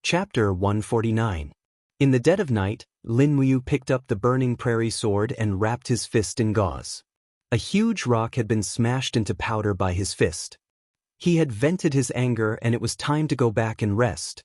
Chapter 149. In the dead of night, Lin Muyu picked up the burning prairie sword and wrapped his fist in gauze. A huge rock had been smashed into powder by his fist. He had vented his anger and it was time to go back and rest.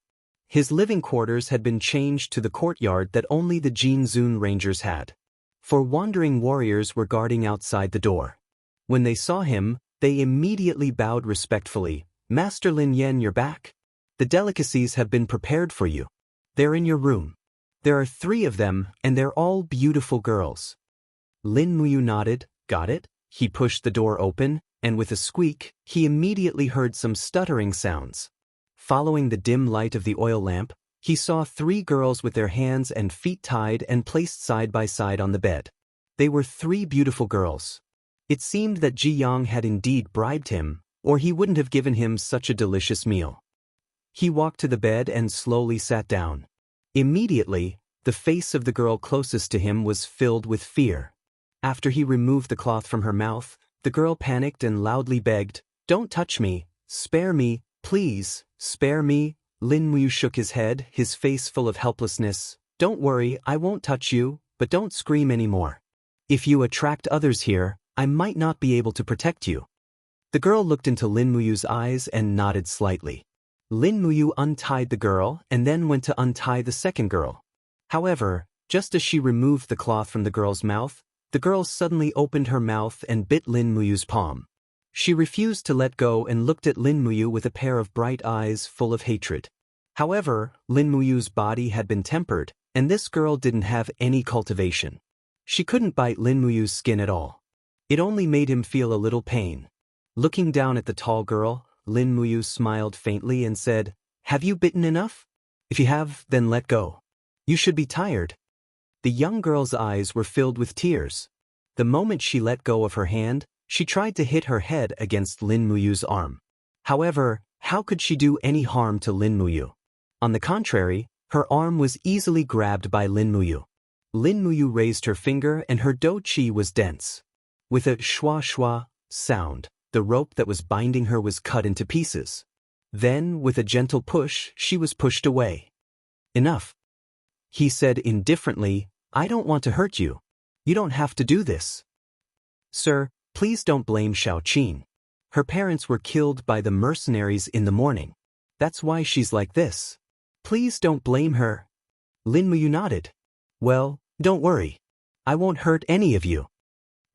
His living quarters had been changed to the courtyard that only the Jianghu Rangers had. Four wandering warriors were guarding outside the door. When they saw him, they immediately bowed respectfully. "Master Lin Yan, you're back. The delicacies have been prepared for you. They're in your room. There are 3 of them, and they're all beautiful girls." Lin Muyu nodded. "Got it?" He pushed the door open, and with a squeak, he immediately heard some stuttering sounds. Following the dim light of the oil lamp, he saw 3 girls with their hands and feet tied and placed side by side on the bed. They were 3 beautiful girls. It seemed that Jianghu had indeed bribed him, or he wouldn't have given him such a delicious meal. He walked to the bed and slowly sat down. Immediately, the face of the girl closest to him was filled with fear. After he removed the cloth from her mouth, the girl panicked and loudly begged, "Don't touch me, spare me, please, spare me." Lin Muyu shook his head, his face full of helplessness. "Don't worry, I won't touch you, but don't scream anymore. If you attract others here, I might not be able to protect you." The girl looked into Lin Muyu's eyes and nodded slightly. Lin Muyu untied the girl and then went to untie the second girl. However, just as she removed the cloth from the girl's mouth, the girl suddenly opened her mouth and bit Lin Muyu's palm. She refused to let go and looked at Lin Muyu with a pair of bright eyes full of hatred. However, Lin Muyu's body had been tempered, and this girl didn't have any cultivation. She couldn't bite Lin Muyu's skin at all. It only made him feel a little pain. Looking down at the tall girl, Lin Muyu smiled faintly and said, "Have you bitten enough? If you have, then let go. You should be tired." The young girl's eyes were filled with tears. The moment she let go of her hand, she tried to hit her head against Lin Muyu's arm. However, how could she do any harm to Lin Muyu? On the contrary, her arm was easily grabbed by Lin Muyu. Lin Muyu raised her finger and her do chi was dense. With a shwa shwa sound, the rope that was binding her was cut into pieces. Then, with a gentle push, she was pushed away. "Enough," he said indifferently. "I don't want to hurt you. You don't have to do this." "Sir, please don't blame Xiaoqin. Her parents were killed by the mercenaries in the morning. That's why she's like this. Please don't blame her." Lin Muyu nodded. "Well, don't worry. I won't hurt any of you."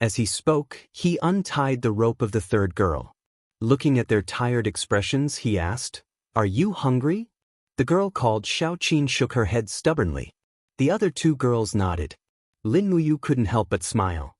As he spoke, he untied the rope of the third girl. Looking at their tired expressions, he asked, "Are you hungry?" The girl called Xiaoqin shook her head stubbornly. The other 2 girls nodded. Lin Muyu couldn't help but smile.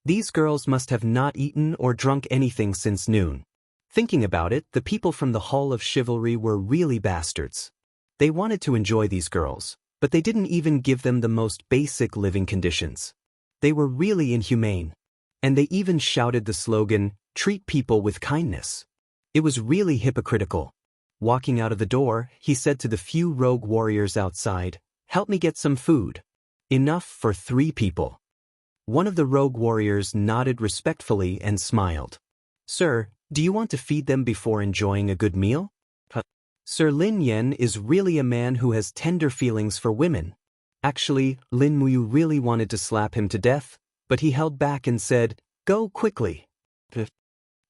These girls must have not eaten or drunk anything since noon. Thinking about it, the people from the Hall of Chivalry were really bastards. They wanted to enjoy these girls, but they didn't even give them the most basic living conditions. They were really inhumane. And they even shouted the slogan, "Treat people with kindness." It was really hypocritical. Walking out of the door, he said to the few rogue warriors outside, "Help me get some food. Enough for 3 people." One of the rogue warriors nodded respectfully and smiled. "Sir, do you want to feed them before enjoying a good meal?" Sir Lin Yan is really a man who has tender feelings for women. Actually, Lin Muyu really wanted to slap him to death, but he held back and said, "Go quickly."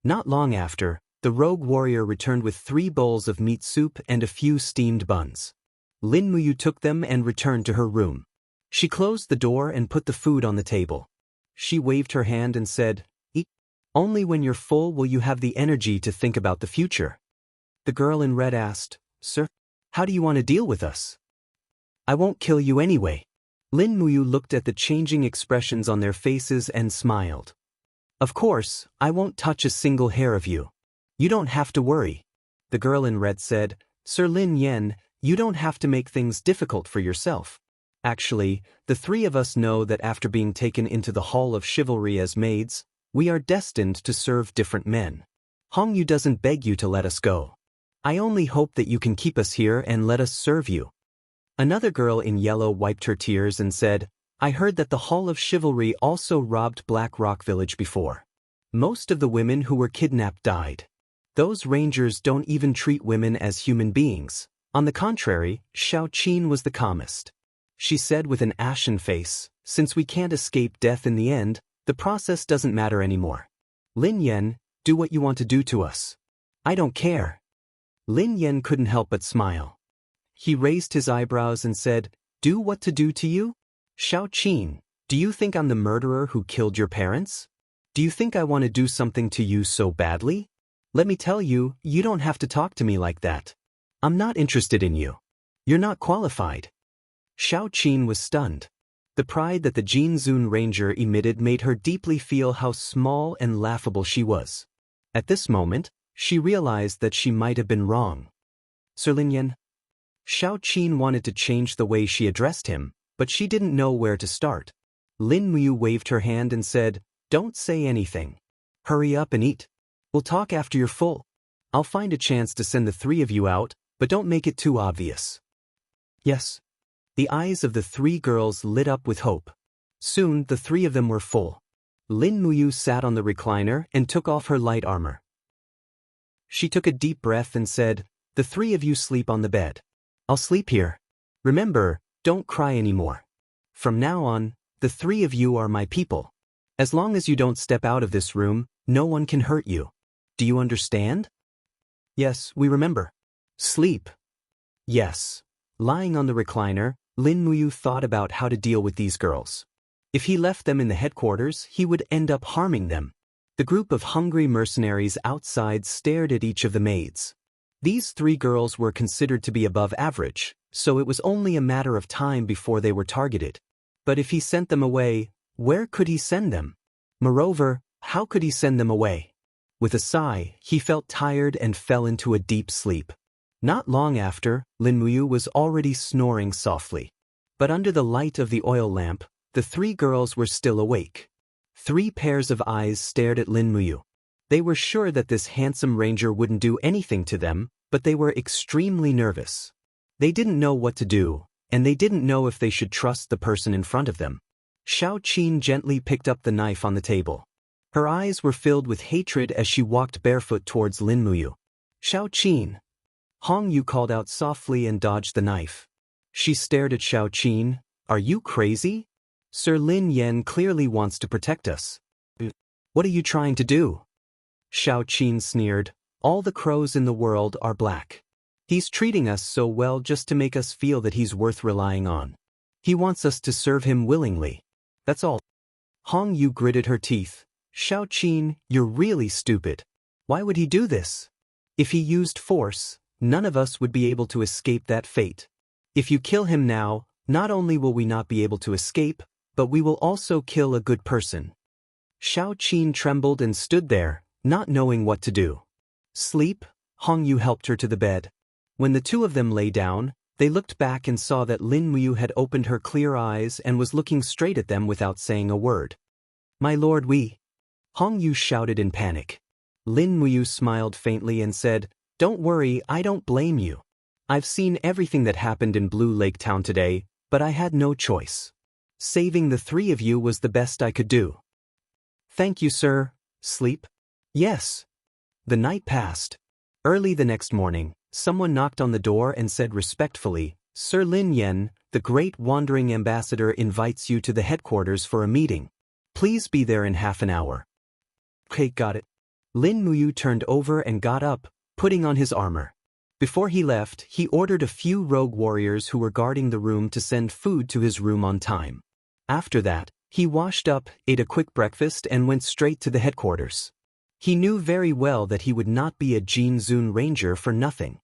Not long after, the rogue warrior returned with 3 bowls of meat soup and a few steamed buns. Lin Muyu took them and returned to her room. She closed the door and put the food on the table. She waved her hand and said, "Eat. Only when you're full will you have the energy to think about the future." The girl in red asked, "Sir, how do you want to deal with us?" "I won't kill you anyway." Lin Muyu looked at the changing expressions on their faces and smiled. "Of course, I won't touch a single hair of you. You don't have to worry." The girl in red said, "Sir Lin Yan, you don't have to make things difficult for yourself. Actually, the 3 of us know that after being taken into the Hall of Chivalry as maids, we are destined to serve different men. Hongyu doesn't beg you to let us go. I only hope that you can keep us here and let us serve you." Another girl in yellow wiped her tears and said, "I heard that the Hall of Chivalry also robbed Black Rock Village before. Most of the women who were kidnapped died. Those rangers don't even treat women as human beings. On the contrary, Xiao Qin was the calmest. She said with an ashen face, "Since we can't escape death in the end, the process doesn't matter anymore. Lin Yan, do what you want to do to us. I don't care." Lin Yan couldn't help but smile. He raised his eyebrows and said, "Do what to do to you? Xiao Qin, do you think I'm the murderer who killed your parents? Do you think I want to do something to you so badly? Let me tell you, you don't have to talk to me like that. I'm not interested in you. You're not qualified." Xiao Qin was stunned. The pride that the Jinzun Ranger emitted made her deeply feel how small and laughable she was. At this moment, she realized that she might have been wrong. "Sir Lin Yan?" Xiao Qin wanted to change the way she addressed him, but she didn't know where to start. Lin Muyu waved her hand and said, "Don't say anything. Hurry up and eat. We'll talk after you're full. I'll find a chance to send the three of you out, but don't make it too obvious." "Yes." The eyes of the three girls lit up with hope. Soon the three of them were full. Lin Muyu sat on the recliner and took off her light armor. She took a deep breath and said, "The three of you sleep on the bed. I'll sleep here. Remember, don't cry anymore. From now on, the three of you are my people. As long as you don't step out of this room, no one can hurt you. Do you understand?" "Yes, we remember." "Sleep." "Yes." Lying on the recliner, Lin Muyu thought about how to deal with these girls. If he left them in the headquarters, he would end up harming them. The group of hungry mercenaries outside stared at each of the maids. These three girls were considered to be above average, so it was only a matter of time before they were targeted. But if he sent them away, where could he send them? Moreover, how could he send them away? With a sigh, he felt tired and fell into a deep sleep. Not long after, Lin Muyu was already snoring softly. But under the light of the oil lamp, the three girls were still awake. 3 pairs of eyes stared at Lin Muyu. They were sure that this handsome ranger wouldn't do anything to them, but they were extremely nervous. They didn't know what to do, and they didn't know if they should trust the person in front of them. Xiao Qin gently picked up the knife on the table. Her eyes were filled with hatred as she walked barefoot towards Lin Muyu. "Xiao Qin!" Hong Yu called out softly and dodged the knife. She stared at Xiao Qin. "Are you crazy? Sir Lin Yan clearly wants to protect us. What are you trying to do?" Xiao Qin sneered. "All the crows in the world are black. He's treating us so well just to make us feel that he's worth relying on. He wants us to serve him willingly. That's all." Hong Yu gritted her teeth. "Xiao Qin, you're really stupid. Why would he do this? If he used force, none of us would be able to escape that fate. If you kill him now, not only will we not be able to escape, but we will also kill a good person." Xiao Qin trembled and stood there, not knowing what to do. "Sleep?" Hong Yu helped her to the bed. When the two of them lay down, they looked back and saw that Lin Muyu had opened her clear eyes and was looking straight at them without saying a word. "My lord, we..." Hong Yu shouted in panic. Lin Muyu smiled faintly and said, "Don't worry, I don't blame you. I've seen everything that happened in Blue Lake Town today, but I had no choice. Saving the three of you was the best I could do." "Thank you, sir." "Sleep?" "Yes." The night passed. Early the next morning, someone knocked on the door and said respectfully, "Sir Lin Yan, the great wandering ambassador invites you to the headquarters for a meeting. Please be there in half an hour." "Okay, got it." Lin Muyu turned over and got up, putting on his armor. Before he left, he ordered a few rogue warriors who were guarding the room to send food to his room on time. After that, he washed up, ate a quick breakfast and went straight to the headquarters. He knew very well that he would not be a Jinzun Ranger for nothing.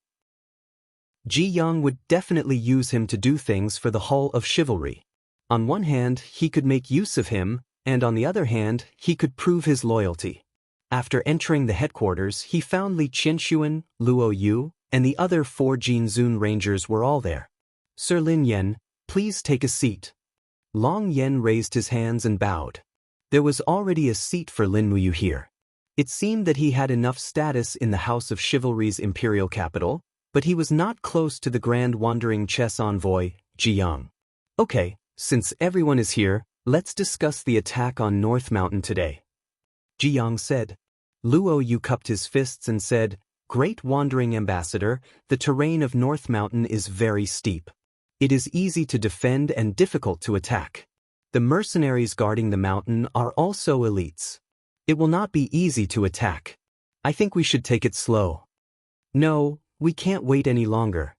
Jianghu would definitely use him to do things for the Hall of Chivalry. On one hand, he could make use of him, and on the other hand, he could prove his loyalty. After entering the headquarters, he found Li Qianxuan, Luo Yu, and the other 4 Jinzun Rangers were all there. "Sir Lin Yan, please take a seat." Long Yen raised his hands and bowed. There was already a seat for Lin Muyu here. It seemed that he had enough status in the House of Chivalry's imperial capital, but he was not close to the Grand Wandering Chess Envoy, Jianghu. "Okay, since everyone is here, let's discuss the attack on North Mountain today," Jianghu said. Luo Yu cupped his fists and said, Great Wandering Ambassador, the terrain of North Mountain is very steep. It is easy to defend and difficult to attack. The mercenaries guarding the mountain are also elites. It will not be easy to attack. I think we should take it slow. No, we can't wait any longer.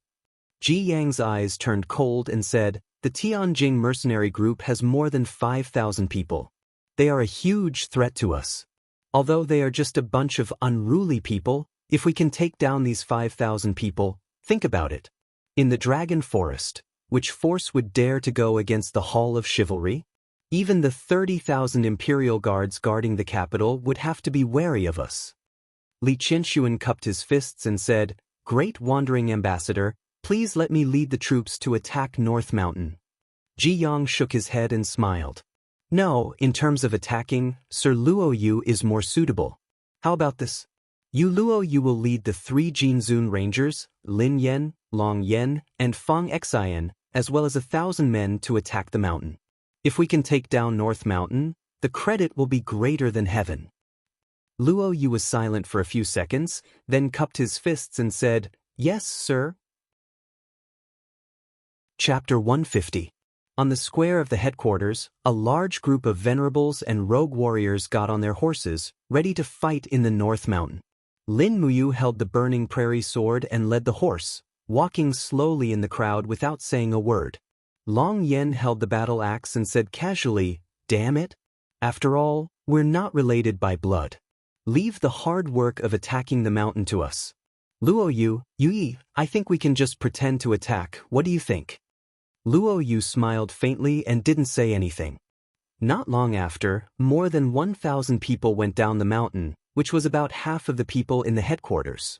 Ji Yang's eyes turned cold and said, the Tianjing mercenary group has more than 5,000 people. They are a huge threat to us. Although they are just a bunch of unruly people, if we can take down these 5,000 people, think about it. In the Dragon Forest, which force would dare to go against the Hall of Chivalry? Even the 30,000 imperial guards guarding the capital would have to be wary of us. Li Qinshuan cupped his fists and said, Great Wandering Ambassador, please let me lead the troops to attack North Mountain. Ji Yang shook his head and smiled. No, in terms of attacking, Sir Luo Yu is more suitable. How about this? You Luo Yu will lead the 3 Jinzun Rangers, Lin Yan, Long Yan, and Fang Xian, as well as 1,000 men to attack the mountain. If we can take down North Mountain, the credit will be greater than heaven. Luo Yu was silent for a few seconds, then cupped his fists and said, Yes, sir. Chapter 150. On the square of the headquarters, a large group of venerables and rogue warriors got on their horses, ready to fight in the North Mountain. Lin Muyu held the burning prairie sword and led the horse, walking slowly in the crowd without saying a word. Long Yan held the battle axe and said casually, Damn it. After all, we're not related by blood. Leave the hard work of attacking the mountain to us. Luo Yu, Yi, I think we can just pretend to attack, what do you think? Luo Yu smiled faintly and didn't say anything. Not long after, more than 1,000 people went down the mountain, which was about half of the people in the headquarters.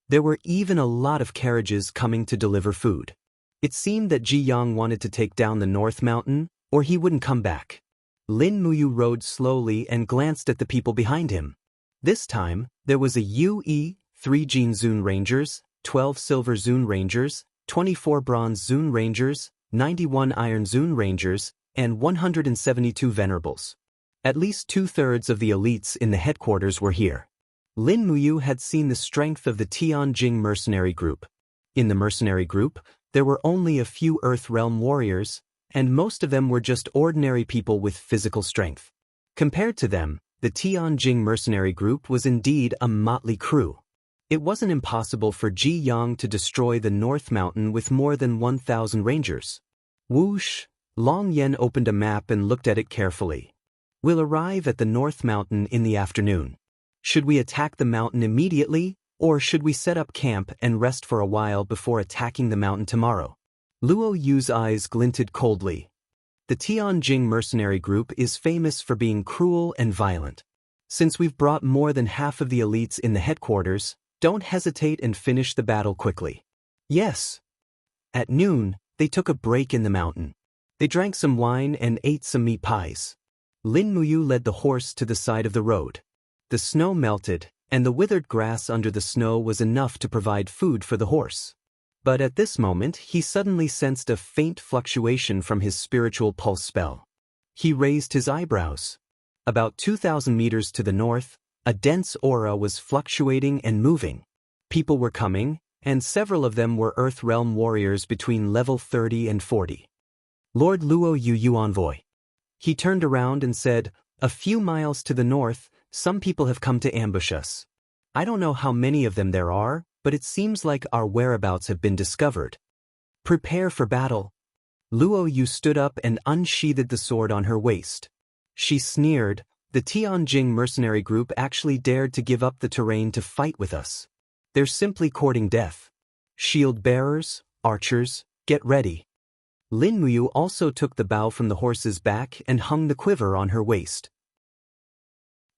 There were even a lot of carriages coming to deliver food. It seemed that Ji Yang wanted to take down the North Mountain, or he wouldn't come back. Lin Muyu rode slowly and glanced at the people behind him. This time, there was a UE, 3 Jinzun Rangers, 12 Silver Zun Rangers, 24 Bronze Zun Rangers, 91 Iron Zun Rangers, and 172 Venerables. At least 2/3 of the elites in the headquarters were here. Lin Muyu had seen the strength of the Tianjing mercenary group. In the mercenary group, there were only a few Earth Realm warriors, and most of them were just ordinary people with physical strength. Compared to them, the Tianjing mercenary group was indeed a motley crew. It wasn't impossible for Ji Yang to destroy the North Mountain with more than 1,000 rangers. Whoosh! Long Yan opened a map and looked at it carefully. We'll arrive at the North Mountain in the afternoon. Should we attack the mountain immediately, or should we set up camp and rest for a while before attacking the mountain tomorrow? Luo Yu's eyes glinted coldly. The Tianjing mercenary group is famous for being cruel and violent. Since we've brought more than half of the elites in the headquarters, don't hesitate and finish the battle quickly. Yes. At noon, they took a break in the mountain. They drank some wine and ate some meat pies. Lin Muyu led the horse to the side of the road. The snow melted, and the withered grass under the snow was enough to provide food for the horse. But at this moment, he suddenly sensed a faint fluctuation from his spiritual pulse spell. He raised his eyebrows. About 2,000 meters to the north, a dense aura was fluctuating and moving. People were coming, and several of them were Earth Realm warriors between level 30 and 40. Lord Luo Yu envoy. He turned around and said, A few miles to the north, some people have come to ambush us. I don't know how many of them there are, but it seems like our whereabouts have been discovered. Prepare for battle. Luo Yu stood up and unsheathed the sword on her waist. She sneered, The Tianjing mercenary group actually dared to give up the terrain to fight with us. They're simply courting death. Shield bearers, archers, get ready. Lin Muyu also took the bow from the horse's back and hung the quiver on her waist.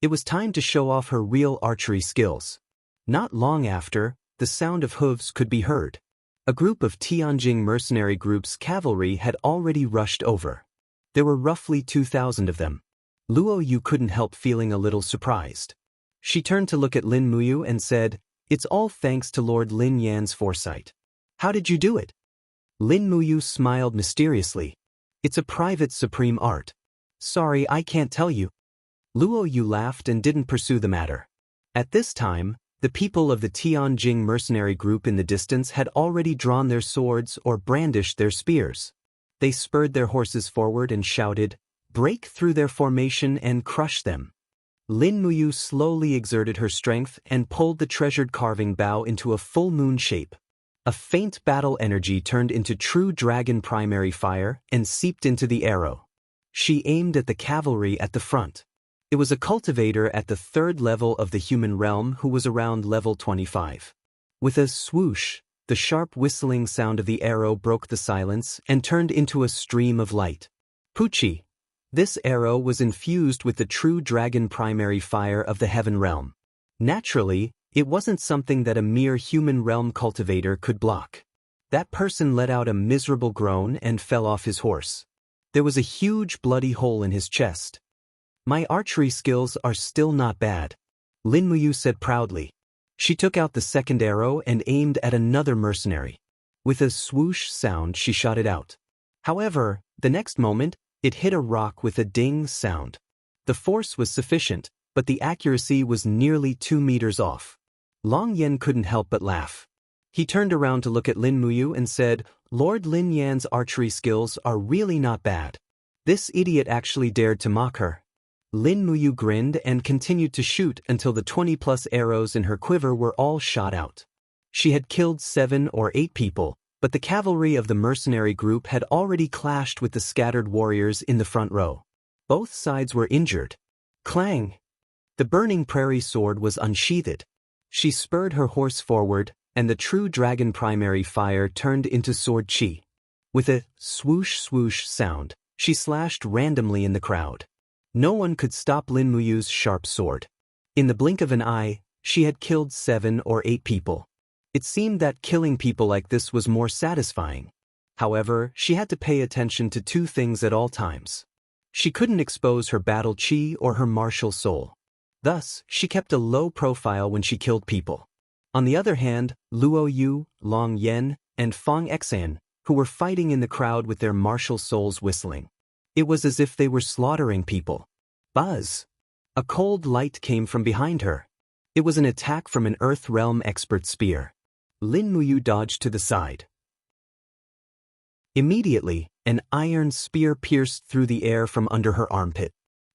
It was time to show off her real archery skills. Not long after, the sound of hooves could be heard. A group of Tianjing mercenary group's cavalry had already rushed over. There were roughly 2,000 of them. Luo Yu couldn't help feeling a little surprised. She turned to look at Lin Muyu and said, It's all thanks to Lord Lin Yan's foresight. How did you do it? Lin Muyu smiled mysteriously. It's a private supreme art. Sorry, I can't tell you. Luo Yu laughed and didn't pursue the matter. At this time, The people of the Tianjing mercenary group in the distance had already drawn their swords or brandished their spears. They spurred their horses forward and shouted, "Break through their formation and crush them." Lin Muyu slowly exerted her strength and pulled the treasured carving bow into a full moon shape. A faint battle energy turned into true dragon primary fire and seeped into the arrow. She aimed at the cavalry at the front. It was a cultivator at the 3rd level of the human realm who was around level 25. With a swoosh, the sharp whistling sound of the arrow broke the silence and turned into a stream of light. Pucci. This arrow was infused with the true dragon primary fire of the heaven realm. Naturally, it wasn't something that a mere human realm cultivator could block. That person let out a miserable groan and fell off his horse. There was a huge bloody hole in his chest. "My archery skills are still not bad," Lin Muyu said proudly. She took out the second arrow and aimed at another mercenary. With a swoosh sound, she shot it out. However, the next moment, it hit a rock with a ding sound. The force was sufficient, but the accuracy was nearly 2 meters off. Long Yan couldn't help but laugh. He turned around to look at Lin Muyu and said, "Lord Lin Yan's archery skills are really not bad." This idiot actually dared to mock her. Lin Muyu grinned and continued to shoot until the 20-plus arrows in her quiver were all shot out. She had killed 7 or 8 people, but the cavalry of the mercenary group had already clashed with the scattered warriors in the front row. Both sides were injured. Clang! The burning prairie sword was unsheathed. She spurred her horse forward, and the true dragon primary fire turned into sword chi. With a swoosh swoosh sound, she slashed randomly in the crowd. No one could stop Lin Muyu's sharp sword. In the blink of an eye, she had killed 7 or 8 people. It seemed that killing people like this was more satisfying. However, she had to pay attention to 2 things at all times. She couldn't expose her battle chi or her martial soul. Thus, she kept a low profile when she killed people. On the other hand, Luo Yu, Long Yan, and Fong Exan, who were fighting in the crowd with their martial souls whistling. It was as if they were slaughtering people. Buzz! A cold light came from behind her. It was an attack from an Earth Realm expert spear. Lin Muyu dodged to the side. Immediately, an iron spear pierced through the air from under her armpit.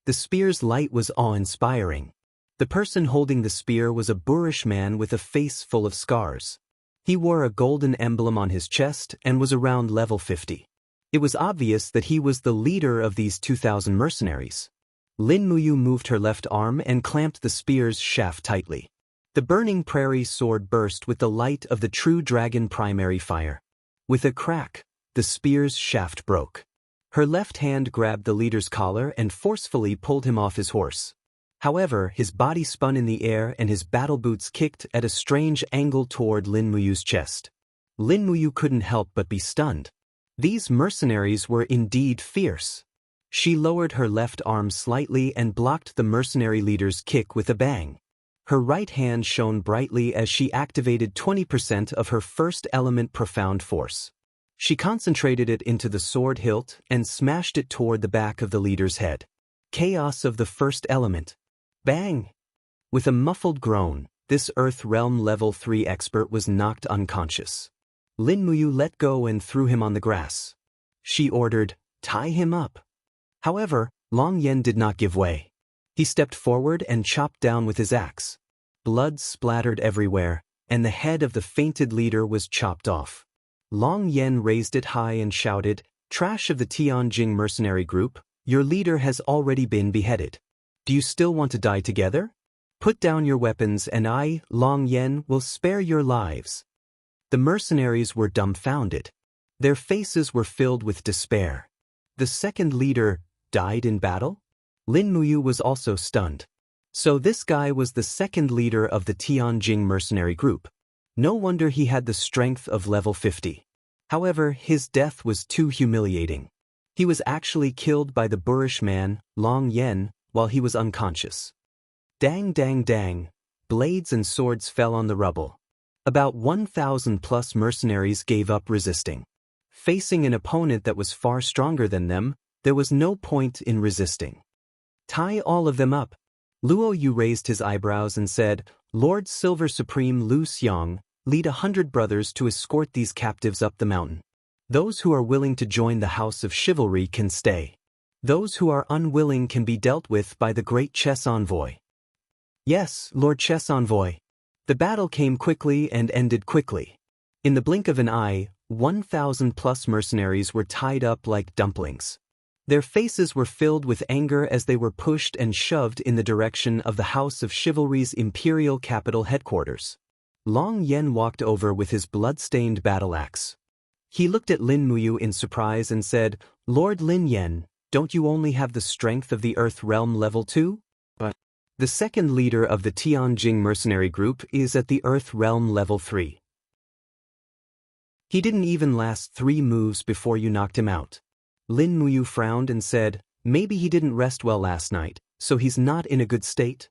The spear's light was awe-inspiring. The person holding the spear was a boorish man with a face full of scars. He wore a golden emblem on his chest and was around level 50. It was obvious that he was the leader of these 2,000 mercenaries. Lin Muyu moved her left arm and clamped the spear's shaft tightly. The burning prairie sword burst with the light of the true dragon primary fire. With a crack, the spear's shaft broke. Her left hand grabbed the leader's collar and forcefully pulled him off his horse. However, his body spun in the air and his battle boots kicked at a strange angle toward Lin Muyu's chest. Lin Muyu couldn't help but be stunned. These mercenaries were indeed fierce. She lowered her left arm slightly and blocked the mercenary leader's kick with a bang. Her right hand shone brightly as she activated 20% of her first element profound force. She concentrated it into the sword hilt and smashed it toward the back of the leader's head. Chaos of the first element. Bang! With a muffled groan, this Earth Realm Level 3 expert was knocked unconscious. Lin Muyu let go and threw him on the grass. She ordered, "Tie him up." However, Long Yan did not give way. He stepped forward and chopped down with his axe. Blood splattered everywhere, and the head of the fainted leader was chopped off. Long Yan raised it high and shouted, "Trash of the Tianjing mercenary group, your leader has already been beheaded. Do you still want to die together? Put down your weapons and I, Long Yan, will spare your lives." The mercenaries were dumbfounded. Their faces were filled with despair. The second leader died in battle? Lin Muyu was also stunned. So this guy was the second leader of the Tianjing mercenary group. No wonder he had the strength of level 50. However, his death was too humiliating. He was actually killed by the boorish man, Long Yan, while he was unconscious. Dang dang dang, blades and swords fell on the rubble. About 1,000 plus mercenaries gave up resisting. Facing an opponent that was far stronger than them, there was no point in resisting. "Tie all of them up." Luo Yu raised his eyebrows and said, Lord Silver Supreme Lu Xiang, lead 100 brothers to escort these captives up the mountain. Those who are willing to join the House of Chivalry can stay. Those who are unwilling can be dealt with by the great chess envoy. Yes, Lord Chess Envoy. The battle came quickly and ended quickly. In the blink of an eye, 1,000+ mercenaries were tied up like dumplings. Their faces were filled with anger as they were pushed and shoved in the direction of the House of Chivalry's imperial capital headquarters. Long Yen walked over with his blood-stained battle axe. He looked at Lin Muyu in surprise and said, "Lord Lin Yen, don't you only have the strength of the Earth Realm level 2? But the second leader of the Tianjing mercenary group is at the Earth Realm level 3. He didn't even last 3 moves before you knocked him out." Lin Muyu frowned and said, "Maybe he didn't rest well last night, so he's not in a good state?"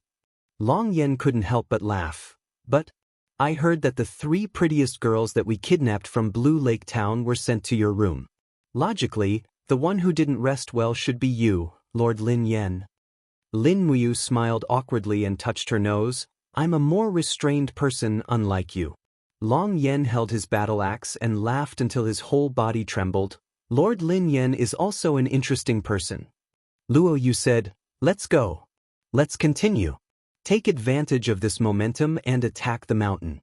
Long Yen couldn't help but laugh. "But I heard that the 3 prettiest girls that we kidnapped from Blue Lake Town were sent to your room. Logically, the one who didn't rest well should be you, Lord Lin Yen." Lin Muyu smiled awkwardly and touched her nose. "I'm a more restrained person, unlike you." Long Yen held his battle axe and laughed until his whole body trembled. "Lord Lin Yen is also an interesting person." Luo Yu said, "Let's go. Let's continue. Take advantage of this momentum and attack the mountain."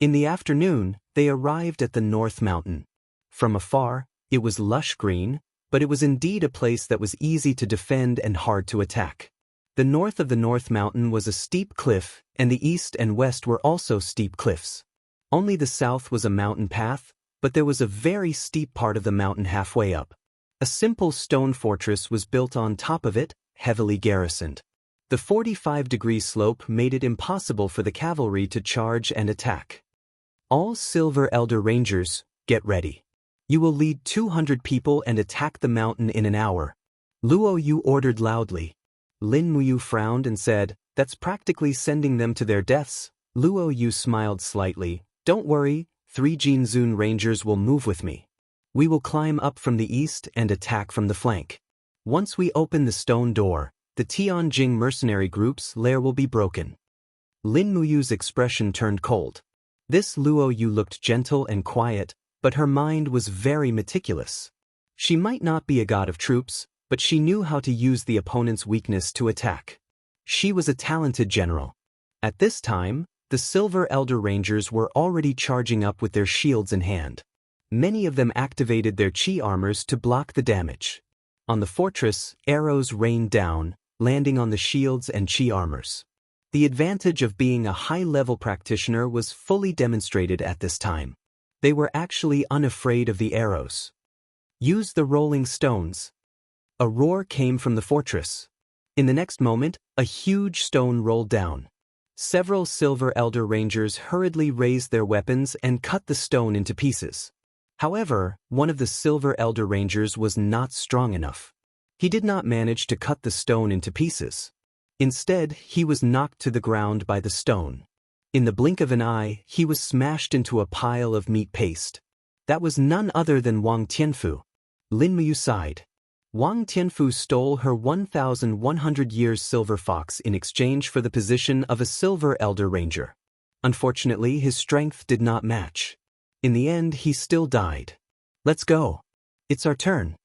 In the afternoon, they arrived at the North Mountain. From afar, it was lush green, but it was indeed a place that was easy to defend and hard to attack. The north of the North Mountain was a steep cliff, and the east and west were also steep cliffs. Only the south was a mountain path, but there was a very steep part of the mountain halfway up. A simple stone fortress was built on top of it, heavily garrisoned. The 45-degree slope made it impossible for the cavalry to charge and attack. "All Silver Elder Rangers, get ready. You will lead 200 people and attack the mountain in an hour," Luo Yu ordered loudly. Lin Muyu frowned and said, "That's practically sending them to their deaths." Luo Yu smiled slightly. "Don't worry, 3 Jinzun Rangers will move with me. We will climb up from the east and attack from the flank. Once we open the stone door, the Tianjing mercenary group's lair will be broken." Lin Muyu's expression turned cold. This Luo Yu looked gentle and quiet, but her mind was very meticulous. She might not be a god of troops, but she knew how to use the opponent's weakness to attack. She was a talented general. At this time, the Silver Elder Rangers were already charging up with their shields in hand. Many of them activated their chi armors to block the damage. On the fortress, arrows rained down, landing on the shields and chi armors. The advantage of being a high-level practitioner was fully demonstrated at this time. They were actually unafraid of the arrows. "Use the rolling stones." A roar came from the fortress. In the next moment, a huge stone rolled down. Several Silver Elder Rangers hurriedly raised their weapons and cut the stone into pieces. However, one of the Silver Elder Rangers was not strong enough. He did not manage to cut the stone into pieces. Instead, he was knocked to the ground by the stone. In the blink of an eye, he was smashed into a pile of meat paste. That was none other than Wang Tianfu. Lin Muyu sighed. Wang Tianfu stole her 1,100 years silver fox in exchange for the position of a Silver Elder Ranger. Unfortunately, his strength did not match. In the end, he still died. "Let's go. It's our turn."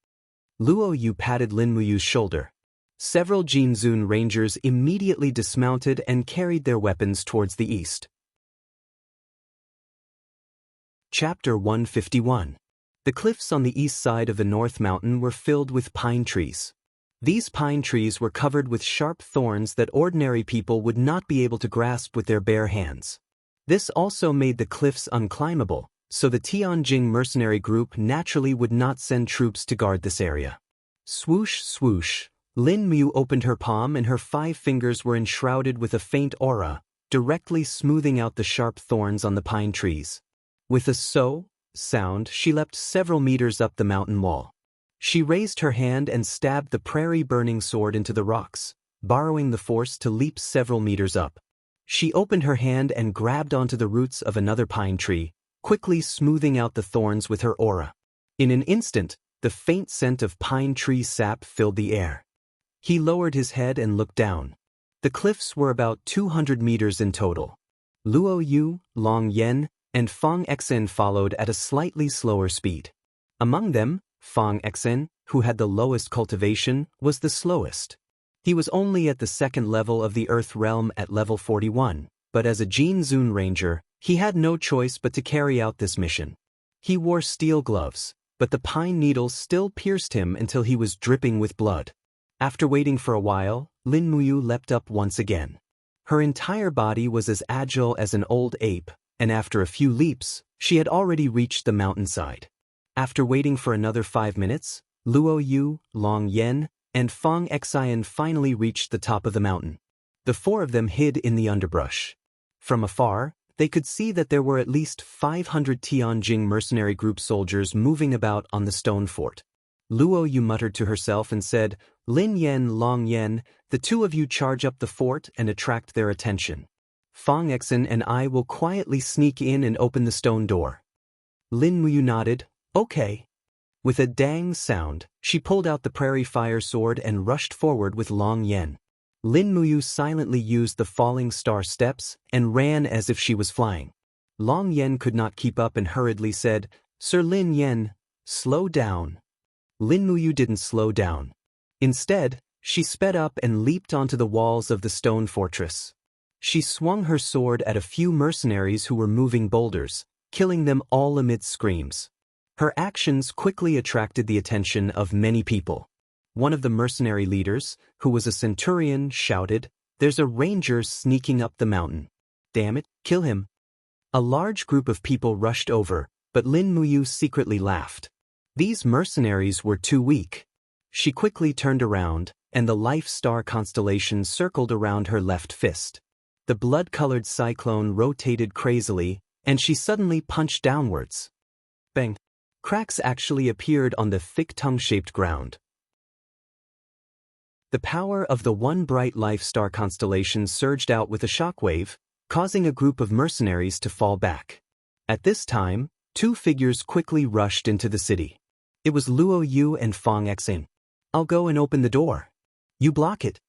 Luo Yu patted Lin Muyu's shoulder. Several Jinzun Rangers immediately dismounted and carried their weapons towards the east. Chapter 151. The cliffs on the east side of the North Mountain were filled with pine trees. These pine trees were covered with sharp thorns that ordinary people would not be able to grasp with their bare hands. This also made the cliffs unclimbable, so the Tianjing mercenary group naturally would not send troops to guard this area. Swoosh, swoosh. Lin Muyu opened her palm and her 5 fingers were enshrouded with a faint aura, directly smoothing out the sharp thorns on the pine trees. With a "so" sound, she leapt several meters up the mountain wall. She raised her hand and stabbed the prairie-burning sword into the rocks, borrowing the force to leap several meters up. She opened her hand and grabbed onto the roots of another pine tree, quickly smoothing out the thorns with her aura. In an instant, the faint scent of pine tree sap filled the air. He lowered his head and looked down. The cliffs were about 200 meters in total. Luo Yu, Long Yan, and Fang Exin followed at a slightly slower speed. Among them, Fang Exin, who had the lowest cultivation, was the slowest. He was only at the second level of the Earth realm at level 41, but as a Jianghu ranger, he had no choice but to carry out this mission. He wore steel gloves, but the pine needles still pierced him until he was dripping with blood. After waiting for a while, Lin Muyu leapt up once again. Her entire body was as agile as an old ape, and after a few leaps, she had already reached the mountainside. After waiting for another 5 minutes, Luo Yu, Long Yan, and Fang Exin finally reached the top of the mountain. The four of them hid in the underbrush. From afar, they could see that there were at least 500 Tianjing mercenary group soldiers moving about on the stone fort. Luo Yu muttered to herself and said, "Lin Yan, Long Yan, the two of you charge up the fort and attract their attention. Fang Exin and I will quietly sneak in and open the stone door." Lin Muyu nodded, "Okay." With a dang sound, she pulled out the prairie fire sword and rushed forward with Long Yan. Lin Muyu silently used the falling star steps and ran as if she was flying. Long Yan could not keep up and hurriedly said, "Sir Lin Yan, slow down." Lin Muyu didn't slow down. Instead, she sped up and leaped onto the walls of the stone fortress. She swung her sword at a few mercenaries who were moving boulders, killing them all amid screams. Her actions quickly attracted the attention of many people. One of the mercenary leaders, who was a centurion, shouted, "There's a ranger sneaking up the mountain. Damn it, kill him." A large group of people rushed over, but Lin Muyu secretly laughed. These mercenaries were too weak. She quickly turned around, and the life star constellation circled around her left fist. The blood-colored cyclone rotated crazily, and she suddenly punched downwards. Bang! Cracks actually appeared on the thick tongue-shaped ground. The power of the one bright life star constellation surged out with a shockwave, causing a group of mercenaries to fall back. At this time, two figures quickly rushed into the city. It was Luo Yu and Fang Exin. "I'll go and open the door. You block it."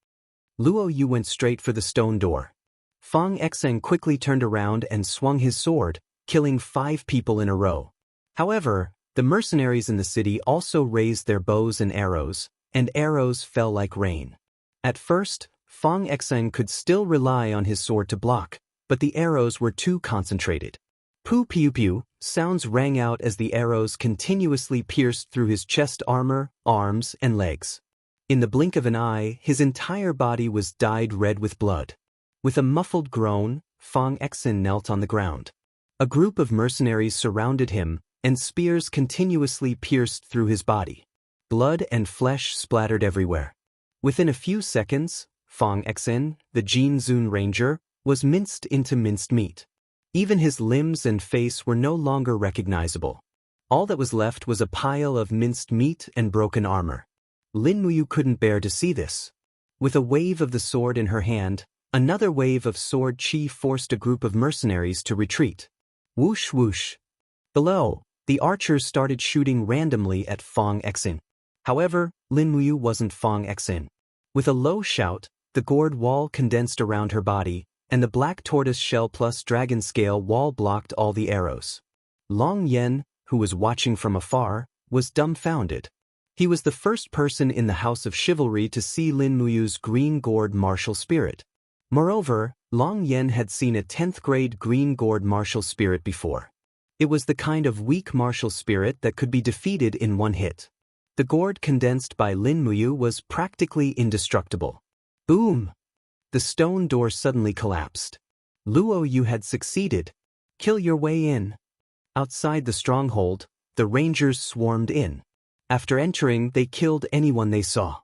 Luo Yu went straight for the stone door. Fang Exin quickly turned around and swung his sword, killing 5 people in a row. However, the mercenaries in the city also raised their bows and arrows fell like rain. At first, Fang Exin could still rely on his sword to block, but the arrows were too concentrated. Poo pew pew, sounds rang out as the arrows continuously pierced through his chest armor, arms, and legs. In the blink of an eye, his entire body was dyed red with blood. With a muffled groan, Fang Exin knelt on the ground. A group of mercenaries surrounded him, and spears continuously pierced through his body. Blood and flesh splattered everywhere. Within a few seconds, Fang Exin, the Jianghu ranger, was minced into minced meat. Even his limbs and face were no longer recognizable. All that was left was a pile of minced meat and broken armor. Lin Muyu couldn't bear to see this. With a wave of the sword in her hand, another wave of sword chi forced a group of mercenaries to retreat. Whoosh whoosh. Below, the archers started shooting randomly at Fang Exin. However, Lin Muyu wasn't Fang Exin. With a low shout, the gourd wall condensed around her body, and the black tortoise shell plus dragon scale wall blocked all the arrows. Long Yan, who was watching from afar, was dumbfounded. He was the first person in the House of Chivalry to see Lin Muyu's green gourd martial spirit. Moreover, Long Yan had seen a 10th grade green gourd martial spirit before. It was the kind of weak martial spirit that could be defeated in one hit. The gourd condensed by Lin Muyu was practically indestructible. Boom! The stone door suddenly collapsed. Luo Yu had succeeded. Kill your way in. Outside the stronghold, the rangers swarmed in. After entering, they killed anyone they saw.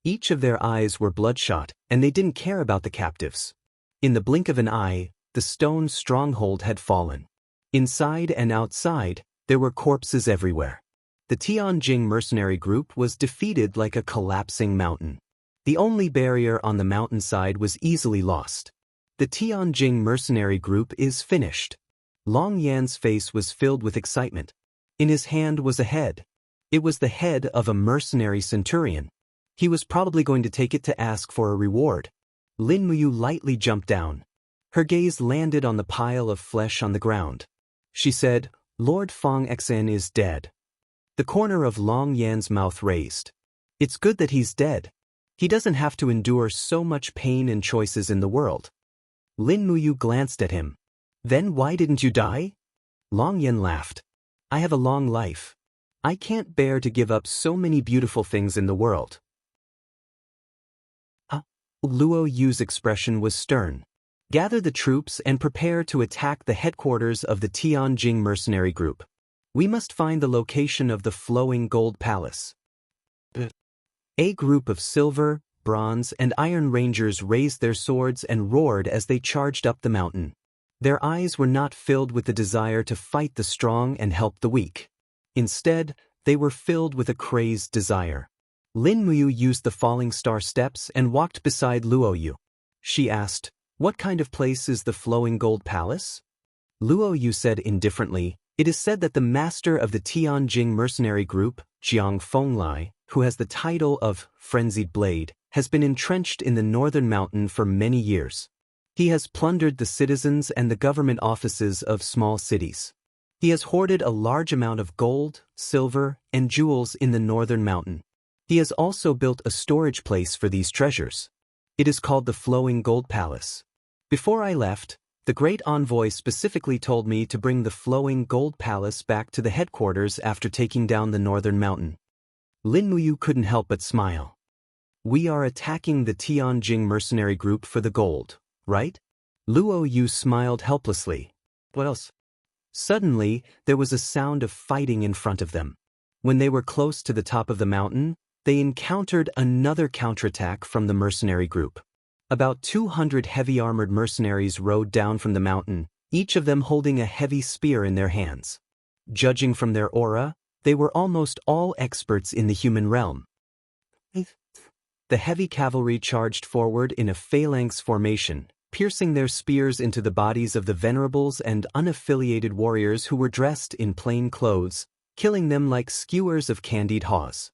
Each of their eyes were bloodshot, and they didn't care about the captives. In the blink of an eye, the stone stronghold had fallen. Inside and outside, there were corpses everywhere. The Tianjing mercenary group was defeated like a collapsing mountain. The only barrier on the mountainside was easily lost. The Tianjing mercenary group is finished. Long Yan's face was filled with excitement. In his hand was a head. It was the head of a mercenary centurion. He was probably going to take it to ask for a reward. Lin Muyu lightly jumped down. Her gaze landed on the pile of flesh on the ground. She said, Lord Feng Xen is dead. The corner of Long Yan's mouth raised. It's good that he's dead. He doesn't have to endure so much pain and choices in the world. Lin Muyu glanced at him. Then why didn't you die? Long Yan laughed. I have a long life. I can't bear to give up so many beautiful things in the world. Luo Yu's expression was stern. Gather the troops and prepare to attack the headquarters of the Tianjing mercenary group. We must find the location of the flowing gold palace. A group of silver, bronze, and iron rangers raised their swords and roared as they charged up the mountain. Their eyes were not filled with the desire to fight the strong and help the weak. Instead, they were filled with a crazed desire. Lin Muyu used the falling star steps and walked beside Luo Yu. She asked, What kind of place is the flowing gold palace? Luo Yu said indifferently, It is said that the master of the Tianjing mercenary group, Jianghu, who has the title of Frenzied Blade, has been entrenched in the northern mountain for many years. He has plundered the citizens and the government offices of small cities. He has hoarded a large amount of gold, silver, and jewels in the northern mountain. He has also built a storage place for these treasures. It is called the Flowing Gold Palace. Before I left, the great envoy specifically told me to bring the Flowing Gold Palace back to the headquarters after taking down the northern mountain. Lin Muyu couldn't help but smile. We are attacking the Tianjing mercenary group for the gold, right? Luo Yu smiled helplessly. What else? Suddenly, there was a sound of fighting in front of them. When they were close to the top of the mountain, they encountered another counterattack from the mercenary group. About 200 heavy armored mercenaries rode down from the mountain, each of them holding a heavy spear in their hands. Judging from their aura, they were almost all experts in the human realm. The heavy cavalry charged forward in a phalanx formation, piercing their spears into the bodies of the venerables and unaffiliated warriors who were dressed in plain clothes, killing them like skewers of candied haws.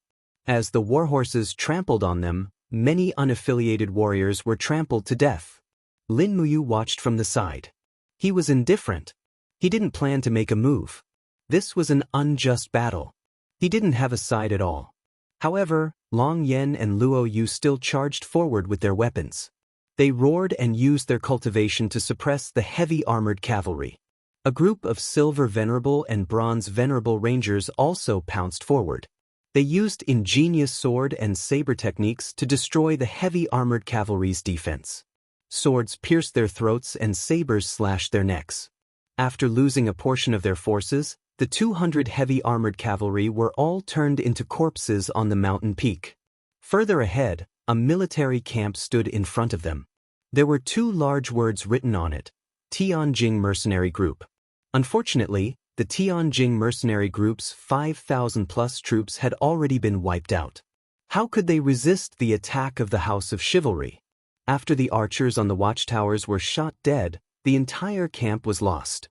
As the warhorses trampled on them, many unaffiliated warriors were trampled to death. Lin Muyu watched from the side. He was indifferent. He didn't plan to make a move. This was an unjust battle. He didn't have a side at all. However, Long Yan and Luo Yu still charged forward with their weapons. They roared and used their cultivation to suppress the heavy armored cavalry. A group of silver venerable and bronze venerable rangers also pounced forward. They used ingenious sword and saber techniques to destroy the heavy armored cavalry's defense. Swords pierced their throats and sabers slashed their necks. After losing a portion of their forces, the 200 heavy armored cavalry were all turned into corpses on the mountain peak. Further ahead, a military camp stood in front of them. There were 2 large words written on it, Tianjing Mercenary Group. Unfortunately, the Tianjing mercenary group's 5,000-plus troops had already been wiped out. How could they resist the attack of the House of Chivalry? After the archers on the watchtowers were shot dead, the entire camp was lost.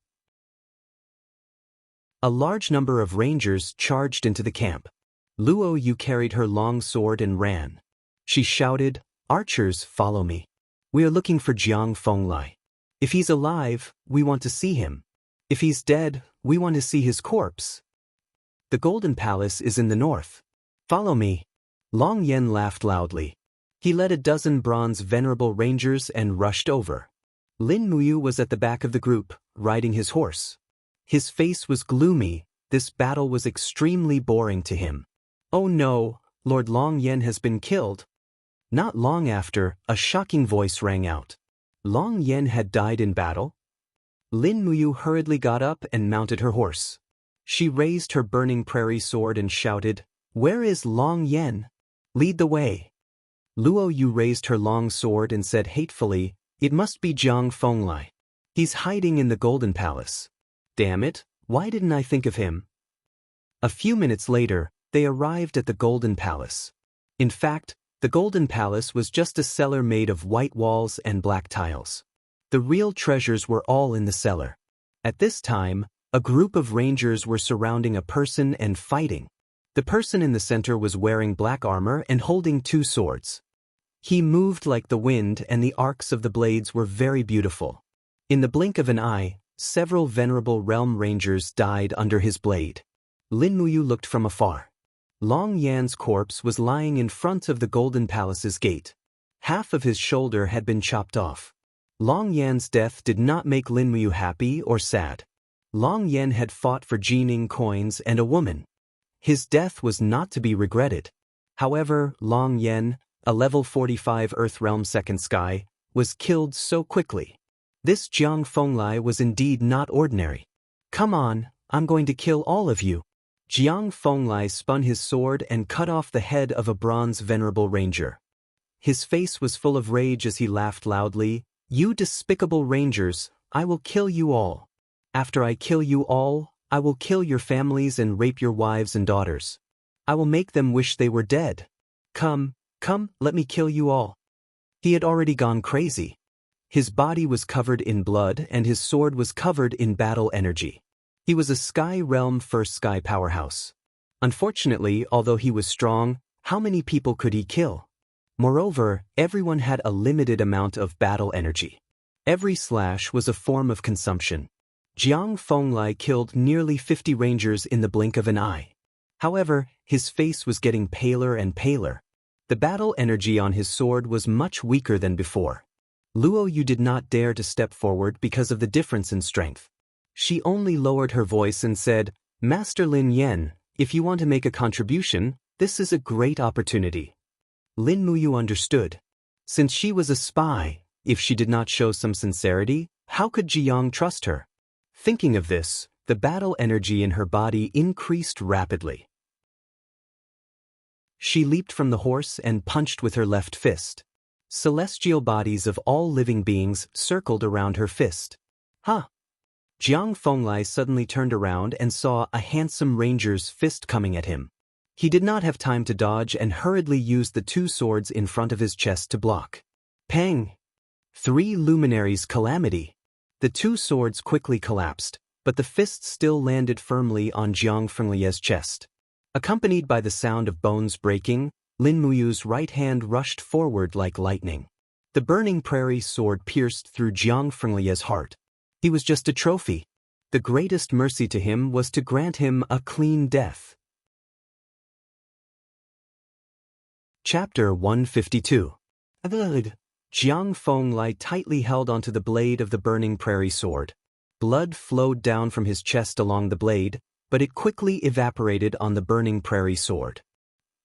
A large number of rangers charged into the camp. Luo Yu carried her long sword and ran. She shouted, Archers, follow me. We are looking for Jianghu. If he's alive, we want to see him. If he's dead, we want to see his corpse. The Golden Palace is in the north. Follow me. Long Yan laughed loudly. He led a dozen bronze venerable rangers and rushed over. Lin Muyu was at the back of the group, riding his horse. His face was gloomy. This battle was extremely boring to him. Oh no, Lord Long Yan has been killed. Not long after, a shocking voice rang out. Long Yan had died in battle? Lin Muyu hurriedly got up and mounted her horse. She raised her burning prairie sword and shouted, Where is Long Yan? Lead the way. Luo Yu raised her long sword and said hatefully, It must be Jianghu. He's hiding in the Golden Palace. Damn it, why didn't I think of him? A few minutes later, they arrived at the Golden Palace. In fact, the Golden Palace was just a cellar made of white walls and black tiles. The real treasures were all in the cellar. At this time, a group of rangers were surrounding a person and fighting. The person in the center was wearing black armor and holding 2 swords. He moved like the wind, and the arcs of the blades were very beautiful. In the blink of an eye, several venerable realm rangers died under his blade. Lin Muyu looked from afar. Long Yan's corpse was lying in front of the Golden Palace's gate. Half of his shoulder had been chopped off. Long Yan's death did not make Lin Muyu happy or sad. Long Yan had fought for Jining coins and a woman. His death was not to be regretted. However, Long Yan, a level 45 Earth Realm Second Sky, was killed so quickly. This Jiang Fenglai was indeed not ordinary. Come on, I'm going to kill all of you. Jiang Fenglai spun his sword and cut off the head of a bronze venerable ranger. His face was full of rage as he laughed loudly. You despicable rangers, I will kill you all. After I kill you all, I will kill your families and rape your wives and daughters. I will make them wish they were dead. Come, let me kill you all. He had already gone crazy. His body was covered in blood and his sword was covered in battle energy. He was a Sky Realm First Sky powerhouse. Unfortunately, although he was strong, how many people could he kill? Moreover, everyone had a limited amount of battle energy. Every slash was a form of consumption. Jiang Fenglai killed nearly 50 rangers in the blink of an eye. However, his face was getting paler and paler. The battle energy on his sword was much weaker than before. Luo Yu did not dare to step forward because of the difference in strength. She only lowered her voice and said, Master Lin Yan, if you want to make a contribution, this is a great opportunity. Lin Muyu understood. Since she was a spy, if she did not show some sincerity, how could Jiang trust her? Thinking of this, the battle energy in her body increased rapidly. She leaped from the horse and punched with her left fist. Celestial bodies of all living beings circled around her fist. Ha! Jiang Fenglai suddenly turned around and saw a handsome ranger's fist coming at him. He did not have time to dodge and hurriedly used the two swords in front of his chest to block. Pang! 3 luminaries calamity. The two swords quickly collapsed, but the fist still landed firmly on Jiang Fenglai's chest. Accompanied by the sound of bones breaking, Lin Muyu's right hand rushed forward like lightning. The burning prairie sword pierced through Jiang Fenglai's heart. He was just a trophy. The greatest mercy to him was to grant him a clean death. Chapter 152. Jiang Fenglai tightly held onto the blade of the burning prairie sword. Blood flowed down from his chest along the blade, but it quickly evaporated on the burning prairie sword.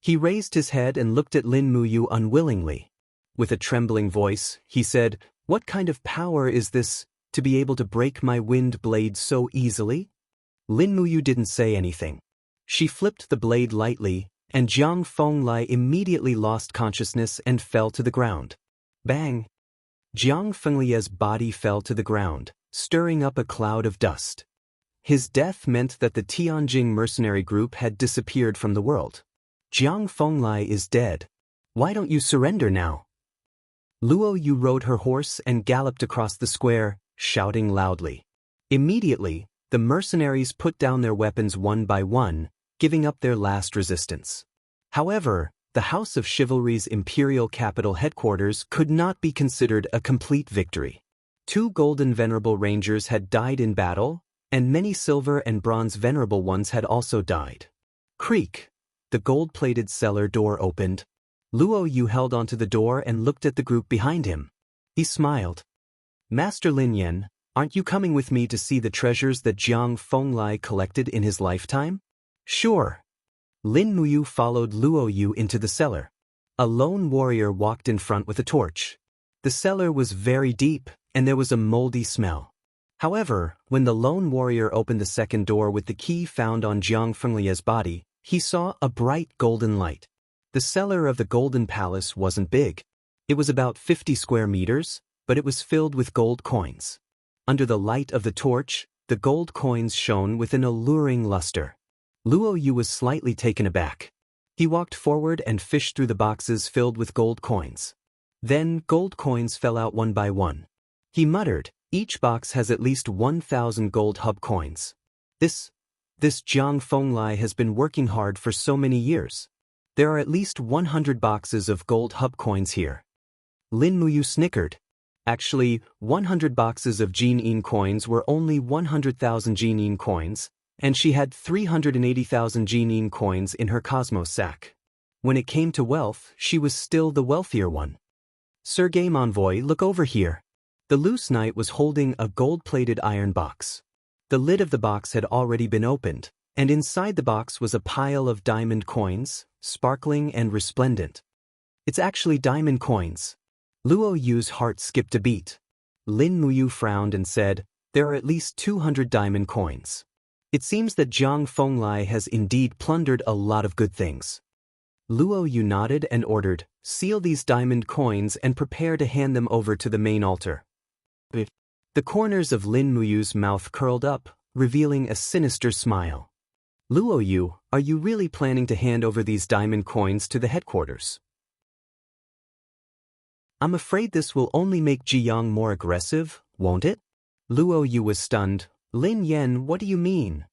He raised his head and looked at Lin Muyu unwillingly. With a trembling voice, he said, What kind of power is this, to be able to break my wind blade so easily? Lin Muyu didn't say anything. She flipped the blade lightly, and Jiang Fenglai immediately lost consciousness and fell to the ground. Bang! Jiang Fenglai's body fell to the ground, stirring up a cloud of dust. His death meant that the Tianjing mercenary group had disappeared from the world. Jiang Fenglai is dead. Why don't you surrender now? Luo Yu rode her horse and galloped across the square, shouting loudly. Immediately, the mercenaries put down their weapons one by one, giving up their last resistance. However, the House of Chivalry's imperial capital headquarters could not be considered a complete victory. 2 golden venerable rangers had died in battle, and many silver and bronze venerable ones had also died. Creak! The gold-plated cellar door opened. Luo Yu held onto the door and looked at the group behind him. He smiled. Master Lin Yan, aren't you coming with me to see the treasures that Jiang Fenglai collected in his lifetime? Sure. Lin Muyu followed Luo Yu into the cellar. A lone warrior walked in front with a torch. The cellar was very deep, and there was a moldy smell. However, when the lone warrior opened the second door with the key found on Jiang Fenglai's body, he saw a bright golden light. The cellar of the Golden Palace wasn't big. It was about 50 square meters, but it was filled with gold coins. Under the light of the torch, the gold coins shone with an alluring luster. Luo Yu was slightly taken aback. He walked forward and fished through the boxes filled with gold coins. Then gold coins fell out one by one. He muttered, Each box has at least 1,000 gold hub coins. This Jiang Fenglai has been working hard for so many years. There are at least 100 boxes of gold hub coins here. Lin Muyu snickered. Actually, 100 boxes of Jianghu coins were only 100,000 Jianghu coins, and she had 380,000 Jianghu coins in her Cosmos sack. When it came to wealth, she was still the wealthier one. Sir Game Envoy, look over here. The loose knight was holding a gold-plated iron box. The lid of the box had already been opened, and inside the box was a pile of diamond coins, sparkling and resplendent. It's actually diamond coins. Luo Yu's heart skipped a beat. Lin Muyu frowned and said, there are at least 200 diamond coins. It seems that Jiang Fenglai has indeed plundered a lot of good things. Luo Yu nodded and ordered, seal these diamond coins and prepare to hand them over to the main altar. The corners of Lin Muyu's mouth curled up, revealing a sinister smile. Luo Yu, are you really planning to hand over these diamond coins to the headquarters? I'm afraid this will only make Jiang more aggressive, won't it? Luo Yu was stunned. Lin Yan, what do you mean?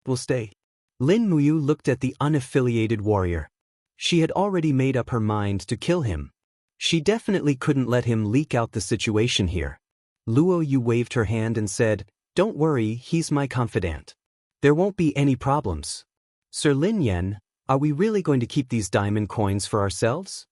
We'll stay. Lin Muyu looked at the unaffiliated warrior. She had already made up her mind to kill him. She definitely couldn't let him leak out the situation here. Luo Yu waved her hand and said, don't worry, he's my confidant. There won't be any problems. Sir Lin Yan, are we really going to keep these diamond coins for ourselves?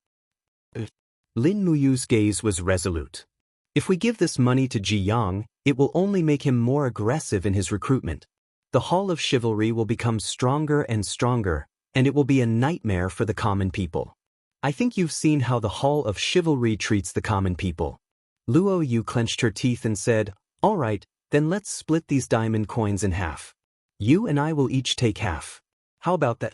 Lin Muyu's gaze was resolute. If we give this money to Jiang, it will only make him more aggressive in his recruitment. The Hall of Chivalry will become stronger and stronger, and it will be a nightmare for the common people. I think you've seen how the Hall of Chivalry treats the common people. Luo Yu clenched her teeth and said, all right, then let's split these diamond coins in half. You and I will each take half. How about that?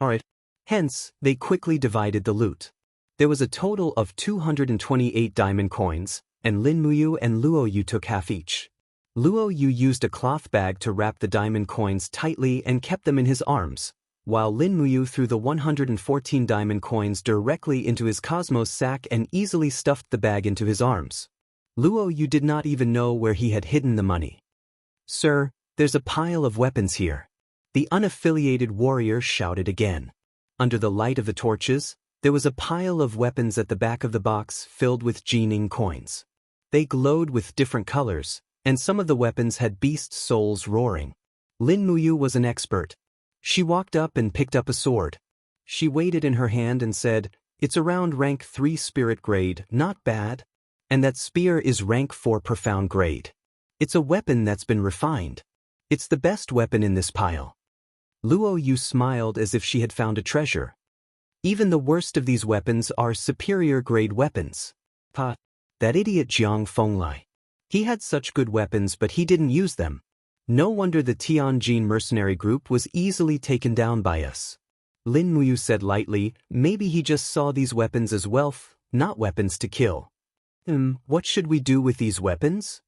All right. Hence, they quickly divided the loot. There was a total of 228 diamond coins, and Lin Muyu and Luo Yu took half each. Luo Yu used a cloth bag to wrap the diamond coins tightly and kept them in his arms, while Lin Muyu threw the 114 diamond coins directly into his Cosmos sack and easily stuffed the bag into his arms. Luo Yu did not even know where he had hidden the money. Sir, there's a pile of weapons here. The unaffiliated warrior shouted again. Under the light of the torches, there was a pile of weapons at the back of the box filled with Jianghu coins. They glowed with different colors, and some of the weapons had beast souls roaring. Lin Muyu was an expert. She walked up and picked up a sword. She weighed it in her hand and said, it's around rank 3 spirit grade, not bad. And that spear is rank 4 profound grade. It's a weapon that's been refined. It's the best weapon in this pile. Luo Yu smiled as if she had found a treasure. Even the worst of these weapons are superior grade weapons. Ha! That idiot Jiang Fenglai. He had such good weapons but he didn't use them. No wonder the Tianjin mercenary group was easily taken down by us. Lin Muyu said lightly, maybe he just saw these weapons as wealth, not weapons to kill. What should we do with these weapons?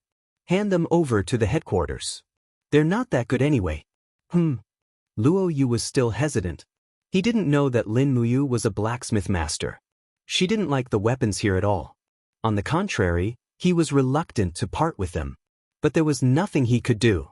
Hand them over to the headquarters. They're not that good anyway. Luo Yu was still hesitant. He didn't know that Lin Muyu was a blacksmith master. She didn't like the weapons here at all. On the contrary, he was reluctant to part with them. But there was nothing he could do.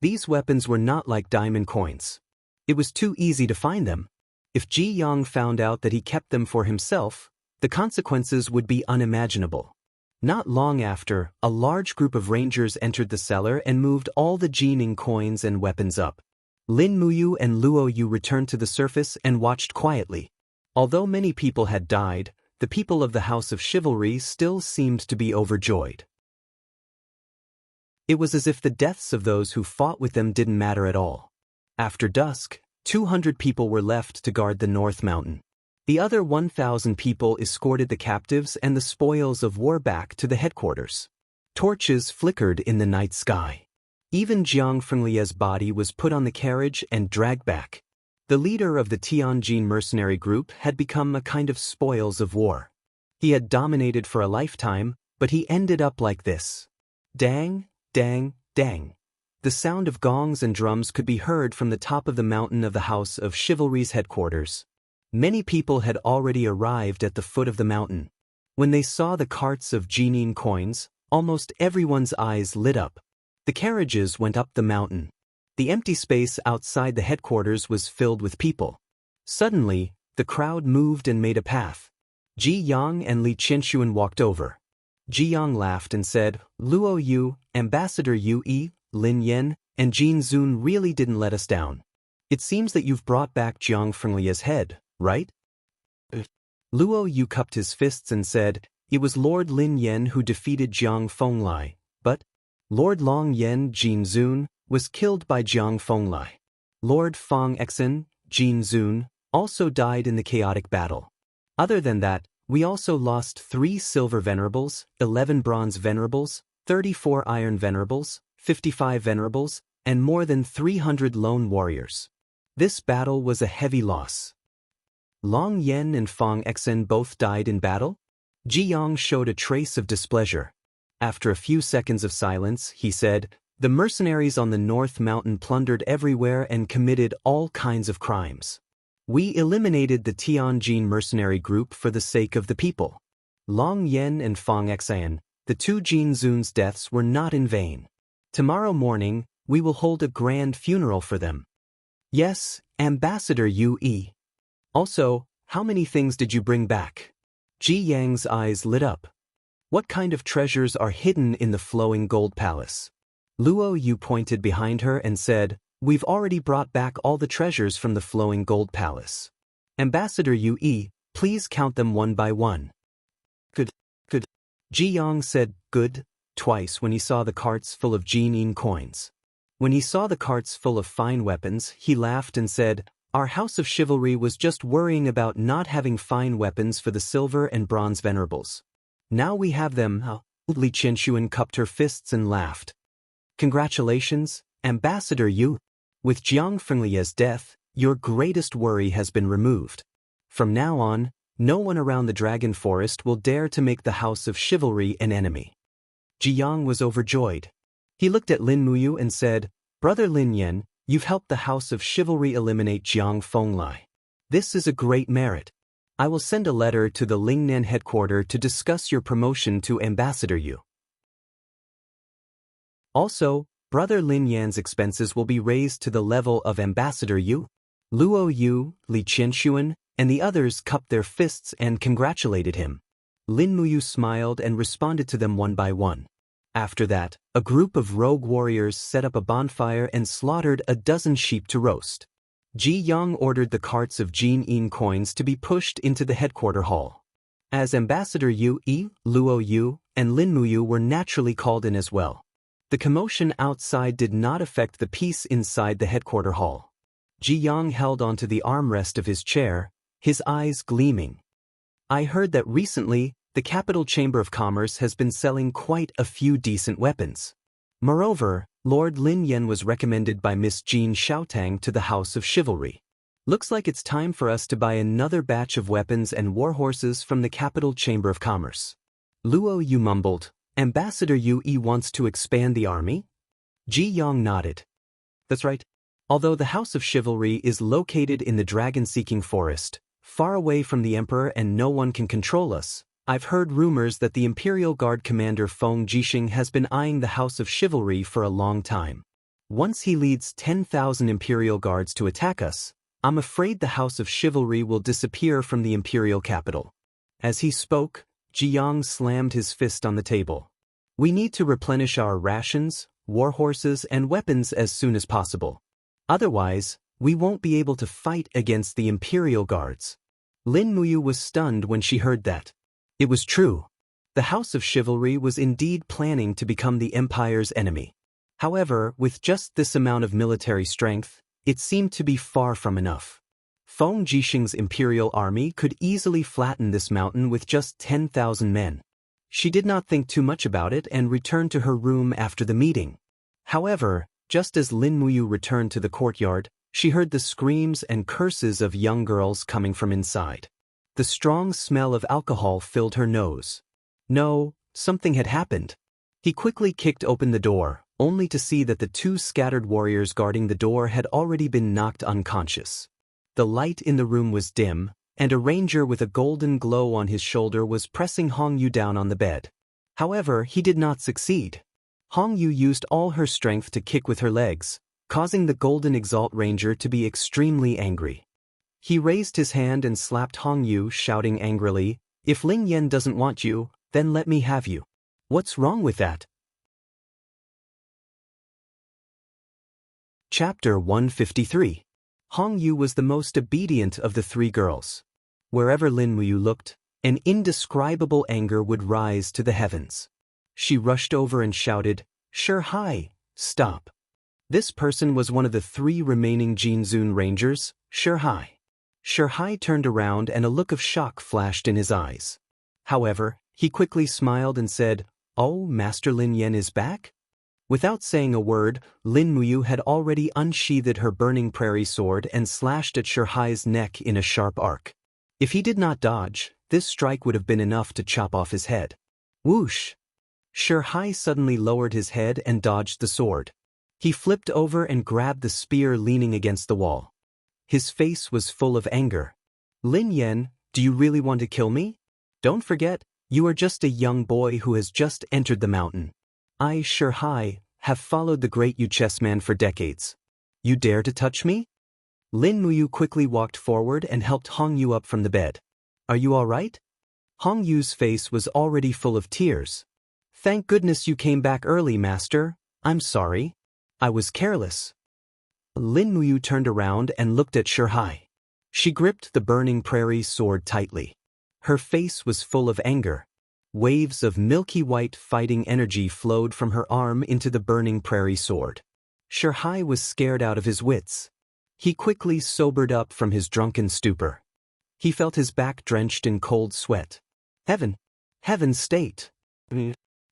These weapons were not like diamond coins. It was too easy to find them. If Ji Yang found out that he kept them for himself, the consequences would be unimaginable. Not long after, a large group of rangers entered the cellar and moved all the Jianghu coins and weapons up. Lin Muyu and Luo Yu returned to the surface and watched quietly. Although many people had died, the people of the House of Chivalry still seemed to be overjoyed. It was as if the deaths of those who fought with them didn't matter at all. After dusk, 200 people were left to guard the North Mountain. The other 1,000 people escorted the captives and the spoils of war back to the headquarters. Torches flickered in the night sky. Even Jiang Fenglia's body was put on the carriage and dragged back. The leader of the Tianjin mercenary group had become a kind of spoils of war. He had dominated for a lifetime, but he ended up like this. Dang, dang, dang. The sound of gongs and drums could be heard from the top of the mountain of the House of Chivalry's headquarters. Many people had already arrived at the foot of the mountain. When they saw the carts of Jianghu coins, almost everyone's eyes lit up. The carriages went up the mountain. The empty space outside the headquarters was filled with people. Suddenly, the crowd moved and made a path. Ji Yang and Li Qianxuan walked over. Ji Yang laughed and said, Luo Yu, Ambassador Yu Yi, Lin Yan, and Jin Zun really didn't let us down. It seems that you've brought back Jiang Fenglia's head, right? Luo Yu cupped his fists and said, it was Lord Lin Yan who defeated Jiang Fenglai, but Lord Long Yan Jin Zun was killed by Jiang Fenglai. Lord Fang Exen, Jin Zun, also died in the chaotic battle. Other than that, we also lost 3 silver venerables, 11 bronze venerables, 34 iron venerables, 55 venerables, and more than 300 lone warriors. This battle was a heavy loss. Long Yan and Fang Exen both died in battle? Ji Yang showed a trace of displeasure. After a few seconds of silence, he said, the mercenaries on the North Mountain plundered everywhere and committed all kinds of crimes. We eliminated the Tianjin mercenary group for the sake of the people. Long Yan and Fang Exan, the 2 Jin Zun's deaths were not in vain. Tomorrow morning, we will hold a grand funeral for them. Yes, Ambassador Yu Yi. Also, how many things did you bring back? Ji Yang's eyes lit up. What kind of treasures are hidden in the flowing gold palace? Luo Yu pointed behind her and said, we've already brought back all the treasures from the flowing gold palace. Ambassador Yu Yi, please count them one by one. Good. Ji Yang said, good, twice when he saw the carts full of Jin coins. When he saw the carts full of fine weapons, he laughed and said, our house of chivalry was just worrying about not having fine weapons for the silver and bronze venerables. Now we have them. Li Qianxuan cupped her fists and laughed. Congratulations, Ambassador Yu. With Jiang Fenglia's death, your greatest worry has been removed. From now on, no one around the Dragon Forest will dare to make the House of Chivalry an enemy. Ji Yang was overjoyed. He looked at Lin Muyu and said, Brother Lin Yan, you've helped the House of Chivalry eliminate Jiang Fenglai. This is a great merit. I will send a letter to the Lingnan headquarters to discuss your promotion to Ambassador Yu. Also, Brother Lin Yan's expenses will be raised to the level of Ambassador Yu. Luo Yu, Li Qianxuan, and the others cupped their fists and congratulated him. Lin Muyu smiled and responded to them one by one. After that, a group of rogue warriors set up a bonfire and slaughtered a dozen sheep to roast. Ji Yang ordered the carts of Jin coins to be pushed into the headquarter hall. As Ambassador Yu Yi, Luo Yu, and Lin Muyu were naturally called in as well. The commotion outside did not affect the peace inside the headquarter hall. Ji Yang held onto the armrest of his chair, his eyes gleaming. I heard that recently, the Capital Chamber of Commerce has been selling quite a few decent weapons. Moreover, Lord Lin Yan was recommended by Miss Jean Xiaotang to the House of Chivalry. Looks like it's time for us to buy another batch of weapons and warhorses from the Capital Chamber of Commerce. Luo Yu mumbled, Ambassador Yu Yi wants to expand the army? Ji Yang nodded. That's right. Although the House of Chivalry is located in the dragon-seeking forest, far away from the Emperor and no one can control us, I've heard rumors that the Imperial Guard Commander Feng Jixing has been eyeing the House of Chivalry for a long time. Once he leads 10,000 Imperial Guards to attack us, I'm afraid the House of Chivalry will disappear from the Imperial capital. As he spoke, Ji Yang slammed his fist on the table. We need to replenish our rations, warhorses, and weapons as soon as possible. Otherwise, we won't be able to fight against the Imperial Guards. Lin Muyu was stunned when she heard that. It was true. The House of Chivalry was indeed planning to become the Empire's enemy. However, with just this amount of military strength, it seemed to be far from enough. Feng Jixing's Imperial army could easily flatten this mountain with just 10,000 men. She did not think too much about it and returned to her room after the meeting. However, just as Lin Muyu returned to the courtyard, she heard the screams and curses of young girls coming from inside. The strong smell of alcohol filled her nose. No, something had happened. He quickly kicked open the door, only to see that the 2 scattered warriors guarding the door had already been knocked unconscious. The light in the room was dim, and a ranger with a golden glow on his shoulder was pressing Hong Yu down on the bed. However, he did not succeed. Hong Yu used all her strength to kick with her legs, causing the Golden Exalt Ranger to be extremely angry. He raised his hand and slapped Hong Yu, shouting angrily, If Lin Yan doesn't want you, then let me have you. What's wrong with that? Chapter 153. Hong Yu was the most obedient of the three girls. Wherever Lin Muyu looked, an indescribable anger would rise to the heavens. She rushed over and shouted, "Shihai, stop." This person was one of the three remaining Jinzun Rangers, Shihai. Shihai turned around and a look of shock flashed in his eyes. However, he quickly smiled and said, "Oh, Master Lin Yan is back?" Without saying a word, Lin Muyu had already unsheathed her burning prairie sword and slashed at Shihai's neck in a sharp arc. If he did not dodge, this strike would have been enough to chop off his head. Whoosh! Shihai suddenly lowered his head and dodged the sword. He flipped over and grabbed the spear leaning against the wall. His face was full of anger. "Lin Yan, do you really want to kill me? Don't forget, you are just a young boy who has just entered the mountain. I, Shihai, have followed the great Yu chessman for decades. You dare to touch me?" Lin Muyu quickly walked forward and helped Hong Yu up from the bed. "Are you all right?" Hong Yu's face was already full of tears. "Thank goodness you came back early, Master. I'm sorry. I was careless." Lin Muyu turned around and looked at Shihai. She gripped the burning prairie sword tightly. Her face was full of anger. Waves of milky white fighting energy flowed from her arm into the burning prairie sword. Shihai was scared out of his wits. He quickly sobered up from his drunken stupor. He felt his back drenched in cold sweat. Heaven state.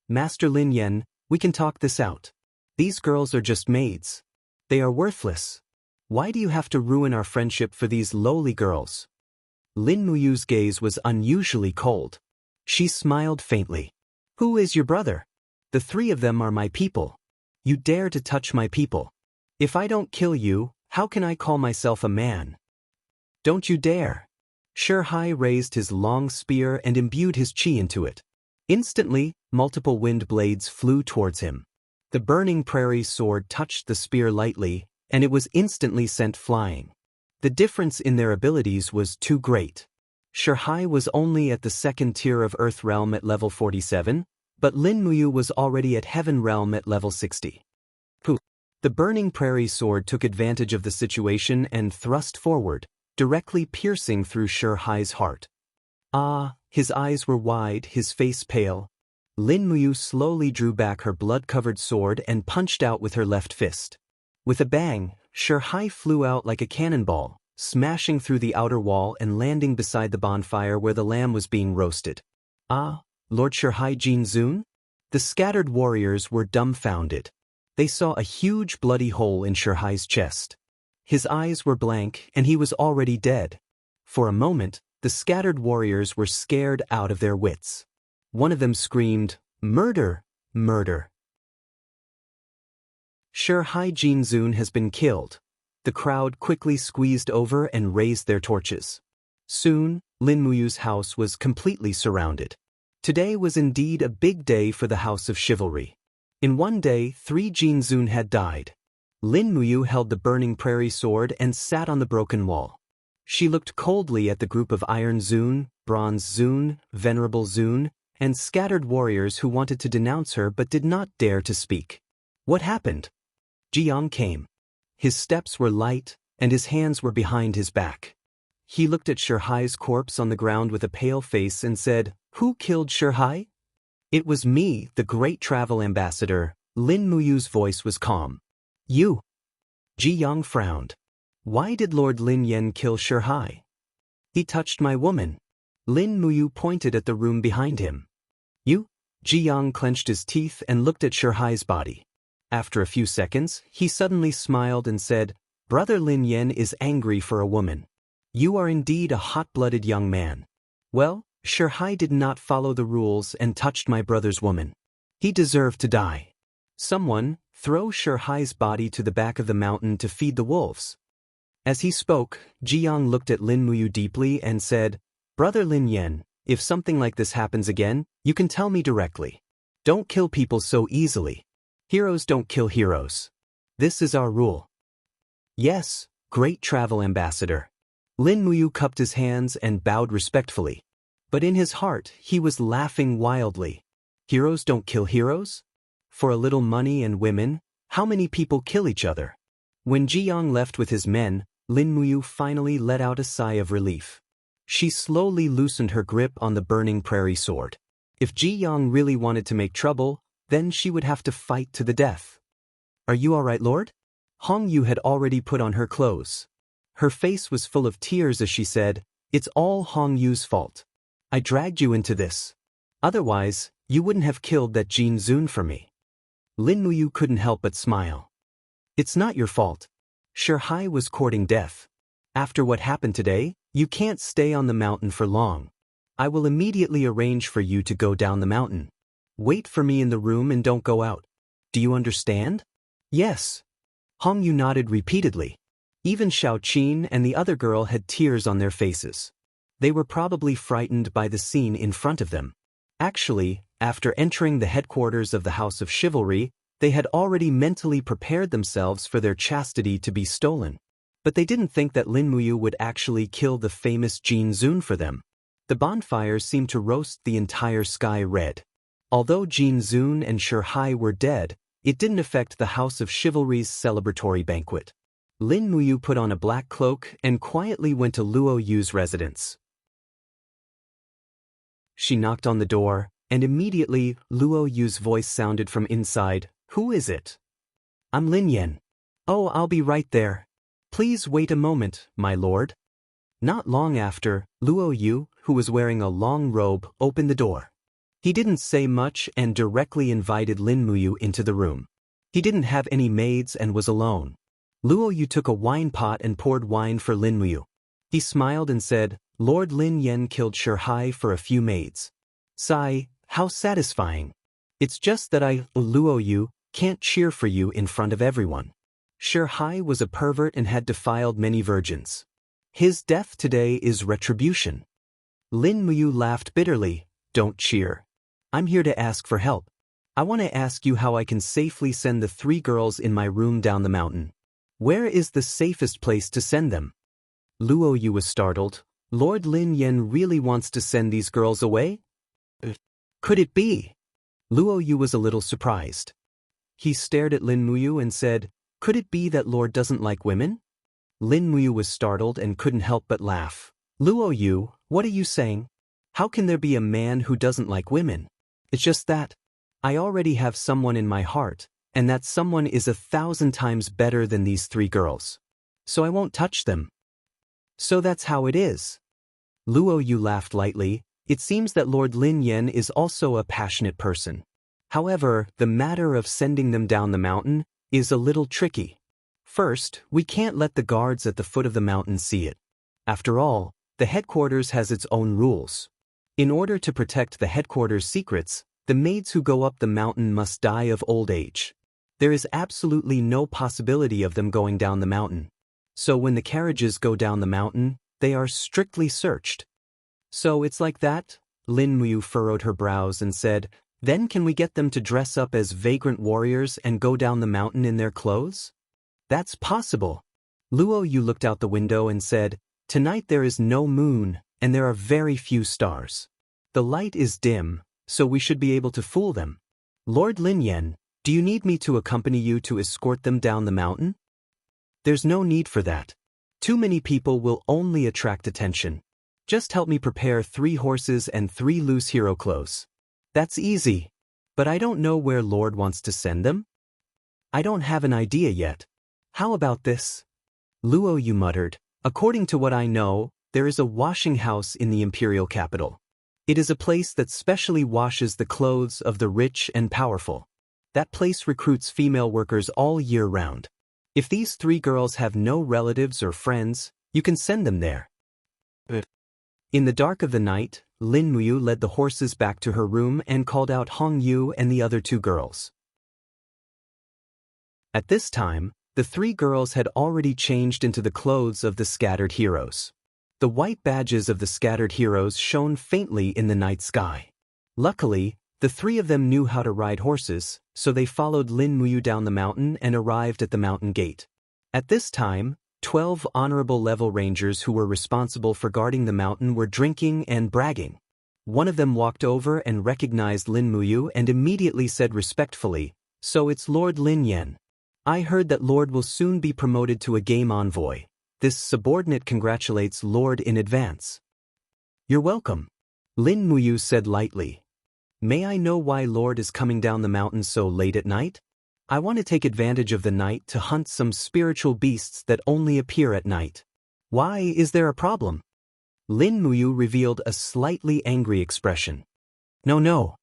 "Master Lin Yan, we can talk this out. These girls are just maids. They are worthless. Why do you have to ruin our friendship for these lowly girls?" Lin Muyu's gaze was unusually cold. She smiled faintly. "Who is your brother? The three of them are my people. You dare to touch my people. If I don't kill you, how can I call myself a man? Don't you dare." Shihai raised his long spear and imbued his chi into it. Instantly, multiple wind blades flew towards him. The burning prairie sword touched the spear lightly, and it was instantly sent flying. The difference in their abilities was too great. Shihai was only at the second tier of Earth Realm at level 47, but Lin Muyu was already at Heaven Realm at level 60. Pooh! The burning prairie sword took advantage of the situation and thrust forward, directly piercing through Shihai's heart. His eyes were wide, his face pale. Lin Muyu slowly drew back her blood-covered sword and punched out with her left fist. With a bang, Shihai flew out like a cannonball, smashing through the outer wall and landing beside the bonfire where the lamb was being roasted. Lord Shihai Jinzun? The scattered warriors were dumbfounded. They saw a huge bloody hole in Shihai's chest. His eyes were blank and he was already dead. For a moment, the scattered warriors were scared out of their wits. One of them screamed, "Murder! Murder!" Shihai Jinzun has been killed. The crowd quickly squeezed over and raised their torches. Soon, Lin Muyu's house was completely surrounded. Today was indeed a big day for the House of Chivalry. In one day, 3 Jinzun had died. Lin Muyu held the burning prairie sword and sat on the broken wall. She looked coldly at the group of Iron Zun, Bronze Zun, Venerable Zun, and scattered warriors who wanted to denounce her but did not dare to speak. What happened? Jianghu came. His steps were light, and his hands were behind his back. He looked at Shihai's corpse on the ground with a pale face and said, "Who killed Shihai?" "It was me, the great travel ambassador." Lin Muyu's voice was calm. "You?" Jianghu frowned. "Why did Lord Lin Yan kill Shihai?" "He touched my woman." Lin Muyu pointed at the room behind him. "You?" Jianghu clenched his teeth and looked at Shihai's body. After a few seconds, he suddenly smiled and said, "Brother Lin Yan is angry for a woman. You are indeed a hot-blooded young man. Well, Shihai did not follow the rules and touched my brother's woman. He deserved to die. Someone, throw Shihai's body to the back of the mountain to feed the wolves." As he spoke, Jianghu looked at Lin Muyu deeply and said, "Brother Lin Yan, if something like this happens again, you can tell me directly. Don't kill people so easily. Heroes don't kill heroes. This is our rule." "Yes, great travel ambassador." Lin Muyu cupped his hands and bowed respectfully. But in his heart, he was laughing wildly. Heroes don't kill heroes? For a little money and women, how many people kill each other? When Jianghu left with his men, Lin Muyu finally let out a sigh of relief. She slowly loosened her grip on the burning prairie sword. If Jianghu really wanted to make trouble, then she would have to fight to the death. Are you all right, Lord? Hong Yu had already put on her clothes. Her face was full of tears as she said, "It's all Hong Yu's fault. I dragged you into this. Otherwise, you wouldn't have killed that Jin Zun for me." Lin Muyu couldn't help but smile. "It's not your fault. Shihai was courting death. After what happened today, you can't stay on the mountain for long. I will immediately arrange for you to go down the mountain. Wait for me in the room and don't go out. Do you understand?" "Yes." Hong Yu nodded repeatedly. Even Xiao Qin and the other girl had tears on their faces. They were probably frightened by the scene in front of them. Actually, after entering the headquarters of the House of Chivalry, they had already mentally prepared themselves for their chastity to be stolen. But they didn't think that Lin Muyu would actually kill the famous Jin Zun for them. The bonfires seemed to roast the entire sky red. Although Jin Zun and Shihai were dead, it didn't affect the House of Chivalry's celebratory banquet. Lin Muyu put on a black cloak and quietly went to Luo Yu's residence. She knocked on the door, and immediately Luo Yu's voice sounded from inside. "Who is it?" "I'm Lin Yan." "Oh, I'll be right there. Please wait a moment, my lord." Not long after, Luo Yu, who was wearing a long robe, opened the door. He didn't say much and directly invited Lin Muyu into the room. He didn't have any maids and was alone. Luo Yu took a wine pot and poured wine for Lin Muyu. He smiled and said, "Lord Lin Yan killed Shihai for a few maids." "Sigh, how satisfying. It's just that I, Luo Yu, can't cheer for you in front of everyone. Shihai was a pervert and had defiled many virgins. His death today is retribution." Lin Muyu laughed bitterly. "Don't cheer. I'm here to ask for help. I want to ask you how I can safely send the 3 girls in my room down the mountain. Where is the safest place to send them?" Luo Yu was startled. "Lord Lin Yan really wants to send these girls away? Could it be?" Luo Yu was a little surprised. He stared at Lin Muyu and said, "Could it be that Lord doesn't like women?" Lin Muyu was startled and couldn't help but laugh. "Luo Yu, what are you saying? How can there be a man who doesn't like women? It's just that I already have someone in my heart, and that someone is 1,000 times better than these 3 girls. So I won't touch them." "So that's how it is." Luo Yu laughed lightly. "It seems that Lord Lin Yan is also a passionate person. However, the matter of sending them down the mountain is a little tricky. First, we can't let the guards at the foot of the mountain see it. After all, the headquarters has its own rules. In order to protect the headquarters' secrets, the maids who go up the mountain must die of old age. There is absolutely no possibility of them going down the mountain. So when the carriages go down the mountain, they are strictly searched." "So it's like that?" Lin Muyu furrowed her brows and said, "Then can we get them to dress up as vagrant warriors and go down the mountain in their clothes?" "That's possible." Luo Yu looked out the window and said, "Tonight there is no moon, and there are very few stars. The light is dim, so we should be able to fool them. Lord Lin Yan, do you need me to accompany you to escort them down the mountain?" "There's no need for that. Too many people will only attract attention. Just help me prepare 3 horses and 3 loose hero clothes." "That's easy. But I don't know where Lord wants to send them. I don't have an idea yet. How about this?" Luo Yu muttered, "According to what I know, there is a washing house in the imperial capital. It is a place that specially washes the clothes of the rich and powerful. That place recruits female workers all year round. If these 3 girls have no relatives or friends, you can send them there." In the dark of the night, Lin Muyu led the horses back to her room and called out Hong Yu and the other 2 girls. At this time, the 3 girls had already changed into the clothes of the scattered heroes. The white badges of the scattered heroes shone faintly in the night sky. Luckily, the 3 of them knew how to ride horses, so they followed Lin Muyu down the mountain and arrived at the mountain gate. At this time, 12 honorable level rangers who were responsible for guarding the mountain were drinking and bragging. One of them walked over and recognized Lin Muyu and immediately said respectfully, "So it's Lord Lin Yan. I heard that Lord will soon be promoted to a game envoy. This subordinate congratulates Lord in advance." "You're welcome," Lin Muyu said lightly. "May I know why Lord is coming down the mountain so late at night? I want to take advantage of the night to hunt some spiritual beasts that only appear at night. Why is there a problem?" Lin Muyu revealed a slightly angry expression. No.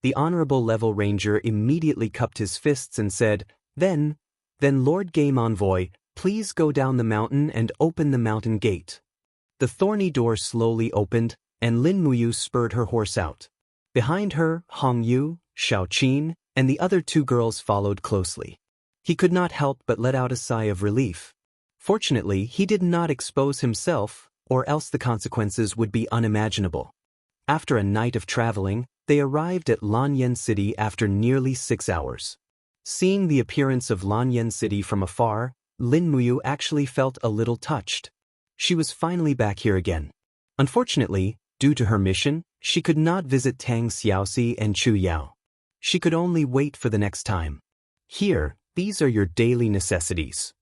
The Honorable Level Ranger immediately cupped his fists and said, Then Lord Game Envoy, please go down the mountain and open the mountain gate." The thorny door slowly opened, and Lin Muyu spurred her horse out. Behind her, Hong Yu, Xiao Qin, and the other two girls followed closely. He could not help but let out a sigh of relief. Fortunately, he did not expose himself, or else the consequences would be unimaginable. After a night of traveling, they arrived at Lanyan City after nearly 6 hours. Seeing the appearance of Lanyan City from afar, Lin Muyu actually felt a little touched. She was finally back here again. Unfortunately, due to her mission, she could not visit Tang Xiaoxi and Chu Yao. She could only wait for the next time. "Here, these are your daily necessities."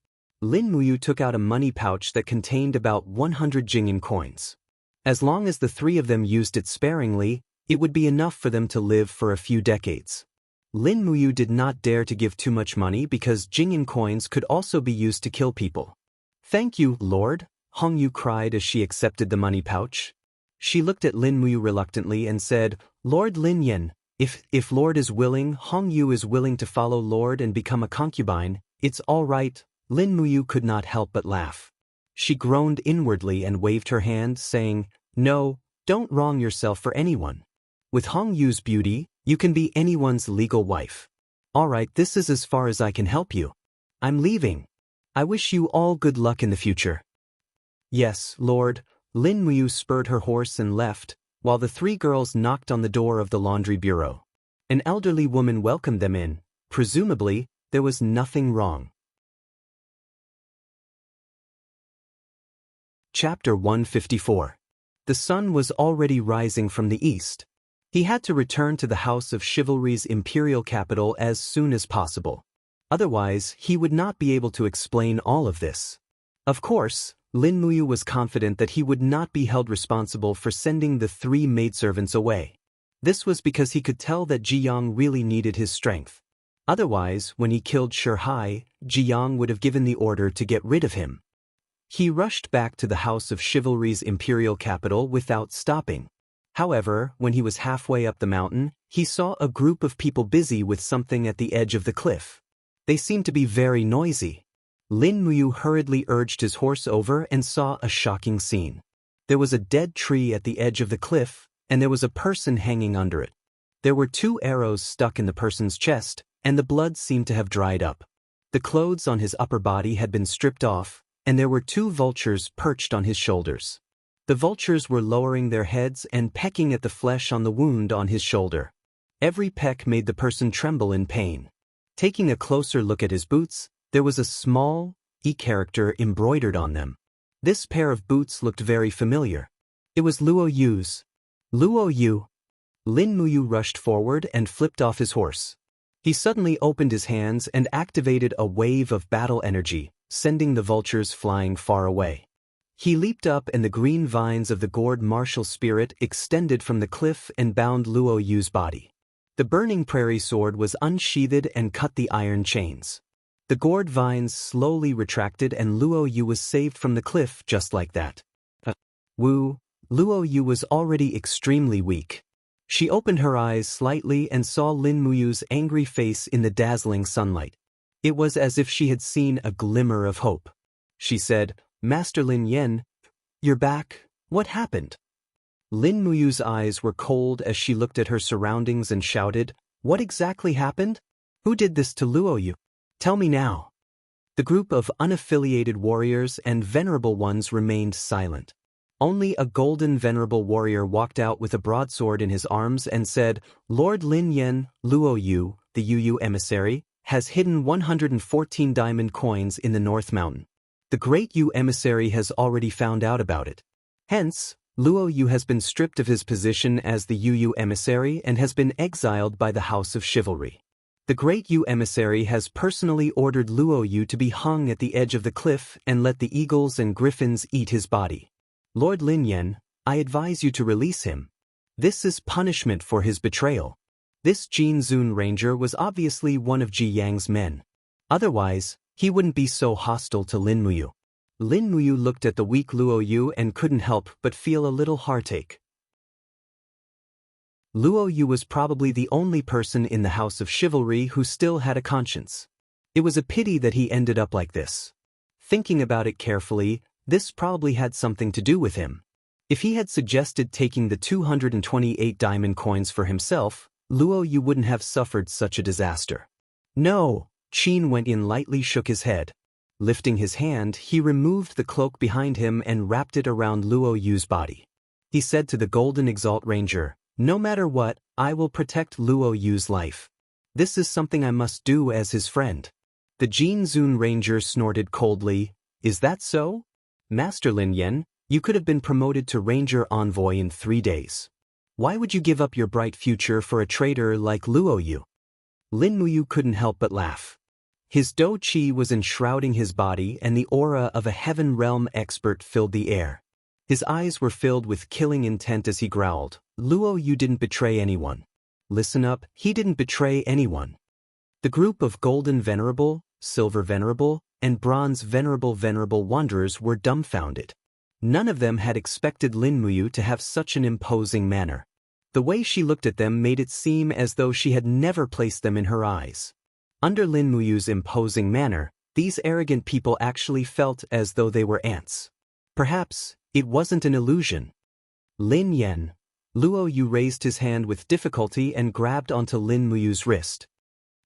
Lin Muyu took out a money pouch that contained about 100 Jingyan coins. As long as the three of them used it sparingly, it would be enough for them to live for a few decades. Lin Muyu did not dare to give too much money because Jingyan coins could also be used to kill people. "Thank you, Lord," Hong Yu cried as she accepted the money pouch. She looked at Lin Muyu reluctantly and said, "Lord Lin Yan, if Lord is willing, Hong Yu is willing to follow Lord and become a concubine, it's all right." Lin Muyu could not help but laugh. She groaned inwardly and waved her hand, saying, "No, don't wrong yourself for anyone. With Hong Yu's beauty, you can be anyone's legal wife. All right, this is as far as I can help you. I'm leaving. I wish you all good luck in the future." "Yes, Lord." Lin Muyu spurred her horse and left, while the three girls knocked on the door of the laundry bureau. An elderly woman welcomed them in. Presumably, there was nothing wrong. Chapter 154. The sun was already rising from the east. He had to return to the House of Chivalry's imperial capital as soon as possible. Otherwise, he would not be able to explain all of this. Of course, Lin Muyu was confident that he would not be held responsible for sending the three maidservants away. This was because he could tell that Jianghu really needed his strength. Otherwise, when he killed Shihai, Jianghu would have given the order to get rid of him. He rushed back to the House of Chivalry's imperial capital without stopping. However, when he was halfway up the mountain, he saw a group of people busy with something at the edge of the cliff. They seemed to be very noisy. Lin Muyu hurriedly urged his horse over and saw a shocking scene. There was a dead tree at the edge of the cliff, and there was a person hanging under it. There were 2 arrows stuck in the person's chest, and the blood seemed to have dried up. The clothes on his upper body had been stripped off, and there were 2 vultures perched on his shoulders. The vultures were lowering their heads and pecking at the flesh on the wound on his shoulder. Every peck made the person tremble in pain. Taking a closer look at his boots, there was a small E character embroidered on them. This pair of boots looked very familiar. It was Luo Yu's. "Luo Yu!" Lin Muyu rushed forward and flipped off his horse. He suddenly opened his hands and activated a wave of battle energy, sending the vultures flying far away. He leaped up and the green vines of the gourd martial spirit extended from the cliff and bound Luo Yu's body. The burning prairie sword was unsheathed and cut the iron chains. The gourd vines slowly retracted and Luo Yu was saved from the cliff just like that. Luo Yu was already extremely weak. She opened her eyes slightly and saw Lin Muyu's angry face in the dazzling sunlight. It was as if she had seen a glimmer of hope. She said, "Master Lin Yan, you're back. What happened?" Lin Muyu's eyes were cold as she looked at her surroundings and shouted, "What exactly happened? Who did this to Luo Yu? Tell me now." The group of unaffiliated warriors and venerable ones remained silent. Only a golden venerable warrior walked out with a broadsword in his arms and said, "Lord Lin Yan, Luo Yu, the Yu emissary, has hidden 114 diamond coins in the North Mountain. The great Yu emissary has already found out about it. Hence, Luo Yu has been stripped of his position as the Yu emissary and has been exiled by the House of Chivalry. The great Yu emissary has personally ordered Luo Yu to be hung at the edge of the cliff and let the eagles and griffins eat his body. Lord Lin Yan, I advise you to release him. This is punishment for his betrayal. This Jin Zun Ranger was obviously one of Ji Yang's men. Otherwise, he wouldn't be so hostile to Lin Muyu. Lin Muyu looked at the weak Luo Yu and couldn't help but feel a little heartache. Luo Yu was probably the only person in the House of Chivalry who still had a conscience. It was a pity that he ended up like this. Thinking about it carefully, this probably had something to do with him. If he had suggested taking the 228 diamond coins for himself, Luo Yu wouldn't have suffered such a disaster. No, Qin went in lightly shook his head. Lifting his hand, he removed the cloak behind him and wrapped it around Luo Yu's body. He said to the Golden Exalt Ranger, no matter what, I will protect Luo Yu's life. This is something I must do as his friend. The Jin Zun Ranger snorted coldly, is that so? Master Lin Yan, you could have been promoted to Ranger Envoy in 3 days. Why would you give up your bright future for a traitor like Luo Yu? Lin Muyu couldn't help but laugh. His Do Chi was enshrouding his body and the aura of a heaven realm expert filled the air. His eyes were filled with killing intent as he growled, Luo Yu didn't betray anyone. Listen up, he didn't betray anyone. The group of Golden Venerable, Silver Venerable, and Bronze Venerable Wanderers were dumbfounded. None of them had expected Lin Muyu to have such an imposing manner. The way she looked at them made it seem as though she had never placed them in her eyes. Under Lin Muyu's imposing manner, these arrogant people actually felt as though they were ants. Perhaps it wasn't an illusion. Lin Yan. Luo Yu raised his hand with difficulty and grabbed onto Lin Muyu's wrist.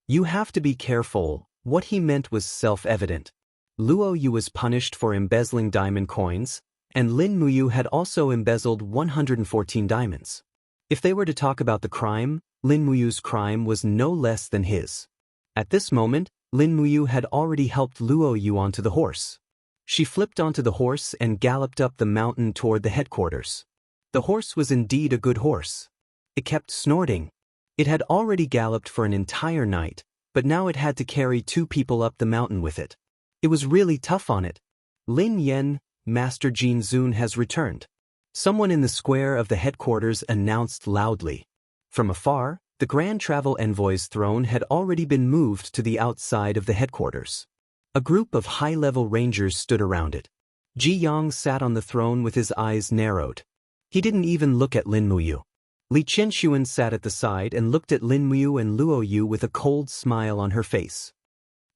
You have to be careful, what he meant was self-evident. Luo Yu was punished for embezzling diamond coins, and Lin Muyu had also embezzled 114 diamonds. If they were to talk about the crime, Lin Muyu's crime was no less than his. At this moment, Lin Muyu had already helped Luo Yu onto the horse. She flipped onto the horse and galloped up the mountain toward the headquarters. The horse was indeed a good horse. It kept snorting. It had already galloped for an entire night, but now it had to carry 2 people up the mountain with it. It was really tough on it. Lin Yan, Master Jin Zun has returned. Someone in the square of the headquarters announced loudly. From afar, the Grand Travel Envoy's throne had already been moved to the outside of the headquarters. A group of high-level rangers stood around it. Ji Yang sat on the throne with his eyes narrowed. He didn't even look at Lin Muyu. Li Qinshuan sat at the side and looked at Lin Muyu and Luo Yu with a cold smile on her face.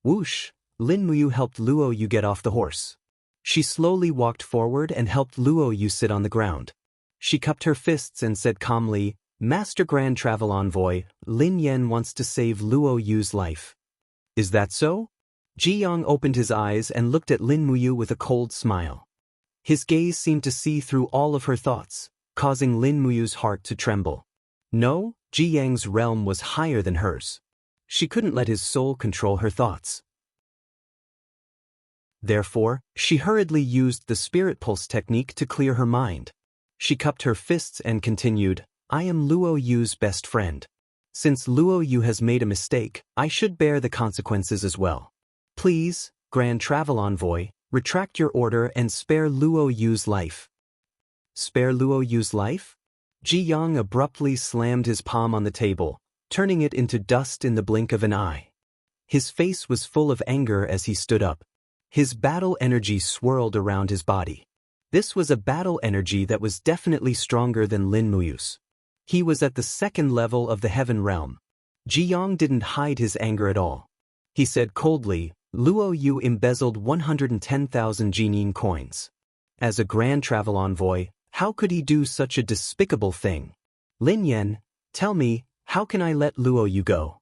Whoosh! Lin Muyu helped Luo Yu get off the horse. She slowly walked forward and helped Luo Yu sit on the ground. She cupped her fists and said calmly, Master Grand Travel Envoy, Lin Yan wants to save Luo Yu's life. Is that so? Ji Yang opened his eyes and looked at Lin Muyu with a cold smile. His gaze seemed to see through all of her thoughts, causing Lin Muyu's heart to tremble. No, Ji Yang's realm was higher than hers. She couldn't let his soul control her thoughts. Therefore, she hurriedly used the spirit pulse technique to clear her mind. She cupped her fists and continued, I am Luo Yu's best friend. Since Luo Yu has made a mistake, I should bear the consequences as well. Please, Grand Travel Envoy, retract your order and spare Luo Yu's life. Spare Luo Yu's life? Ji Yang abruptly slammed his palm on the table, turning it into dust in the blink of an eye. His face was full of anger as he stood up. His battle energy swirled around his body. This was a battle energy that was definitely stronger than Lin Muyu's. He was at the 2nd level of the heaven realm. Ji Yang didn't hide his anger at all. He said coldly, Luo Yu embezzled 110,000 Jinin coins. As a Grand Travel Envoy, how could he do such a despicable thing? Lin Yan, tell me, how can I let Luo Yu go?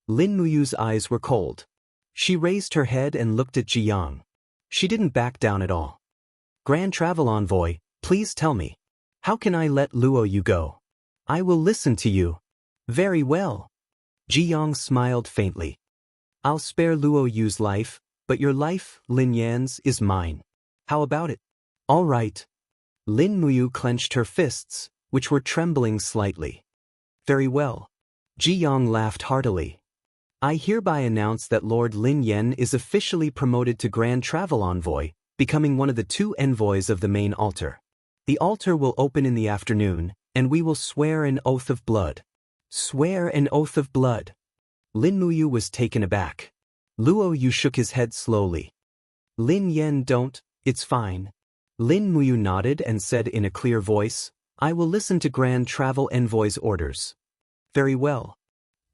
Lin Muyu's eyes were cold. She raised her head and looked at Ji Yang. She didn't back down at all. Grand Travel Envoy, please tell me. How can I let Luo Yu go? I will listen to you. Very well. Ji Yang smiled faintly. I'll spare Luo Yu's life, but your life, Lin Yan's, is mine. How about it? All right. Lin Muyu clenched her fists, which were trembling slightly. Very well. Jianghu laughed heartily. I hereby announce that Lord Lin Yen is officially promoted to Grand Travel Envoy, becoming one of the 2 envoys of the main altar. The altar will open in the afternoon, and we will swear an oath of blood. Swear an oath of blood. Lin Muyu was taken aback. Luo Yu shook his head slowly. Lin Yen, don't, it's fine. Lin Muyu nodded and said in a clear voice, I will listen to Grand Travel Envoy's orders. Very well.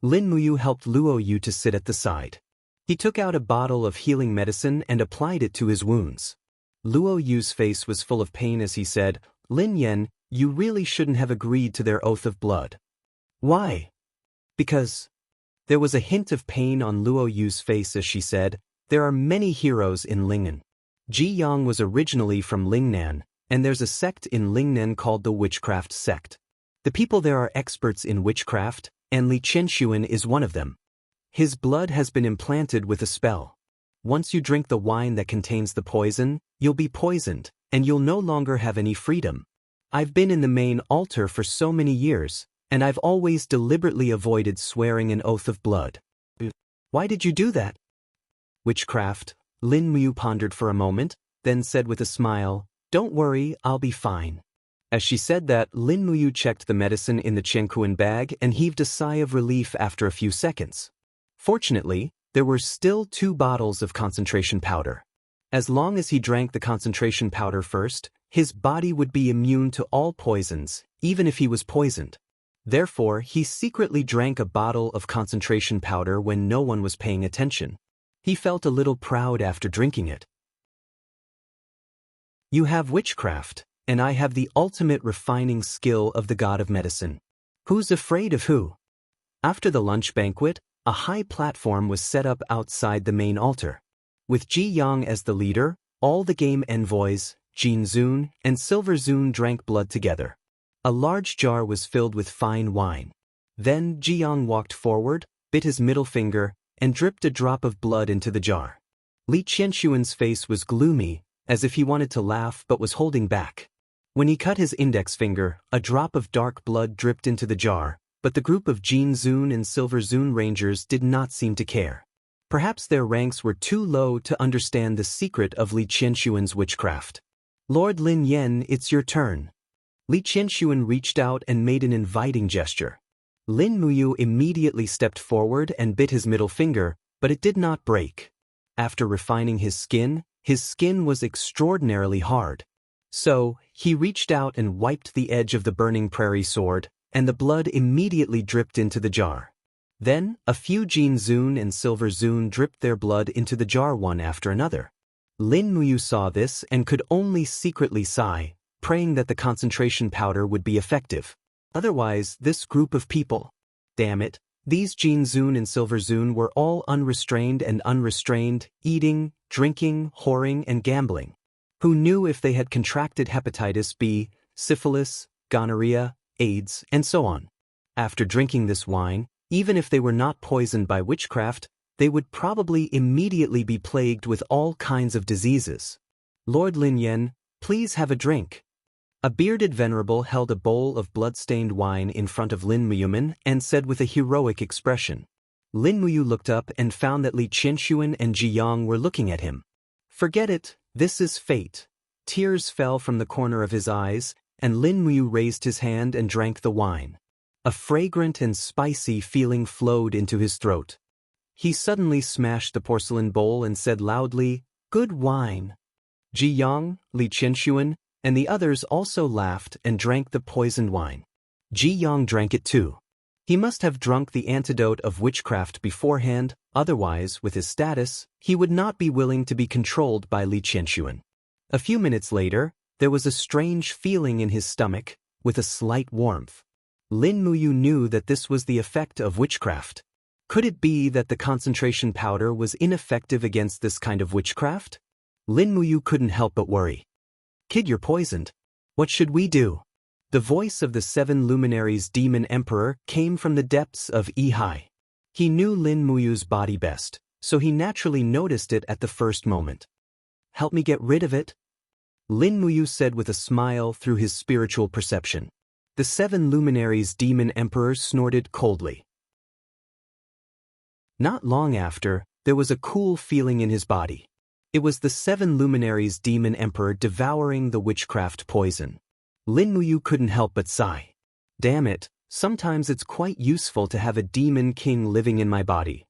Lin Muyu helped Luo Yu to sit at the side. He took out a bottle of healing medicine and applied it to his wounds. Luo Yu's face was full of pain as he said, Lin Yen, you really shouldn't have agreed to their oath of blood. Why? Because. There was a hint of pain on Luo Yu's face as she said, there are many heroes in Lingnan. Jianghu was originally from Lingnan, and there's a sect in Lingnan called the Witchcraft Sect. The people there are experts in witchcraft, and Li Qianshuan is one of them. His blood has been implanted with a spell. Once you drink the wine that contains the poison, you'll be poisoned, and you'll no longer have any freedom. I've been in the main altar for so many years, and I've always deliberately avoided swearing an oath of blood. Why did you do that? Witchcraft, Lin Muyu pondered for a moment, then said with a smile, Don't worry, I'll be fine. As she said that, Lin Muyu checked the medicine in the Qiankuan bag and heaved a sigh of relief after a few seconds. Fortunately, there were still 2 bottles of concentration powder. As long as he drank the concentration powder first, his body would be immune to all poisons, even if he was poisoned. Therefore, he secretly drank a bottle of concentration powder when no one was paying attention. He felt a little proud after drinking it. You have witchcraft, and I have the ultimate refining skill of the god of medicine. Who's afraid of who? After the lunch banquet, a high platform was set up outside the main altar. With Jianghu as the leader, all the game envoys, Jin Zun and Silver Zun drank blood together. A large jar was filled with fine wine. Then Jianghu walked forward, bit his middle finger, and dripped a drop of blood into the jar. Li Qianshuan's face was gloomy, as if he wanted to laugh but was holding back. When he cut his index finger, a drop of dark blood dripped into the jar, but the group of Jin Zun and Silver Zun rangers did not seem to care. Perhaps their ranks were too low to understand the secret of Li Qianshuan's witchcraft. Lord Lin Yen, it's your turn. Li Qianshuan reached out and made an inviting gesture. Lin Muyu immediately stepped forward and bit his middle finger, but it did not break. After refining his skin was extraordinarily hard. So, he reached out and wiped the edge of the burning prairie sword, and the blood immediately dripped into the jar. Then, a few Jin Zun and Silver Zun dripped their blood into the jar one after another. Lin Muyu saw this and could only secretly sigh, praying that the concentration powder would be effective. Otherwise, this group of people. Damn it, these Jin Zun and Silver Zun were all unrestrained, eating, drinking, whoring, and gambling. Who knew if they had contracted hepatitis B, syphilis, gonorrhea, AIDS, and so on? After drinking this wine, even if they were not poisoned by witchcraft, they would probably immediately be plagued with all kinds of diseases. Lord Lin Yen, please have a drink. A bearded venerable held a bowl of blood-stained wine in front of Lin Muyuman and said with a heroic expression. Lin Muyu looked up and found that Li Qianshuan and Jianghu were looking at him. Forget it, this is fate. Tears fell from the corner of his eyes, and Lin Muyu raised his hand and drank the wine. A fragrant and spicy feeling flowed into his throat. He suddenly smashed the porcelain bowl and said loudly, "Good wine." Jianghu, Li Qianshuan, and the others also laughed and drank the poisoned wine. Jianghu drank it too. He must have drunk the antidote of witchcraft beforehand, otherwise, with his status, he would not be willing to be controlled by Li Qianshuan. A few minutes later, there was a strange feeling in his stomach, with a slight warmth. Lin Muyu knew that this was the effect of witchcraft. Could it be that the concentration powder was ineffective against this kind of witchcraft? Lin Muyu couldn't help but worry. "Kid, you're poisoned. What should we do?" The voice of the 7 luminaries demon emperor came from the depths of Yihai. He knew Lin Muyu's body best, so he naturally noticed it at the first moment. "Help me get rid of it." Lin Muyu said with a smile through his spiritual perception. The 7 luminaries demon emperor snorted coldly. Not long after, there was a cool feeling in his body. It was the 7 luminaries demon emperor devouring the witchcraft poison. Lin Muyu couldn't help but sigh. Damn it, sometimes it's quite useful to have a demon king living in my body.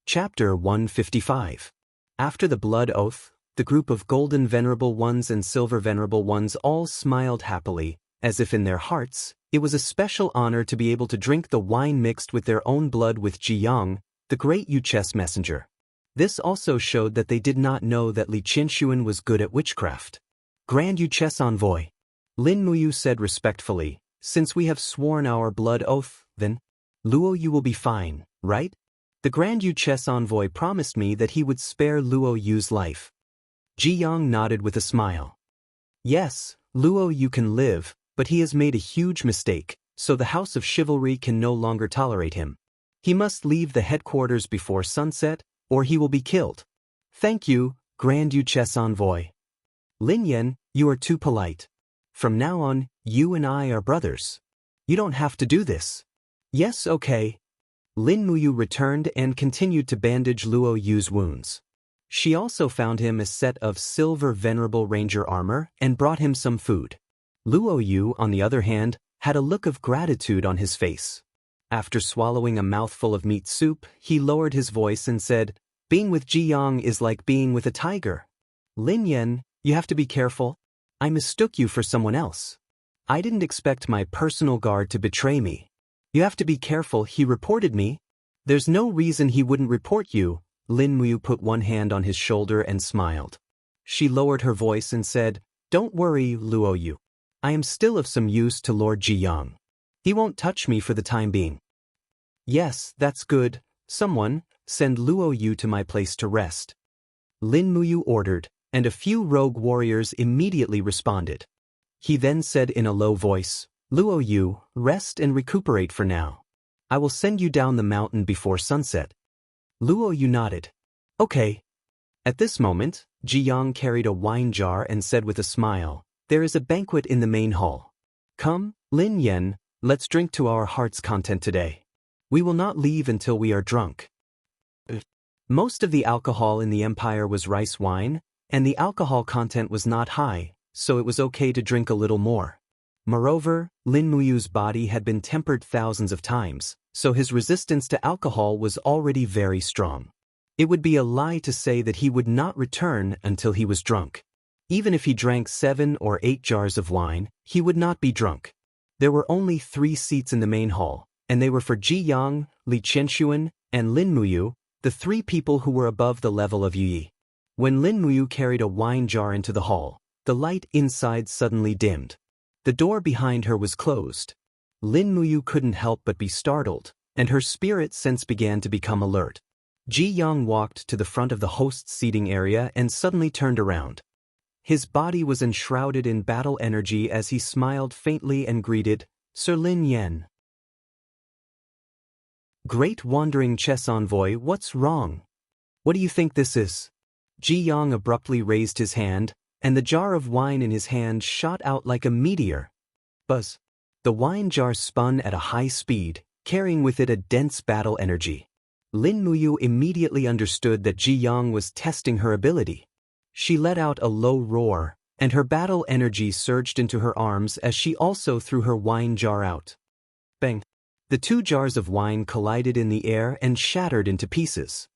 Chapter 155. After the blood oath, the group of golden venerable ones and silver venerable ones all smiled happily, as if in their hearts, it was a special honor to be able to drink the wine mixed with their own blood with Jianghu, the great Yuchess messenger. This also showed that they did not know that Li Qinshuan was good at witchcraft. Grand Yuchess envoy. Lin Muyu said respectfully, since we have sworn our blood oath, then, Luo Yu will be fine, right? The Grand Yuchess envoy promised me that he would spare Luo Yu's life. Jianghu nodded with a smile. Yes, Luo Yu can live, but he has made a huge mistake, so the House of Chivalry can no longer tolerate him. He must leave the headquarters before sunset, or he will be killed. Thank you, Grand Yuchess envoy. Lin Yan, you are too polite. From now on, you and I are brothers. You don't have to do this. Yes, okay. Lin Muyu returned and continued to bandage Luo Yu's wounds. She also found him a set of silver venerable ranger armor and brought him some food. Luo Yu, on the other hand, had a look of gratitude on his face. After swallowing a mouthful of meat soup, he lowered his voice and said, being with Jianghu is like being with a tiger. Lin Yan, you have to be careful. I mistook you for someone else. I didn't expect my personal guard to betray me. You have to be careful, he reported me. There's no reason he wouldn't report you. Lin Muyu put one hand on his shoulder and smiled. She lowered her voice and said, don't worry, Luo Yu. I am still of some use to Lord Jianghu. He won't touch me for the time being. Yes, that's good. Someone, send Luo Yu to my place to rest. Lin Muyu ordered, and a few rogue warriors immediately responded. He then said in a low voice, Luo Yu, rest and recuperate for now. I will send you down the mountain before sunset. Luo Yu nodded. Okay. At this moment, Jianghu carried a wine jar and said with a smile, there is a banquet in the main hall. Come, Lin Yan, let's drink to our heart's content today. We will not leave until we are drunk. Most of the alcohol in the empire was rice wine, and the alcohol content was not high, so it was okay to drink a little more. Moreover, Lin Muyu's body had been tempered thousands of times, so his resistance to alcohol was already very strong. It would be a lie to say that he would not return until he was drunk. Even if he drank 7 or 8 jars of wine, he would not be drunk. There were only 3 seats in the main hall, and they were for Jianghu, Li Qinshuan, and Lin Muyu, the 3 people who were above the level of Yi. When Lin Muyu carried a wine jar into the hall, the light inside suddenly dimmed. The door behind her was closed. Lin Muyu couldn't help but be startled, and her spirit sense began to become alert. Jianghu walked to the front of the host's seating area and suddenly turned around. His body was enshrouded in battle energy as he smiled faintly and greeted, Sir Lin Yan. Great wandering chess envoy, what's wrong? What do you think this is? Jianghu abruptly raised his hand, and the jar of wine in his hand shot out like a meteor. Buzz. The wine jar spun at a high speed, carrying with it a dense battle energy. Lin Muyu immediately understood that Jianghu was testing her ability. She let out a low roar, and her battle energy surged into her arms as she also threw her wine jar out. Bang! The 2 jars of wine collided in the air and shattered into pieces.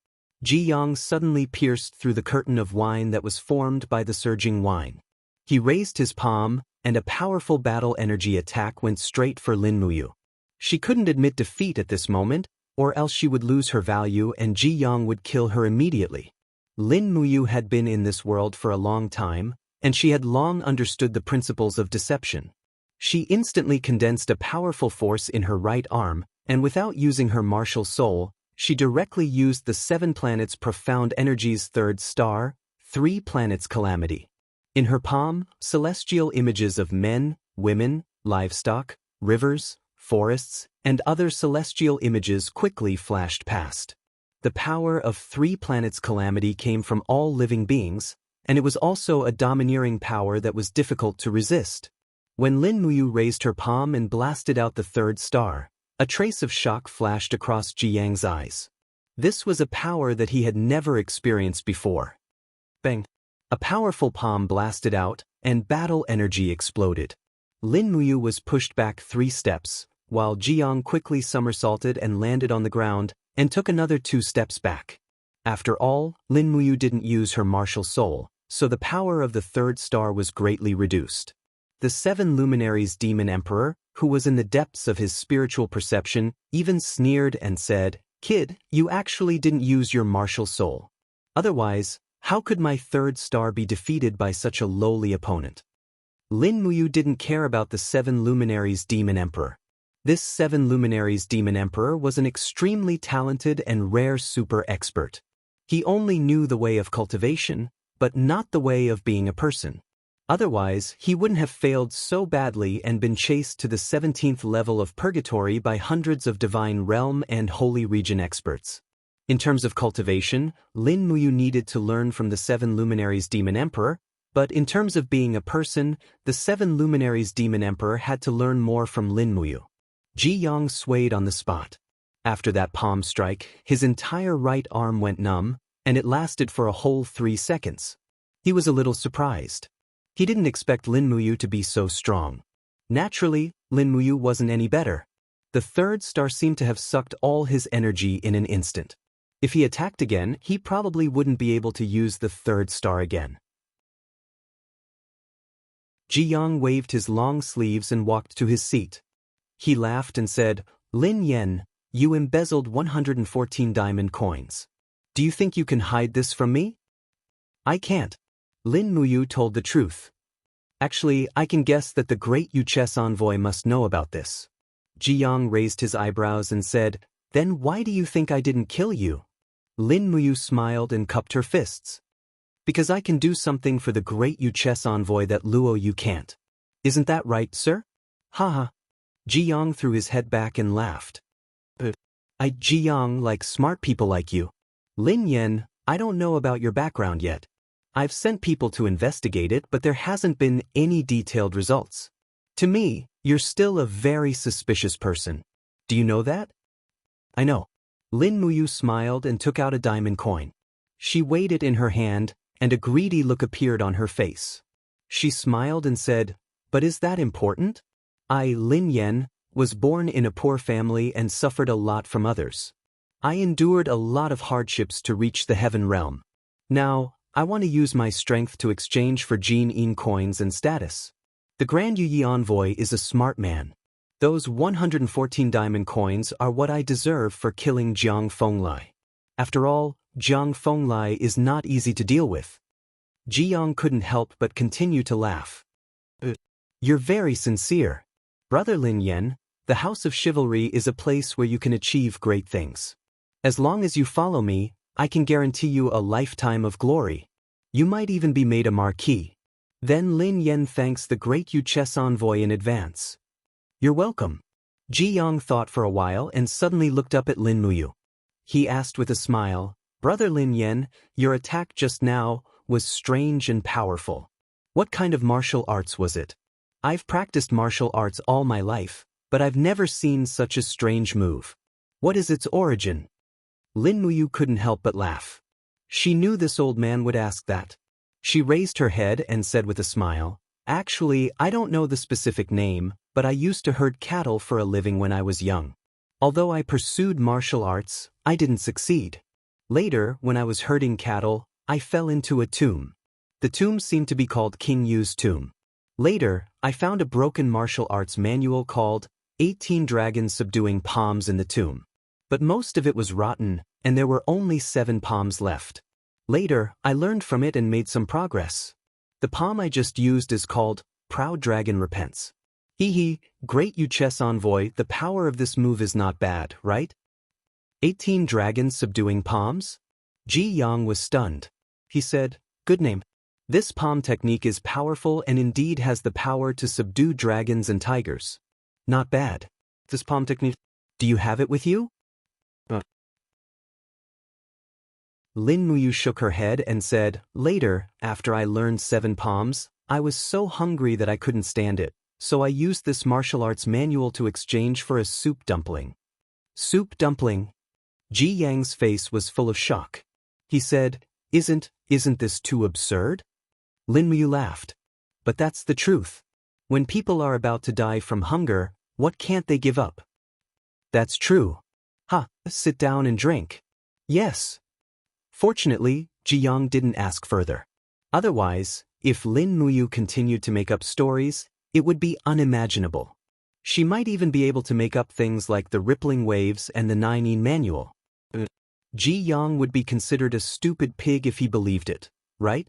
Jianghu suddenly pierced through the curtain of wine that was formed by the surging wine. He raised his palm, and a powerful battle energy attack went straight for Lin Muyu. She couldn't admit defeat at this moment, or else she would lose her value and Jianghu would kill her immediately. Lin Muyu had been in this world for a long time, and she had long understood the principles of deception. She instantly condensed a powerful force in her right arm, and without using her martial soul, she directly used the 7 planets' profound energies 3rd star, 3 planets calamity. In her palm, celestial images of men, women, livestock, rivers, forests, and other celestial images quickly flashed past. The power of 3 planets' calamity came from all living beings, and it was also a domineering power that was difficult to resist. When Lin Muyu raised her palm and blasted out the 3rd star, a trace of shock flashed across Jiang's eyes. This was a power that he had never experienced before. Bang! A powerful palm blasted out, and battle energy exploded. Lin Muyu was pushed back 3 steps, while Jiang quickly somersaulted and landed on the ground, and took another 2 steps back. After all, Lin Muyu didn't use her martial soul, so the power of the 3rd star was greatly reduced. The 7 luminaries demon emperor, who was in the depths of his spiritual perception, even sneered and said, "Kid, you actually didn't use your martial soul. Otherwise, how could my 3rd star be defeated by such a lowly opponent?" Lin Muyu didn't care about the 7 luminaries demon emperor. This 7 luminaries demon emperor was an extremely talented and rare super expert. He only knew the way of cultivation, but not the way of being a person. Otherwise, he wouldn't have failed so badly and been chased to the 17th level of purgatory by hundreds of divine realm and holy region experts. In terms of cultivation, Lin Muyu needed to learn from the 7 luminaries demon emperor, but in terms of being a person, the 7 luminaries demon emperor had to learn more from Lin Muyu. Jiang swayed on the spot. After that palm strike, his entire right arm went numb, and it lasted for a whole 3 seconds. He was a little surprised. He didn't expect Lin Muyu to be so strong. Naturally, Lin Muyu wasn't any better. The 3rd star seemed to have sucked all his energy in an instant. If he attacked again, he probably wouldn't be able to use the 3rd star again. Jiang waved his long sleeves and walked to his seat. He laughed and said, "Lin Yen, you embezzled 114 diamond coins. Do you think you can hide this from me?" "I can't." Lin Muyu told the truth. "Actually, I can guess that the great Yuchess envoy must know about this." Jiang raised his eyebrows and said, "Then why do you think I didn't kill you?" Lin Muyu smiled and cupped her fists. "Because I can do something for the great Yuchess envoy that Luo Yu can't. Isn't that right, sir?" "Haha." Jiang threw his head back and laughed. Jiang like smart people like you." "Lin Yen, I don't know about your background yet. I've sent people to investigate it, but there hasn't been any detailed results. To me, you're still a very suspicious person. Do you know that?" "I know." Lin Muyu smiled and took out a diamond coin. She weighed it in her hand, and a greedy look appeared on her face. She smiled and said, "But is that important? I, Lin Yen, was born in a poor family and suffered a lot from others. I endured a lot of hardships to reach the heaven realm. Now, I want to use my strength to exchange for Jin coins and status. The Grand Yi envoy is a smart man. Those 114 diamond coins are what I deserve for killing Jiang Fenglai. After all, Jiang Fenglai is not easy to deal with." Jiang couldn't help but continue to laugh. "You're very sincere. Brother Lin Yen, the House of Chivalry is a place where you can achieve great things. As long as you follow me, I can guarantee you a lifetime of glory. You might even be made a marquis." Then Lin Yen thanks the great Yuchess envoy in advance. "You're welcome." Jiang thought for a while and suddenly looked up at Lin Muyu. He asked with a smile, "Brother Lin Yen, your attack just now was strange and powerful. What kind of martial arts was it?" "I've practiced martial arts all my life, but I've never seen such a strange move. What is its origin?" Lin Muyu couldn't help but laugh. She knew this old man would ask that. She raised her head and said with a smile, "Actually, I don't know the specific name, but I used to herd cattle for a living when I was young. Although I pursued martial arts, I didn't succeed. Later, when I was herding cattle, I fell into a tomb. The tomb seemed to be called King Yu's tomb. Later, I found a broken martial arts manual called 18 Dragons Subduing Palms in the tomb. But most of it was rotten, and there were only 7 palms left. Later, I learned from it and made some progress. The palm I just used is called Proud Dragon Repents. Hee, great Yuchess envoy, the power of this move is not bad, right? 18 dragons subduing palms?" Jiang was stunned. He said, "Good name. This palm technique is powerful and indeed has the power to subdue dragons and tigers. Not bad. This palm technique, do you have it with you?" Lin Muyu shook her head and said, "Later, after I learned 7 palms, I was so hungry that I couldn't stand it, so I used this martial arts manual to exchange for a soup dumpling." Soup dumpling? Ji Yang's face was full of shock. He said, Isn't this too absurd?" Lin Muyu laughed. "But that's the truth. When people are about to die from hunger, what can't they give up?" "That's true." "Ha, sit down and drink." "Yes." Fortunately, Jiang didn't ask further. Otherwise, if Lin Muyu continued to make up stories, it would be unimaginable. She might even be able to make up things like the rippling waves and the 9-yin manual. Ji Yang would be considered a stupid pig if he believed it, right?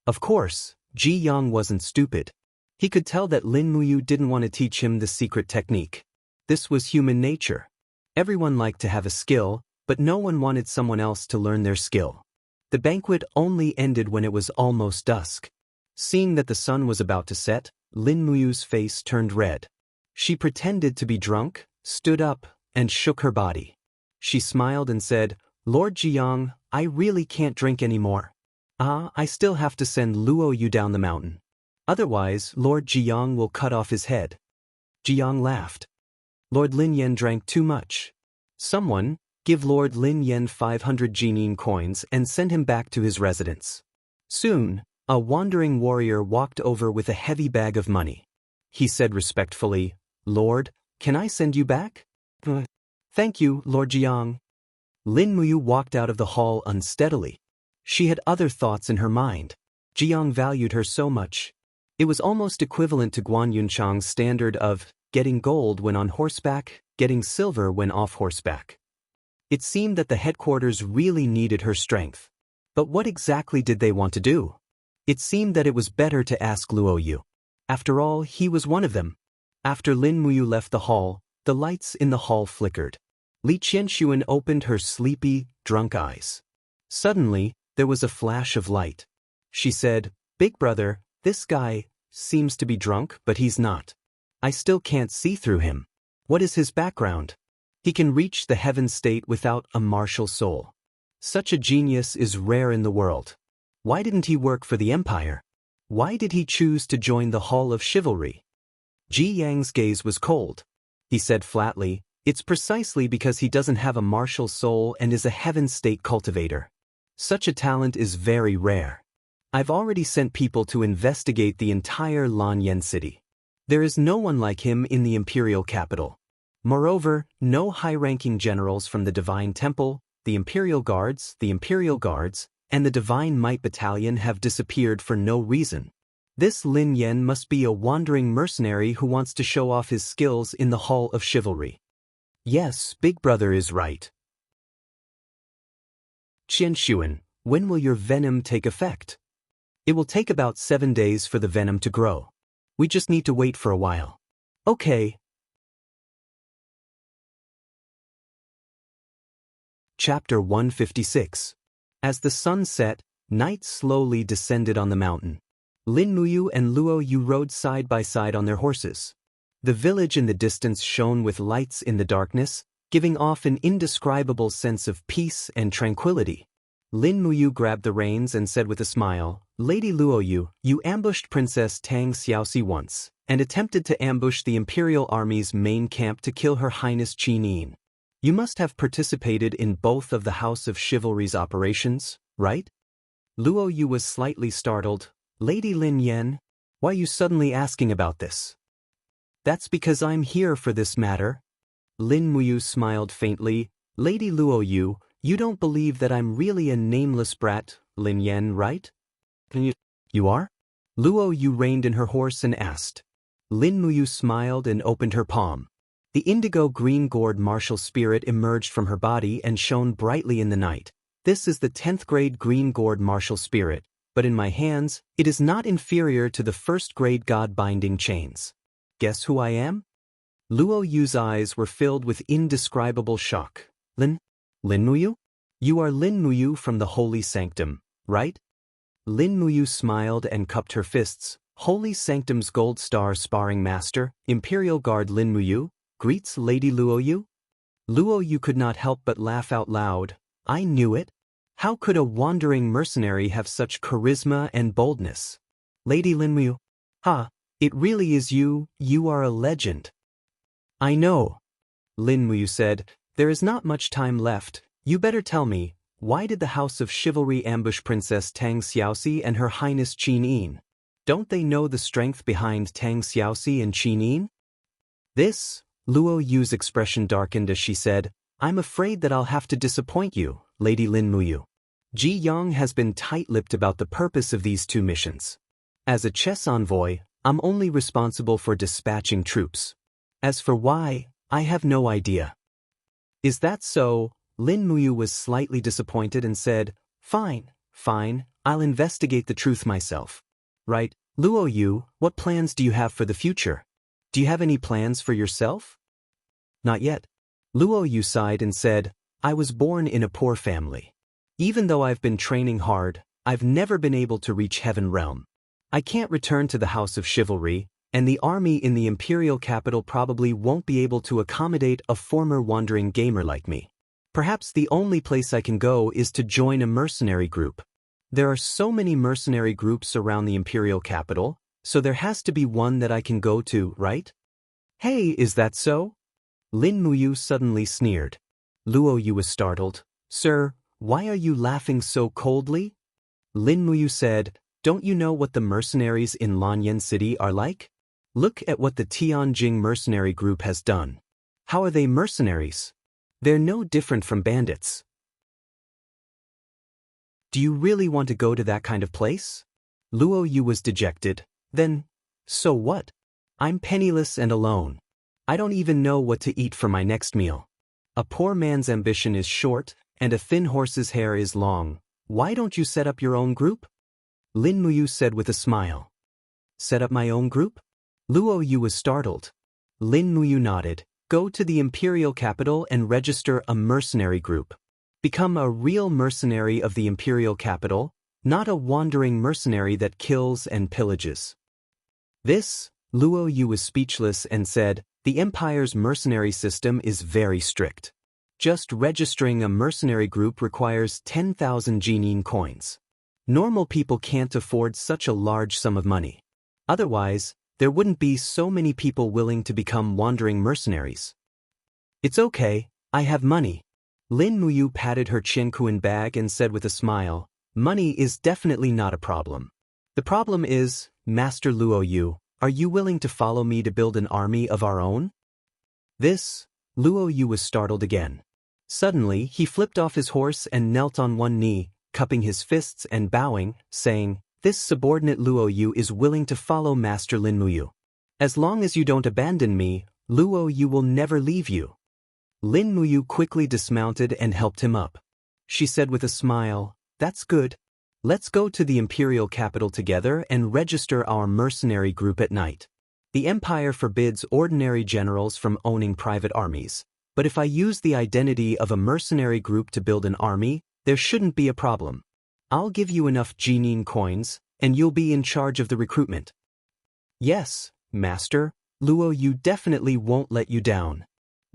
Of course, Ji Yang wasn't stupid. He could tell that Lin Muyu didn't want to teach him the secret technique. This was human nature. Everyone liked to have a skill, but no one wanted someone else to learn their skill. The banquet only ended when it was almost dusk. Seeing that the sun was about to set, Lin Muyu's face turned red. She pretended to be drunk, stood up, and shook her body. She smiled and said, "Lord Jiang, I really can't drink anymore. I still have to send Luo Yu down the mountain. Otherwise, Lord Jiang will cut off his head." Jiang laughed. Lord Lin Yan drank too much. "Someone, give Lord Lin Yan 500 Jinin coins and send him back to his residence." Soon, a wandering warrior walked over with a heavy bag of money. He said respectfully, "Lord, can I send you back?" "Thank you, Lord Jiang." Lin Muyu walked out of the hall unsteadily. She had other thoughts in her mind. Jiang valued her so much. It was almost equivalent to Guan Yunchang's standard of getting gold when on horseback, getting silver when off horseback. It seemed that the headquarters really needed her strength. But what exactly did they want to do? It seemed that it was better to ask Luo Yu. After all, he was one of them. After Lin Muyu left the hall, the lights in the hall flickered. Li Qianxuan opened her sleepy, drunk eyes. Suddenly, there was a flash of light. She said, "Big brother, this guy seems to be drunk, but he's not. I still can't see through him. What is his background? He can reach the heaven state without a martial soul. Such a genius is rare in the world. Why didn't he work for the empire? Why did he choose to join the Hall of Chivalry?" Ji Yang's gaze was cold. He said flatly, "It's precisely because he doesn't have a martial soul and is a heaven state cultivator. Such a talent is very rare. I've already sent people to investigate the entire Lanyan city. There is no one like him in the imperial capital. Moreover, no high-ranking generals from the Divine Temple, the Imperial Guards, and the Divine Might Battalion have disappeared for no reason. This Lin Yan must be a wandering mercenary who wants to show off his skills in the Hall of Chivalry." "Yes, Big Brother is right." "Qianxuan, when will your venom take effect?" "It will take about 7 days for the venom to grow. We just need to wait for a while." "Okay." Chapter 156. As the sun set, night slowly descended on the mountain. Lin Muyu and Luo Yu rode side by side on their horses. The village in the distance shone with lights in the darkness, giving off an indescribable sense of peace and tranquility. Lin Muyu grabbed the reins and said with a smile, "Lady Luo Yu, you ambushed Princess Tang Xiaoxi once, and attempted to ambush the Imperial Army's main camp to kill Her Highness Qinin. You must have participated in both of the House of Chivalry's operations, right?" Luo Yu was slightly startled. "Lady Lin Yan, why are you suddenly asking about this?" "That's because I'm here for this matter." Lin Muyu smiled faintly. "Lady Luo Yu, you don't believe that I'm really a nameless brat, Lin Yan, right?" You are?" Luo Yu reined in her horse and asked. Lin Muyu smiled and opened her palm. The indigo-green gourd martial spirit emerged from her body and shone brightly in the night. "This is the 10th grade green gourd martial spirit, but in my hands, it is not inferior to the 1st grade god-binding chains. Guess who I am?" Luo Yu's eyes were filled with indescribable shock. Lin Muyu? You are Lin Muyu from the Holy Sanctum, right?" Lin Muyu smiled and cupped her fists. "Holy Sanctum's Gold Star Sparring Master, Imperial Guard Lin Muyu, greets Lady Luo Yu?" Luo Yu could not help but laugh out loud. "I knew it. How could a wandering mercenary have such charisma and boldness? Lady Linmu? Ha, it really is you are a legend. I know. Linmu said, there is not much time left, you better tell me, why did the House of Chivalry ambush Princess Tang Xiaoxi and Her Highness Qin Yin? Don't they know the strength behind Tang Xiaoxi and Qin Yin? This, Luo Yu's expression darkened as she said, I'm afraid that I'll have to disappoint you, Lady Linmu. Ji Yang has been tight-lipped about the purpose of these two missions. As a chess envoy, I'm only responsible for dispatching troops. As for why, I have no idea. Is that so? Lin Muyu was slightly disappointed and said, Fine, I'll investigate the truth myself. Right, Luo Yu, what plans do you have for the future? Do you have any plans for yourself? Not yet. Luo Yu sighed and said, I was born in a poor family. Even though I've been training hard, I've never been able to reach Heaven Realm. I can't return to the House of Chivalry, and the army in the imperial capital probably won't be able to accommodate a former wandering gamer like me. Perhaps the only place I can go is to join a mercenary group. There are so many mercenary groups around the imperial capital, so there has to be one that I can go to, right? Hey, is that so? Lin Muyu suddenly sneered. Luo Yu was startled. Sir, why are you laughing so coldly? Lin Muyu said, Don't you know what the mercenaries in Lanyan City are like? Look at what the Tianjing mercenary group has done. How are they mercenaries? They're no different from bandits. Do you really want to go to that kind of place? Luo Yu was dejected. Then, so what? I'm penniless and alone. I don't even know what to eat for my next meal. A poor man's ambition is short, and a thin horse's hair is long. Why don't you set up your own group? Lin Muyu said with a smile. Set up my own group? Luo Yu was startled. Lin Muyu nodded. Go to the imperial capital and register a mercenary group. Become a real mercenary of the imperial capital, not a wandering mercenary that kills and pillages. This, Luo Yu was speechless and said, the empire's mercenary system is very strict. Just registering a mercenary group requires 10,000 Jinin coins. Normal people can't afford such a large sum of money. Otherwise, there wouldn't be so many people willing to become wandering mercenaries. It's okay, I have money. Lin Muyu patted her Qianquan bag and said with a smile, money is definitely not a problem. The problem is, Master Luo Yu, are you willing to follow me to build an army of our own? This, Luo Yu was startled again. Suddenly, he flipped off his horse and knelt on one knee, cupping his fists and bowing, saying, This subordinate Luo Yu is willing to follow Master Lin Muyu. As long as you don't abandon me, Luo Yu will never leave you. Lin Muyu quickly dismounted and helped him up. She said with a smile, That's good. Let's go to the imperial capital together and register our mercenary group at night. The empire forbids ordinary generals from owning private armies, but if I use the identity of a mercenary group to build an army, there shouldn't be a problem. I'll give you enough Jinin coins, and you'll be in charge of the recruitment. Yes, Master, Luo Yu definitely won't let you down.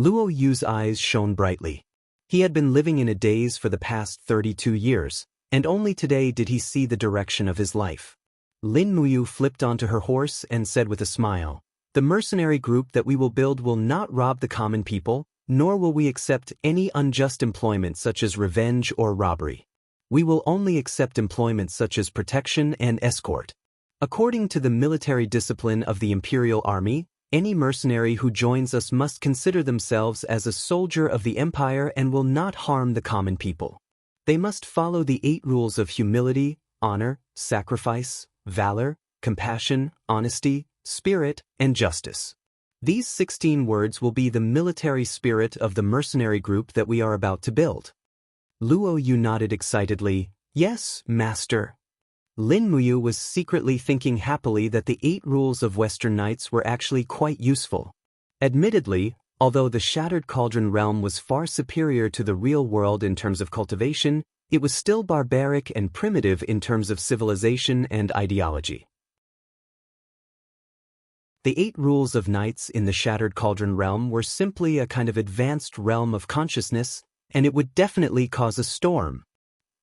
Luo Yu's eyes shone brightly. He had been living in a daze for the past 32 years, and only today did he see the direction of his life. Lin Muyu flipped onto her horse and said with a smile, The mercenary group that we will build will not rob the common people, nor will we accept any unjust employment such as revenge or robbery. We will only accept employment such as protection and escort. According to the military discipline of the Imperial Army, any mercenary who joins us must consider themselves as a soldier of the Empire and will not harm the common people. They must follow the 8 rules of humility, honor, sacrifice, valor, compassion, honesty, spirit, and justice. These 16 words will be the military spirit of the mercenary group that we are about to build. Luo Yu nodded excitedly, Yes, Master. Lin Muyu was secretly thinking happily that the 8 rules of Western Knights were actually quite useful. Admittedly, although the Shattered Cauldron realm was far superior to the real world in terms of cultivation, it was still barbaric and primitive in terms of civilization and ideology. The 8 rules of Knights in the Shattered Cauldron realm were simply a kind of advanced realm of consciousness, and it would definitely cause a storm.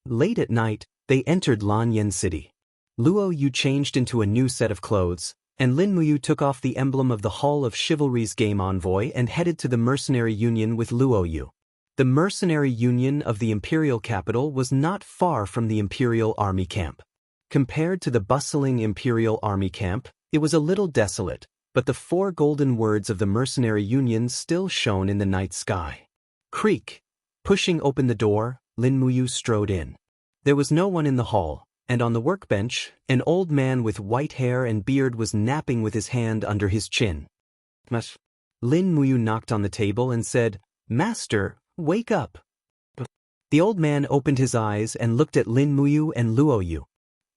Late at night, they entered Lanyan City. Luo Yu changed into a new set of clothes, and Lin Muyu took off the emblem of the Hall of Chivalry's game envoy and headed to the mercenary union with Luo Yu. The mercenary union of the imperial capital was not far from the imperial army camp. Compared to the bustling imperial army camp, it was a little desolate, but the 4 golden words of the mercenary union still shone in the night sky. Creak. Pushing open the door, Lin Muyu strode in. There was no one in the hall, and on the workbench, an old man with white hair and beard was napping with his hand under his chin. Lin Muyu knocked on the table and said, "Master, wake up." The old man opened his eyes and looked at Lin Muyu and Luo Yu.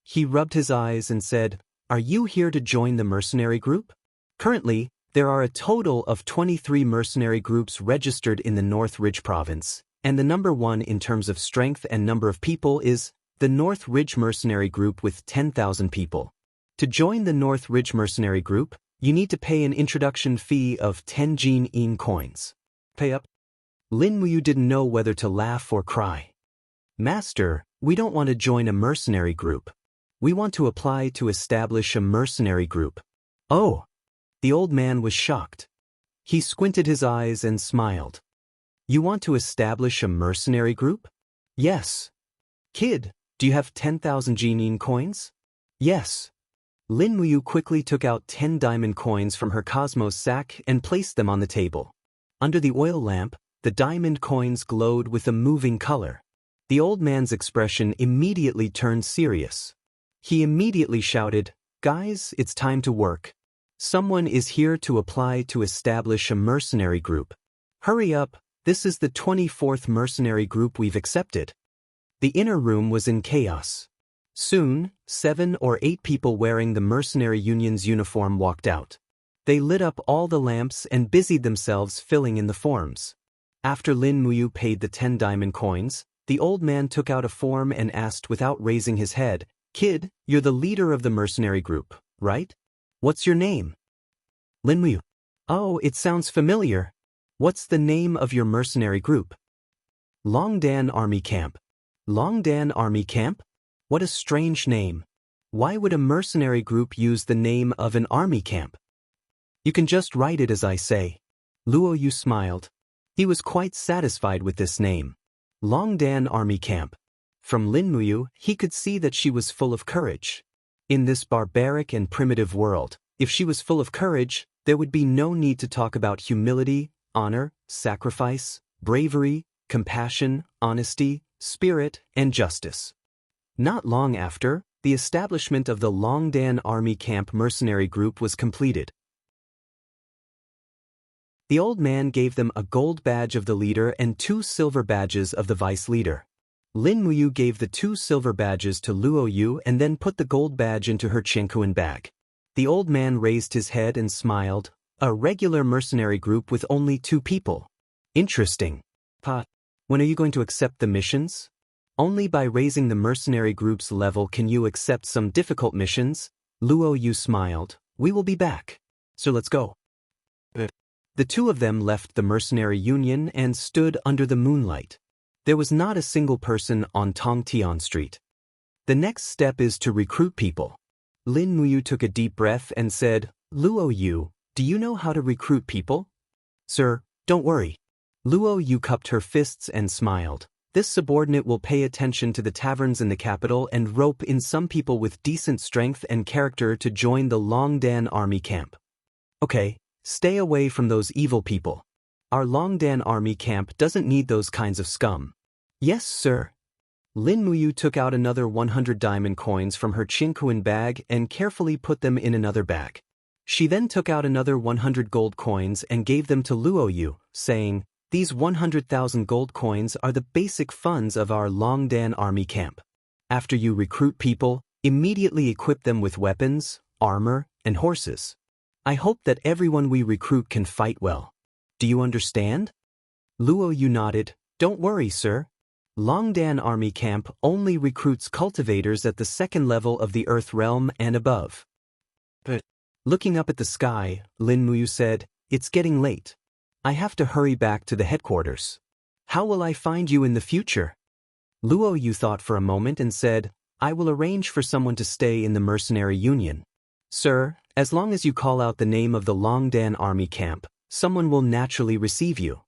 He rubbed his eyes and said, "Are you here to join the mercenary group?" Currently, there are a total of 23 mercenary groups registered in the North Ridge province, and the number 1 in terms of strength and number of people is the North Ridge Mercenary Group with 10,000 people. To join the North Ridge Mercenary Group, you need to pay an introduction fee of 10 Jin coins. Pay up. Lin Muyu didn't know whether to laugh or cry. "Master, we don't want to join a mercenary group. We want to apply to establish a mercenary group." "Oh!" The old man was shocked. He squinted his eyes and smiled. "You want to establish a mercenary group?" "Yes." "Kid, do you have 10,000 Jin coins?" "Yes." Lin Muyu quickly took out 10 diamond coins from her cosmos sack and placed them on the table. Under the oil lamp, the diamond coins glowed with a moving color. The old man's expression immediately turned serious. He immediately shouted, "Guys, it's time to work. Someone is here to apply to establish a mercenary group. Hurry up, this is the 24th mercenary group we've accepted." The inner room was in chaos. Soon, 7 or 8 people wearing the mercenary union's uniform walked out. They lit up all the lamps and busied themselves filling in the forms. After Lin Muyu paid the 10 diamond coins, the old man took out a form and asked without raising his head, "Kid, you're the leader of the mercenary group, right? What's your name?" "Lin Muyu." "Oh, it sounds familiar. What's the name of your mercenary group?" "Longdan Army Camp." "Longdan Army Camp? What a strange name. Why would a mercenary group use the name of an army camp?" "You can just write it as I say." Luo Yu smiled. He was quite satisfied with this name. Longdan Army Camp. From Lin Muyu, he could see that she was full of courage. In this barbaric and primitive world, if she was full of courage, there would be no need to talk about humility, honor, sacrifice, bravery, compassion, honesty, spirit, and justice. Not long after, the establishment of the Longdan Army Camp mercenary group was completed. The old man gave them a gold badge of the leader and 2 silver badges of the vice leader. Lin Muyu gave the 2 silver badges to Luo Yu and then put the gold badge into her Jianghu bag. The old man raised his head and smiled. "A regular mercenary group with only 2 people. Interesting. Pa, when are you going to accept the missions? Only by raising the mercenary group's level can you accept some difficult missions." Luo Yu smiled. "We will be back. So let's go." The 2 of them left the mercenary union and stood under the moonlight. There was not a single person on Tongtian Street. The next step is to recruit people. Lin Muyu took a deep breath and said, "Luo Yu, do you know how to recruit people?" "Sir, don't worry." Luo Yu cupped her fists and smiled. "This subordinate will pay attention to the taverns in the capital and rope in some people with decent strength and character to join the Longdan Army Camp." "Okay, stay away from those evil people. Our Longdan Army Camp doesn't need those kinds of scum." "Yes, sir." Lin Muyu took out another 100 diamond coins from her Jianghu bag and carefully put them in another bag. She then took out another 100 gold coins and gave them to Luo Yu, saying, "These 100,000 gold coins are the basic funds of our Longdan Army Camp. After you recruit people, immediately equip them with weapons, armor, and horses. I hope that everyone we recruit can fight well. Do you understand?" Luo Yu nodded. "Don't worry, sir. Longdan Army Camp only recruits cultivators at the 2nd level of the Earth Realm and above." But looking up at the sky, Lin Muyu said, "It's getting late. I have to hurry back to the headquarters. How will I find you in the future?" Luo Yu thought for a moment and said, I will arrange for someone to stay in the mercenary union. Sir, as long as you call out the name of the Longdan army camp, someone will naturally receive you.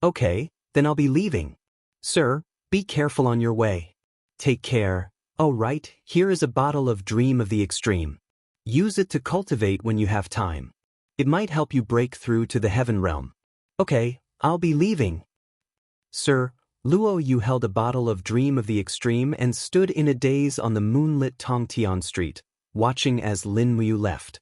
Okay, then I'll be leaving. Sir, be careful on your way. Take care. Oh right, here is a bottle of Dream of the Extreme. Use it to cultivate when you have time. It might help you break through to the heaven realm. Okay, I'll be leaving. Sir, Luo Yu held a bottle of Dream of the Extreme and stood in a daze on the moonlit Tongtian street, watching as Lin Muyu left.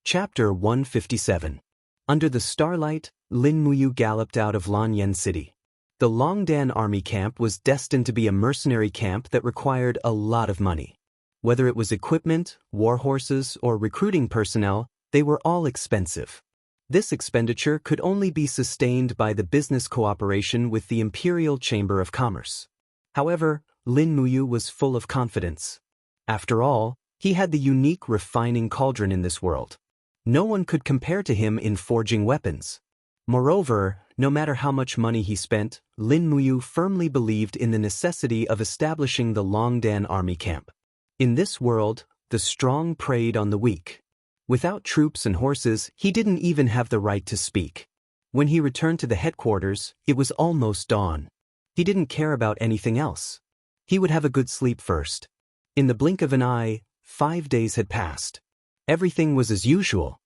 Chapter 157. Under the starlight, Lin Muyu galloped out of Lanyan City. The Longdan army camp was destined to be a mercenary camp that required a lot of money. Whether it was equipment, war horses, or recruiting personnel, they were all expensive. This expenditure could only be sustained by the business cooperation with the Imperial Chamber of Commerce. However, Lin Muyu was full of confidence. After all, he had the unique refining cauldron in this world. No one could compare to him in forging weapons. Moreover, no matter how much money he spent, Lin Muyu firmly believed in the necessity of establishing the Longdan army camp. In this world, the strong preyed on the weak. Without troops and horses, he didn't even have the right to speak. When he returned to the headquarters, it was almost dawn. He didn't care about anything else. He would have a good sleep first. In the blink of an eye, 5 days had passed. Everything was as usual.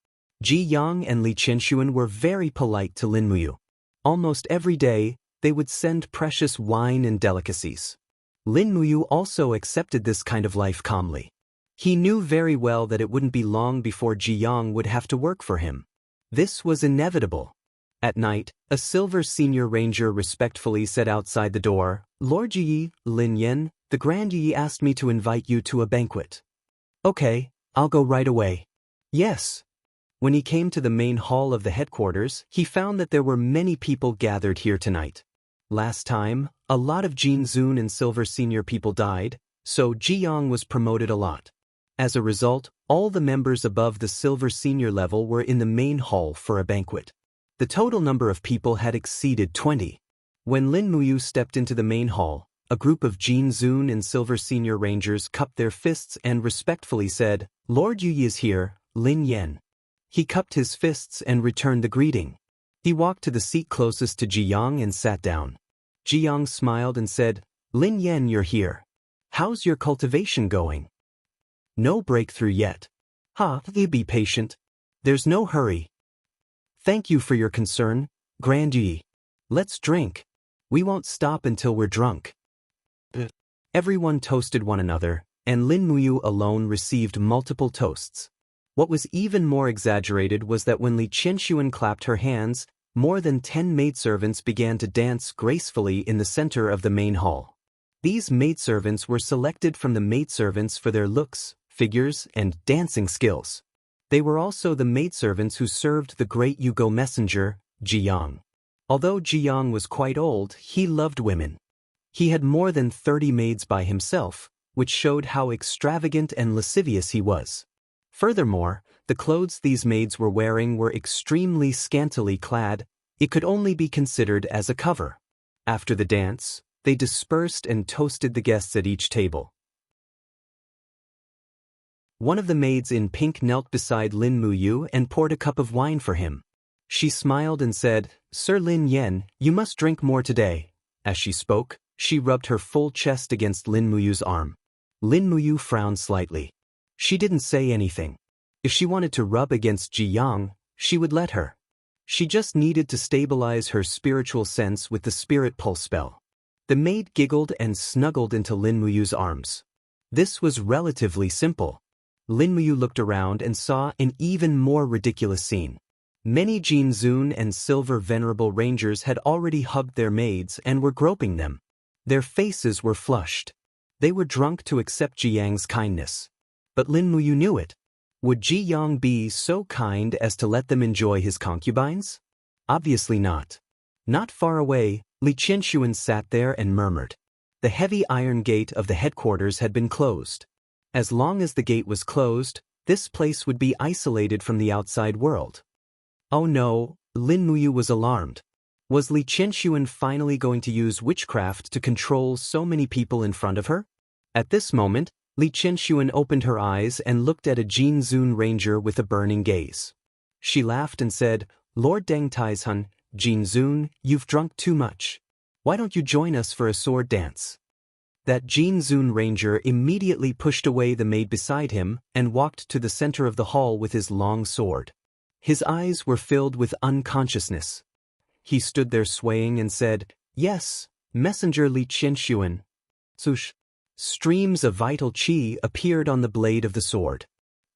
Jianghu and Li Qianxuan were very polite to Lin Muyu. Almost every day, they would send precious wine and delicacies. Lin Muyu also accepted this kind of life calmly. He knew very well that it wouldn't be long before Jianghu would have to work for him. This was inevitable. At night, a silver senior ranger respectfully said outside the door, Lord Yi, Lin Yan, the Grand Yi asked me to invite you to a banquet. Okay, I'll go right away. Yes. When he came to the main hall of the headquarters, he found that there were many people gathered here tonight. Last time, a lot of Jianghu and Silver senior people died, so Jianghu was promoted a lot. As a result, all the members above the Silver senior level were in the main hall for a banquet. The total number of people had exceeded 20. When Lin Muyu stepped into the main hall, a group of Jianghu and Silver senior rangers cupped their fists and respectfully said, Lord Yu is here, Lin Yan. He cupped his fists and returned the greeting. He walked to the seat closest to Jianghu and sat down. Jianghu smiled and said, Lin Yan, you're here. How's your cultivation going? No breakthrough yet. Be patient. There's no hurry. Thank you for your concern, Grand Yi. Let's drink. We won't stop until we're drunk. Everyone toasted one another, and Lin Muyu alone received multiple toasts. What was even more exaggerated was that when Li Qianxuan clapped her hands, more than 10 maidservants began to dance gracefully in the center of the main hall. These maidservants were selected from the maidservants for their looks, figures, and dancing skills. They were also the maidservants who served the great Yugo messenger, Jianghu. Although Jianghu was quite old, he loved women. He had more than 30 maids by himself, which showed how extravagant and lascivious he was. Furthermore, the clothes these maids were wearing were extremely scantily clad. It could only be considered as a cover. After the dance, they dispersed and toasted the guests at each table. One of the maids in pink knelt beside Lin Muyu and poured a cup of wine for him. She smiled and said, Sir Lin Yan, you must drink more today. As she spoke, she rubbed her full chest against Lin Muyu's arm. Lin Muyu frowned slightly. She didn't say anything. If she wanted to rub against Jianghu, she would let her. She just needed to stabilize her spiritual sense with the spirit pulse spell. The maid giggled and snuggled into Lin Muyu's arms. This was relatively simple. Lin Muyu looked around and saw an even more ridiculous scene. Many Jianghu and Silver venerable rangers had already hugged their maids and were groping them. Their faces were flushed. They were drunk to accept Jianghu's kindness. But Lin Muyu knew it. Would Jianghu be so kind as to let them enjoy his concubines? Obviously not. Not far away, Li Qianxuan sat there and murmured. The heavy iron gate of the headquarters had been closed. As long as the gate was closed, this place would be isolated from the outside world. Oh no, Lin Muyu was alarmed. Was Li Qianxuan finally going to use witchcraft to control so many people in front of her? At this moment, Li Qianxuan opened her eyes and looked at a Jinzun ranger with a burning gaze. She laughed and said, "Lord Deng Taizhan, Jinzun, you've drunk too much. Why don't you join us for a sword dance?" That Jinzun ranger immediately pushed away the maid beside him and walked to the center of the hall with his long sword. His eyes were filled with unconsciousness. He stood there swaying and said, "Yes, Messenger Li Qianxuan." Swoosh. Streams of vital qi appeared on the blade of the sword.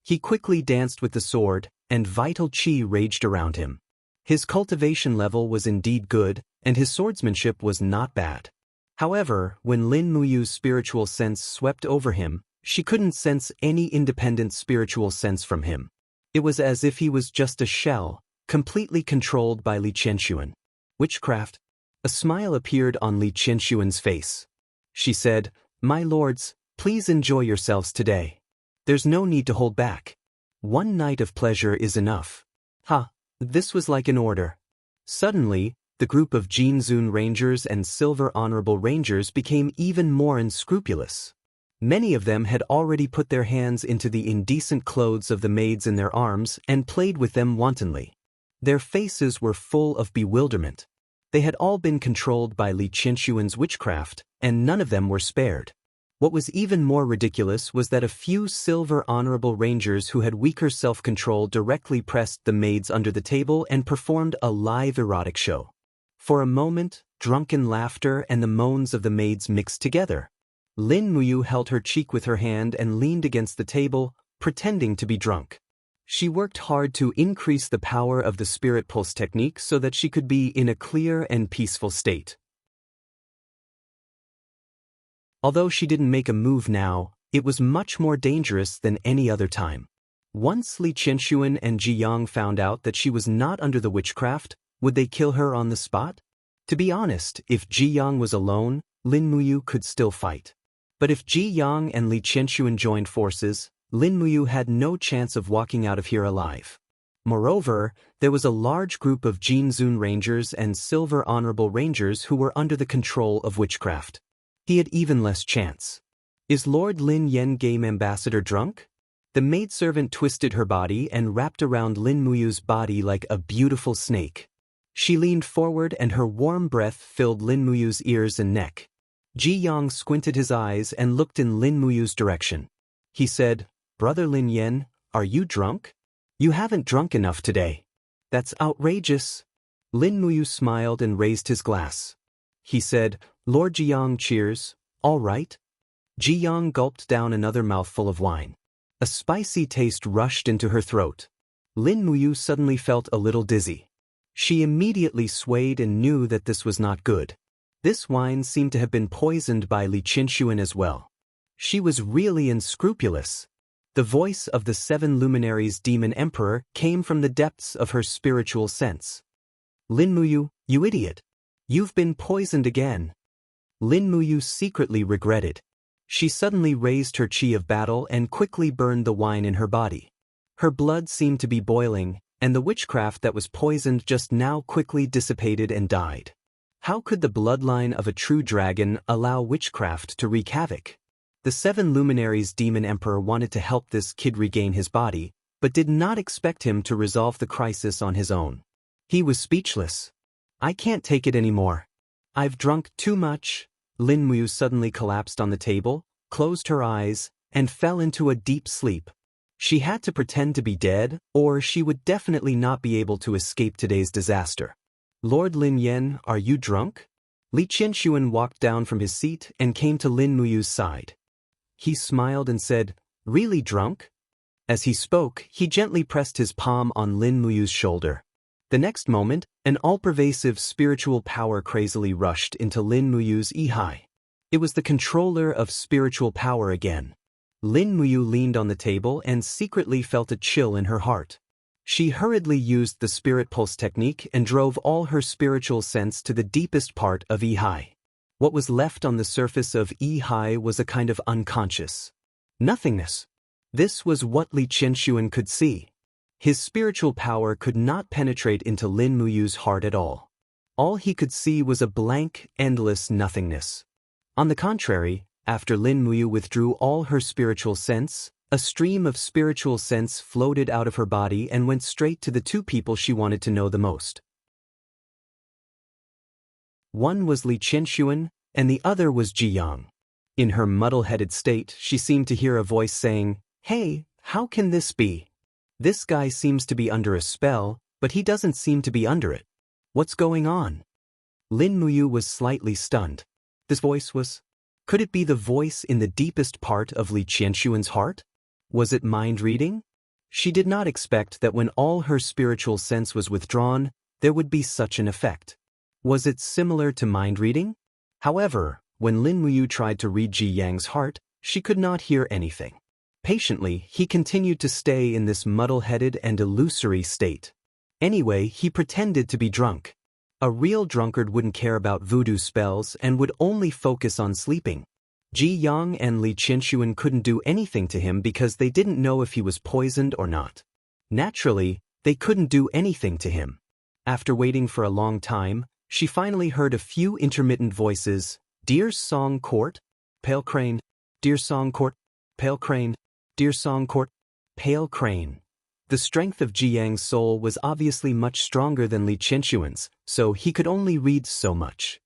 He quickly danced with the sword, and vital qi raged around him. His cultivation level was indeed good, and his swordsmanship was not bad. However, when Lin Muyu's spiritual sense swept over him, she couldn't sense any independent spiritual sense from him. It was as if he was just a shell, completely controlled by Li Qianxuan. Witchcraft? A smile appeared on Li Qianxuan's face. She said, "My lords, please enjoy yourselves today. There's no need to hold back. One night of pleasure is enough." This was like an order. Suddenly, the group of Jinzun Rangers and Silver Honorable Rangers became even more unscrupulous. Many of them had already put their hands into the indecent clothes of the maids in their arms and played with them wantonly. Their faces were full of bewilderment. They had all been controlled by Li Qianxuan's witchcraft, and none of them were spared. What was even more ridiculous was that a few Silver Honorable Rangers who had weaker self-control directly pressed the maids under the table and performed a live erotic show. For a moment, drunken laughter and the moans of the maids mixed together. Lin Muyu held her cheek with her hand and leaned against the table, pretending to be drunk. She worked hard to increase the power of the spirit pulse technique so that she could be in a clear and peaceful state. Although she didn't make a move now, it was much more dangerous than any other time. Once Li Qianxuan and Jianghu found out that she was not under the witchcraft, would they kill her on the spot? To be honest, if Jianghu was alone, Lin Muyu could still fight. But if Jianghu and Li Qianxuan joined forces, Lin Muyu had no chance of walking out of here alive. Moreover, there was a large group of Jinzun Rangers and Silver Honorable Rangers who were under the control of witchcraft. He had even less chance. Is Lord Lin Yen Game Ambassador drunk? The maidservant twisted her body and wrapped around Lin Muyu's body like a beautiful snake. She leaned forward and her warm breath filled Lin Muyu's ears and neck. Jianghu squinted his eyes and looked in Lin Muyu's direction. He said, "Brother Lin Yen, are you drunk? You haven't drunk enough today. That's outrageous." Lin Muyu smiled and raised his glass. He said, "Lord Jianghu, cheers, all right?" Jianghu gulped down another mouthful of wine. A spicy taste rushed into her throat. Lin Muyu suddenly felt a little dizzy. She immediately swayed and knew that this was not good. This wine seemed to have been poisoned by Li Qianxuan as well. She was really unscrupulous. The voice of the seven luminaries demon emperor came from the depths of her spiritual sense. "Lin Muyu, you idiot! You've been poisoned again." Lin Muyu secretly regretted. She suddenly raised her qi of battle and quickly burned the wine in her body. Her blood seemed to be boiling, and the witchcraft that was poisoned just now quickly dissipated and died. How could the bloodline of a true dragon allow witchcraft to wreak havoc? The seven luminaries demon emperor wanted to help this kid regain his body, but did not expect him to resolve the crisis on his own. He was speechless. "I can't take it anymore. I've drunk too much." Lin Muyu suddenly collapsed on the table, closed her eyes, and fell into a deep sleep. She had to pretend to be dead, or she would definitely not be able to escape today's disaster. "Lord Lin Yen, are you drunk?" Li Qianxuan walked down from his seat and came to Lin Muyu's side. He smiled and said, "Really drunk?" As he spoke, he gently pressed his palm on Lin Muyu's shoulder. The next moment, an all-pervasive spiritual power crazily rushed into Lin Muyu's ihai. It was the controller of spiritual power again. Lin Muyu leaned on the table and secretly felt a chill in her heart. She hurriedly used the spirit pulse technique and drove all her spiritual sense to the deepest part of ihai. What was left on the surface of ihai was a kind of unconscious nothingness. This was what Li Qianxuan could see. His spiritual power could not penetrate into Lin Muyu's heart at all. All he could see was a blank, endless nothingness. On the contrary, after Lin Muyu withdrew all her spiritual sense, a stream of spiritual sense floated out of her body and went straight to the two people she wanted to know the most. One was Li Qianxuan, and the other was Jianghu. In her muddle-headed state, she seemed to hear a voice saying, "Hey, how can this be? This guy seems to be under a spell, but he doesn't seem to be under it. What's going on?" Lin Muyu was slightly stunned. This voice was... Could it be the voice in the deepest part of Li Qianxuan's heart? Was it mind-reading? She did not expect that when all her spiritual sense was withdrawn, there would be such an effect. Was it similar to mind-reading? However, when Lin Muyu tried to read Ji Yang's heart, she could not hear anything. Patiently, he continued to stay in this muddle-headed and illusory state. Anyway, he pretended to be drunk. A real drunkard wouldn't care about voodoo spells and would only focus on sleeping. Ji Yang and Li Qianxuan couldn't do anything to him because they didn't know if he was poisoned or not. Naturally, they couldn't do anything to him. After waiting for a long time, she finally heard a few intermittent voices. "Dear Song Court, Pale Crane, Dear Song Court, Pale Crane, Dear Song Court, Pale Crane." The strength of Ji Yang's soul was obviously much stronger than Li Qianxuan's, so he could only read so much.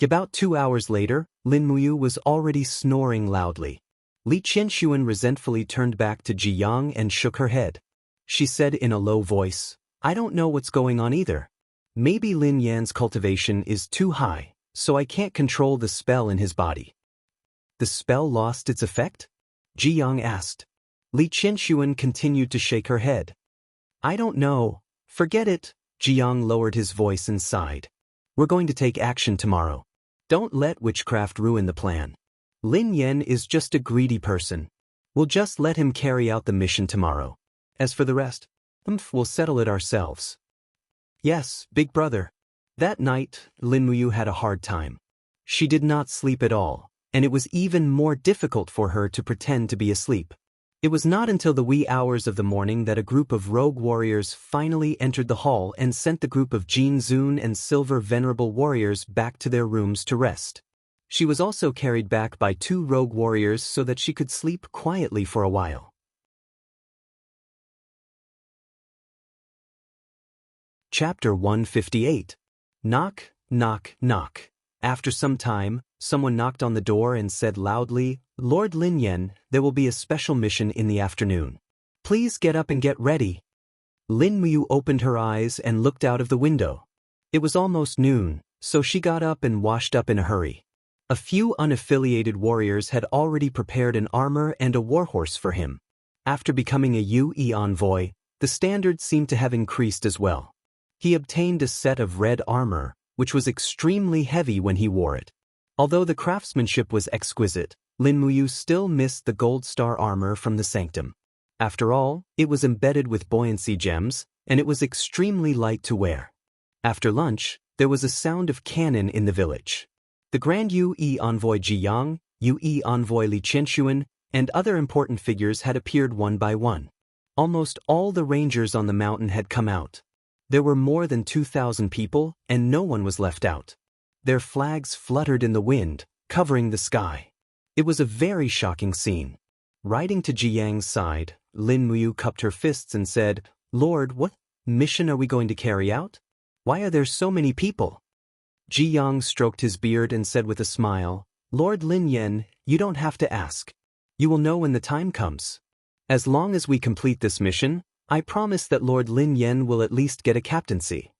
About 2 hours later, Lin Muyu was already snoring loudly. Li Qianxuan resentfully turned back to Ji Yang and shook her head. She said in a low voice, "I don't know what's going on either. Maybe Lin Yan's cultivation is too high, so I can't control the spell in his body." "The spell lost its effect?" Ji Yang asked. Li Qianxuan continued to shake her head. "I don't know. Forget it." Ji Yang lowered his voice and sighed. "We're going to take action tomorrow. Don't let witchcraft ruin the plan. Lin Yan is just a greedy person. We'll just let him carry out the mission tomorrow. As for the rest, we'll settle it ourselves." "Yes, big brother." That night, Lin Muyu had a hard time. She did not sleep at all, and it was even more difficult for her to pretend to be asleep. It was not until the wee hours of the morning that a group of rogue warriors finally entered the hall and sent the group of Jin Zun and Silver Venerable warriors back to their rooms to rest. She was also carried back by 2 rogue warriors so that she could sleep quietly for a while. Chapter 158. Knock, knock, knock. After some time, someone knocked on the door and said loudly, "Lord Lin Yan, there will be a special mission in the afternoon. Please get up and get ready." Lin Muyu opened her eyes and looked out of the window. It was almost noon, so she got up and washed up in a hurry. A few unaffiliated warriors had already prepared an armor and a warhorse for him. After becoming a UE envoy, the standard seemed to have increased as well. He obtained a set of red armor, which was extremely heavy when he wore it. Although the craftsmanship was exquisite, Lin Muyu still missed the gold star armor from the sanctum. After all, it was embedded with buoyancy gems, and it was extremely light to wear. After lunch, there was a sound of cannon in the village. The Grand UE envoy Jianghu, UE envoy Li Qianxuan, and other important figures had appeared one by one. Almost all the rangers on the mountain had come out. There were more than 2,000 people, and no one was left out. Their flags fluttered in the wind, covering the sky. It was a very shocking scene. Riding to Ji Yang's side, Lin Muyu cupped her fists and said, "Lord, what mission are we going to carry out? Why are there so many people?" Ji Yang stroked his beard and said with a smile, "Lord Lin Yan, you don't have to ask. You will know when the time comes. As long as we complete this mission, I promise that Lord Lin Yan will at least get a captaincy."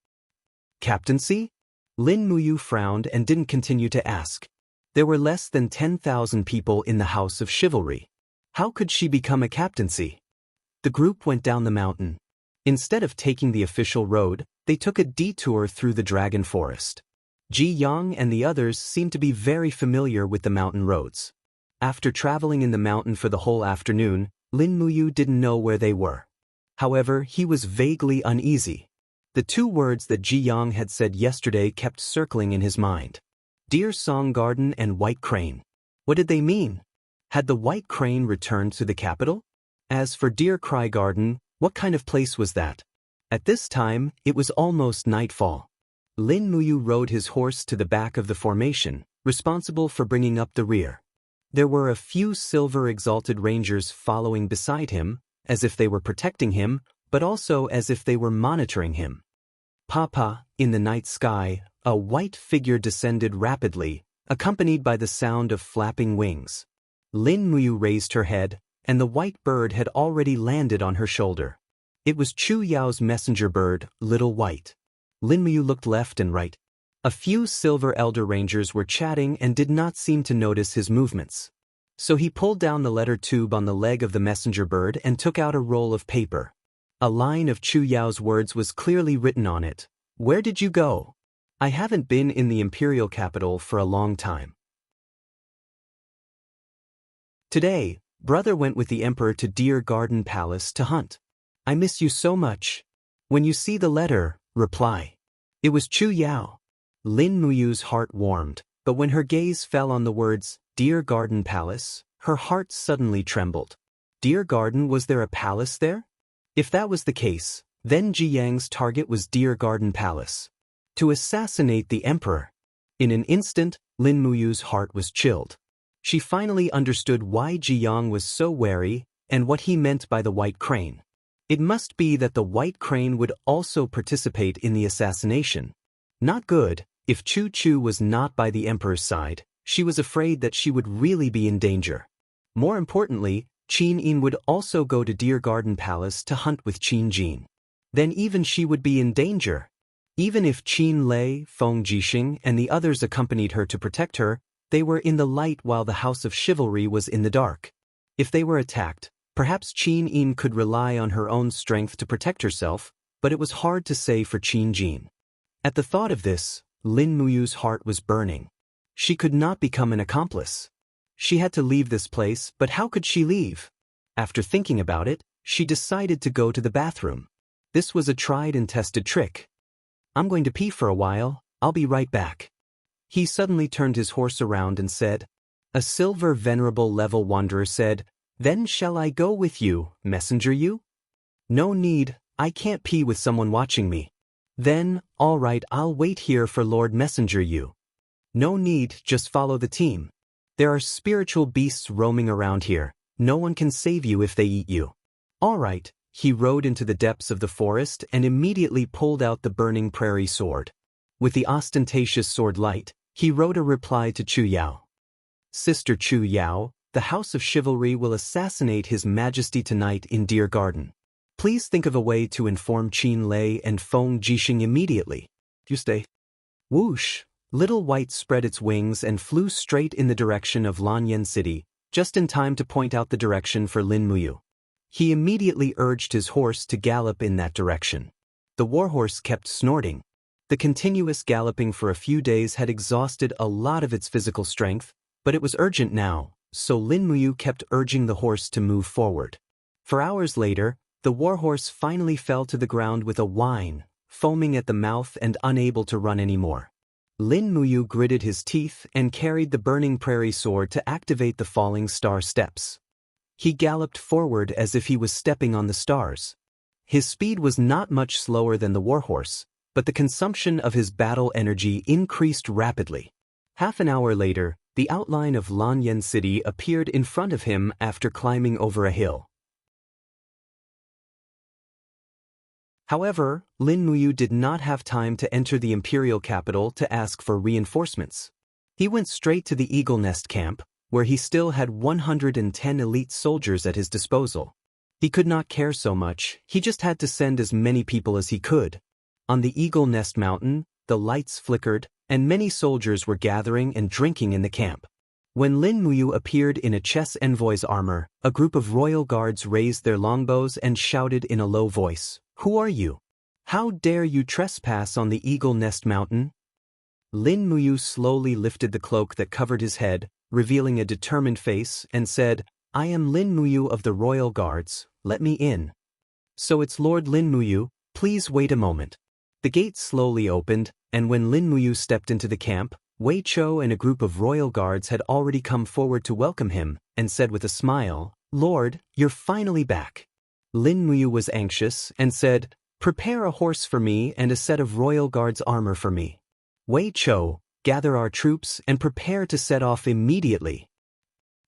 "Captaincy?" Lin Muyu frowned and didn't continue to ask. There were less than 10,000 people in the House of Chivalry. How could she become a captaincy? The group went down the mountain. Instead of taking the official road, they took a detour through the dragon forest. Ji Yang and the others seemed to be very familiar with the mountain roads. After traveling in the mountain for the whole afternoon, Lin Muyu didn't know where they were. However, he was vaguely uneasy. The 2 words that Ji Yang had said yesterday kept circling in his mind. Deer Song Garden and White Crane. What did they mean? Had the White Crane returned to the capital? As for Deer Cry Garden, what kind of place was that? At this time, it was almost nightfall. Lin Muyu rode his horse to the back of the formation, responsible for bringing up the rear. There were a few silver exalted rangers following beside him, as if they were protecting him, but also as if they were monitoring him. Papa, in the night sky, a white figure descended rapidly, accompanied by the sound of flapping wings. Lin Muyu raised her head, and the white bird had already landed on her shoulder. It was Chu Yao's messenger bird, Little White. Lin Muyu looked left and right. A few silver elder rangers were chatting and did not seem to notice his movements. So he pulled down the letter tube on the leg of the messenger bird and took out a roll of paper. A line of Chu Yao's words was clearly written on it. "Where did you go? I haven't been in the imperial capital for a long time. Today, brother went with the emperor to Deer Garden Palace to hunt. I miss you so much. When you see the letter, reply." It was Chu Yao. Lin Muyu's heart warmed, but when her gaze fell on the words, Deer Garden Palace, her heart suddenly trembled. Deer Garden, was there a palace there? If that was the case, then Ji Yang's target was Deer Garden Palace. To assassinate the emperor. In an instant, Lin Muyu's heart was chilled. She finally understood why Ji Yang was so wary and what he meant by the white crane. It must be that the white crane would also participate in the assassination. Not good. If Chu Chu was not by the emperor's side, she was afraid that she would really be in danger. More importantly, Qin Yin would also go to Deer Garden Palace to hunt with Qin Jin. Then even she would be in danger. Even if Qin Lei, Feng Jixing, and the others accompanied her to protect her, they were in the light while the House of Chivalry was in the dark. If they were attacked, perhaps Qin Yin could rely on her own strength to protect herself, but it was hard to say for Qin Jin. At the thought of this, Lin Muyu's heart was burning. She could not become an accomplice. She had to leave this place, but how could she leave? After thinking about it, she decided to go to the bathroom. This was a tried and tested trick. "I'm going to pee for a while, I'll be right back." He suddenly turned his horse around and said. A silver venerable level wanderer said, "Then shall I go with you, messenger you?" "No need, I can't pee with someone watching me." "Then, all right, I'll wait here for Lord Messenger you." "No need, just follow the team. There are spiritual beasts roaming around here. No one can save you if they eat you." "All right." He rode into the depths of the forest and immediately pulled out the burning prairie sword. With the ostentatious sword light, he wrote a reply to Chu Yao. "Sister Chu Yao, the House of Chivalry will assassinate His Majesty tonight in Deer Garden. Please think of a way to inform Qin Lei and Feng Jixing immediately. You stay." Whoosh! Little White spread its wings and flew straight in the direction of Lanyan City, just in time to point out the direction for Lin Muyu. He immediately urged his horse to gallop in that direction. The warhorse kept snorting. The continuous galloping for a few days had exhausted a lot of its physical strength, but it was urgent now, so Lin Muyu kept urging the horse to move forward. For hours later, the warhorse finally fell to the ground with a whine, foaming at the mouth and unable to run anymore. Lin Muyu gritted his teeth and carried the burning prairie sword to activate the falling star steps. He galloped forward as if he was stepping on the stars. His speed was not much slower than the warhorse, but the consumption of his battle energy increased rapidly. Half an hour later, the outline of Lanyan City appeared in front of him after climbing over a hill. However, Lin Muyu did not have time to enter the imperial capital to ask for reinforcements. He went straight to the Eagle Nest camp, where he still had 110 elite soldiers at his disposal. He could not care so much, he just had to send as many people as he could. On the Eagle Nest Mountain, the lights flickered, and many soldiers were gathering and drinking in the camp. When Lin Muyu appeared in a chess envoy's armor, a group of royal guards raised their longbows and shouted in a low voice, "Who are you? How dare you trespass on the Eagle Nest Mountain?" Lin Muyu slowly lifted the cloak that covered his head, revealing a determined face, and said, "I am Lin Muyu of the Royal Guards, let me in." "So it's Lord Lin Muyu, please wait a moment." The gate slowly opened, and when Lin Muyu stepped into the camp, Wei Chou and a group of royal guards had already come forward to welcome him, and said with a smile, "Lord, you're finally back." Lin Muyu was anxious and said, Prepare a horse for me and a set of royal guards' armor for me. Wei Chou, gather our troops and prepare to set off immediately.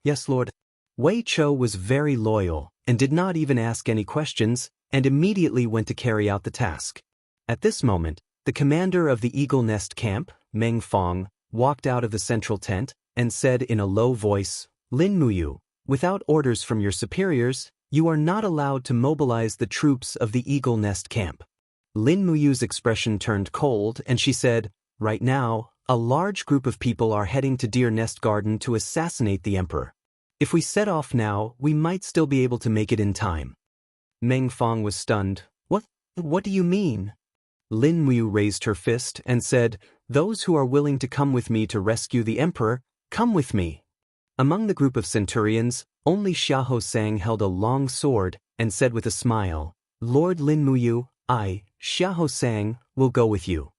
Yes, Lord. Wei Chou was very loyal and did not even ask any questions and immediately went to carry out the task. At this moment, the commander of the Eagle Nest camp, Meng Fong, walked out of the central tent and said in a low voice, Lin Muyu, without orders from your superiors, you are not allowed to mobilize the troops of the Eagle Nest camp. Lin Muyu's expression turned cold and she said, right now, a large group of people are heading to Deer Nest Garden to assassinate the emperor. If we set off now, we might still be able to make it in time. Meng Fong was stunned. What do you mean? Lin Muyu raised her fist and said, those who are willing to come with me to rescue the emperor, come with me. Among the group of centurions, only Xiahou Sang held a long sword and said with a smile, Lord Lin Muyu, I, Xiahou Sang, will go with you.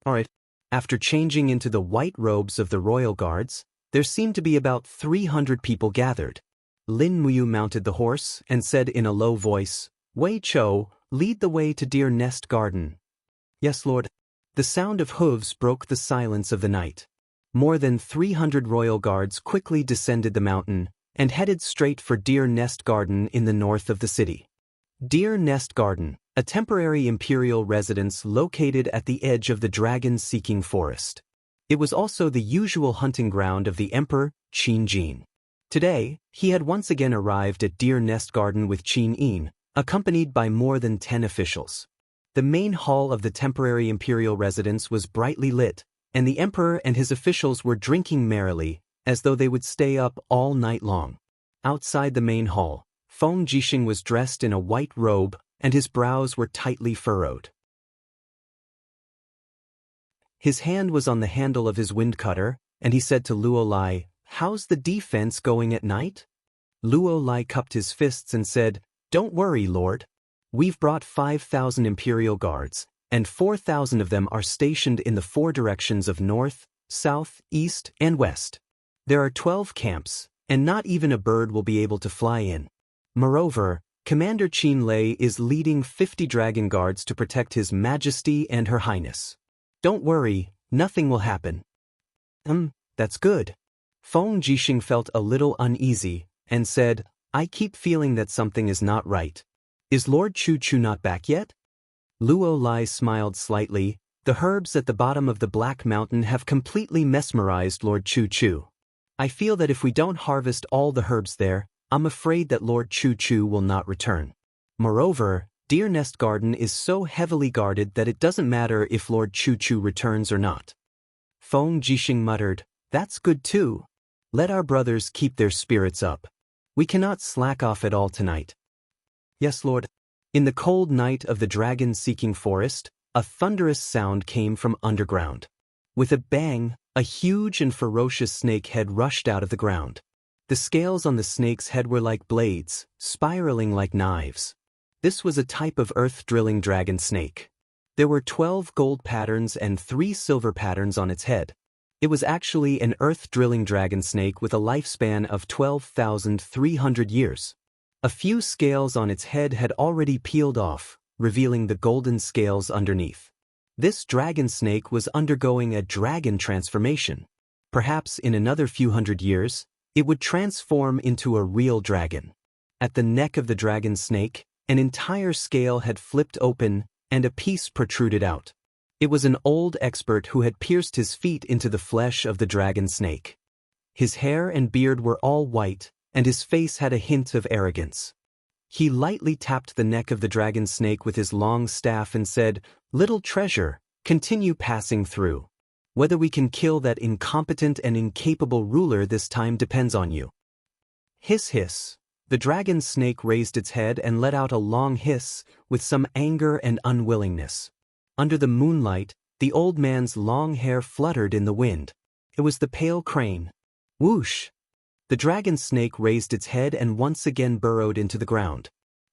All right. After changing into the white robes of the royal guards, there seemed to be about 300 people gathered. Lin Muyu mounted the horse and said in a low voice, Wei Chou, lead the way to Deer Nest Garden. Yes, Lord. The sound of hooves broke the silence of the night. More than 300 royal guards quickly descended the mountain and headed straight for Deer Nest Garden in the north of the city. Deer Nest Garden, a temporary imperial residence located at the edge of the dragon-seeking forest. It was also the usual hunting ground of the Emperor, Qin Jin. Today, he had once again arrived at Deer Nest Garden with Qin Yin, accompanied by more than 10 officials. The main hall of the temporary imperial residence was brightly lit, and the emperor and his officials were drinking merrily, as though they would stay up all night long. Outside the main hall, Feng Jixing was dressed in a white robe, and his brows were tightly furrowed. His hand was on the handle of his wind cutter, and he said to Luo Lai, how's the defense going at night? Luo Lai cupped his fists and said, don't worry, Lord. We've brought 5,000 imperial guards, and 4,000 of them are stationed in the 4 directions of north, south, east, and west. There are 12 camps, and not even a bird will be able to fly in. Moreover, Commander Qin Lei is leading 50 dragon guards to protect His Majesty and Her Highness. Don't worry, nothing will happen. That's good. Feng Jixing felt a little uneasy and said, I keep feeling that something is not right. Is Lord Chu Chu not back yet? Luo Lai smiled slightly. The herbs at the bottom of the Black Mountain have completely mesmerized Lord Chu Chu. I feel that if we don't harvest all the herbs there, I'm afraid that Lord Chu Chu will not return. Moreover, Deer Nest Garden is so heavily guarded that it doesn't matter if Lord Chu Chu returns or not. Feng Jixing muttered, that's good too. Let our brothers keep their spirits up. We cannot slack off at all tonight. Yes, Lord. In the cold night of the dragon-seeking forest, a thunderous sound came from underground. With a bang, a huge and ferocious snake head rushed out of the ground. The scales on the snake's head were like blades, spiraling like knives. This was a type of earth-drilling dragon snake. There were 12 gold patterns and 3 silver patterns on its head. It was actually an earth-drilling dragon snake with a lifespan of 12,300 years. A few scales on its head had already peeled off, revealing the golden scales underneath. This dragon snake was undergoing a dragon transformation. Perhaps in another few hundred years, it would transform into a real dragon. At the neck of the dragon snake, an entire scale had flipped open and a piece protruded out. It was an old expert who had pierced his feet into the flesh of the dragon snake. His hair and beard were all white, and his face had a hint of arrogance. He lightly tapped the neck of the dragon snake with his long staff and said, Little treasure, continue passing through. Whether we can kill that incompetent and incapable ruler this time depends on you. Hiss hiss. The dragon snake raised its head and let out a long hiss, with some anger and unwillingness. Under the moonlight, the old man's long hair fluttered in the wind. It was the pale crane. Whoosh! The dragon snake raised its head and once again burrowed into the ground.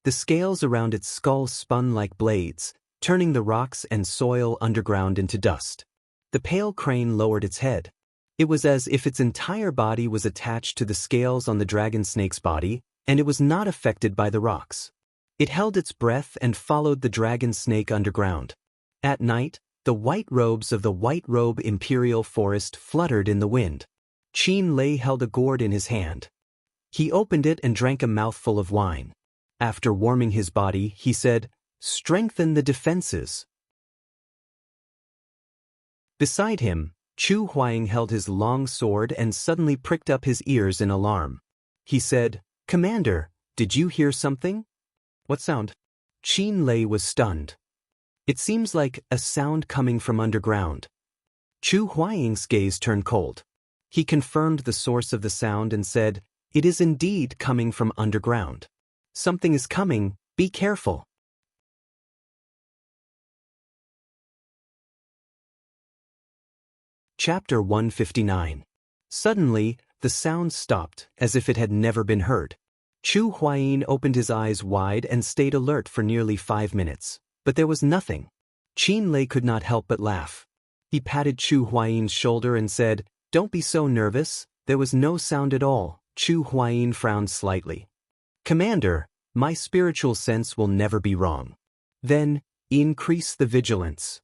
The scales around its skull spun like blades, turning the rocks and soil underground into dust. The pale crane lowered its head. It was as if its entire body was attached to the scales on the dragon snake's body, and it was not affected by the rocks. It held its breath and followed the dragon snake underground. At night, the white robes of the White Robe Imperial Forest fluttered in the wind. Qin Lei held a gourd in his hand. He opened it and drank a mouthful of wine. After warming his body, he said, "Strengthen the defenses." Beside him, Chu Huaying held his long sword and suddenly pricked up his ears in alarm. He said, "Commander, did you hear something?" "What sound?" Qin Lei was stunned. "It seems like a sound coming from underground." Chu Huaying's gaze turned cold. He confirmed the source of the sound and said, "It is indeed coming from underground. Something is coming, be careful." Chapter 159. Suddenly, the sound stopped, as if it had never been heard. Chu Huayin opened his eyes wide and stayed alert for nearly 5 minutes, but there was nothing. Qin Lei could not help but laugh. He patted Chu Huayin's shoulder and said, "Don't be so nervous, there was no sound at all." Chu Huayin frowned slightly. "Commander, my spiritual sense will never be wrong." "Then, increase the vigilance."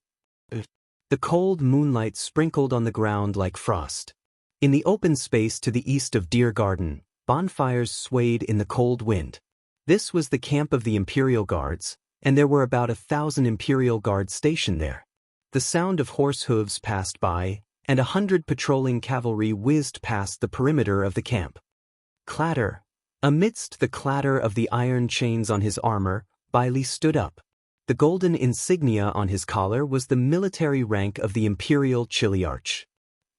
The cold moonlight sprinkled on the ground like frost. In the open space to the east of Deer Garden, bonfires swayed in the cold wind. This was the camp of the Imperial Guards, and there were about 1,000 Imperial Guards stationed there. The sound of horse hooves passed by, and 100 patrolling cavalry whizzed past the perimeter of the camp. Clatter. Amidst the clatter of the iron chains on his armor, Bailey stood up. The golden insignia on his collar was the military rank of the Imperial Chiliarch.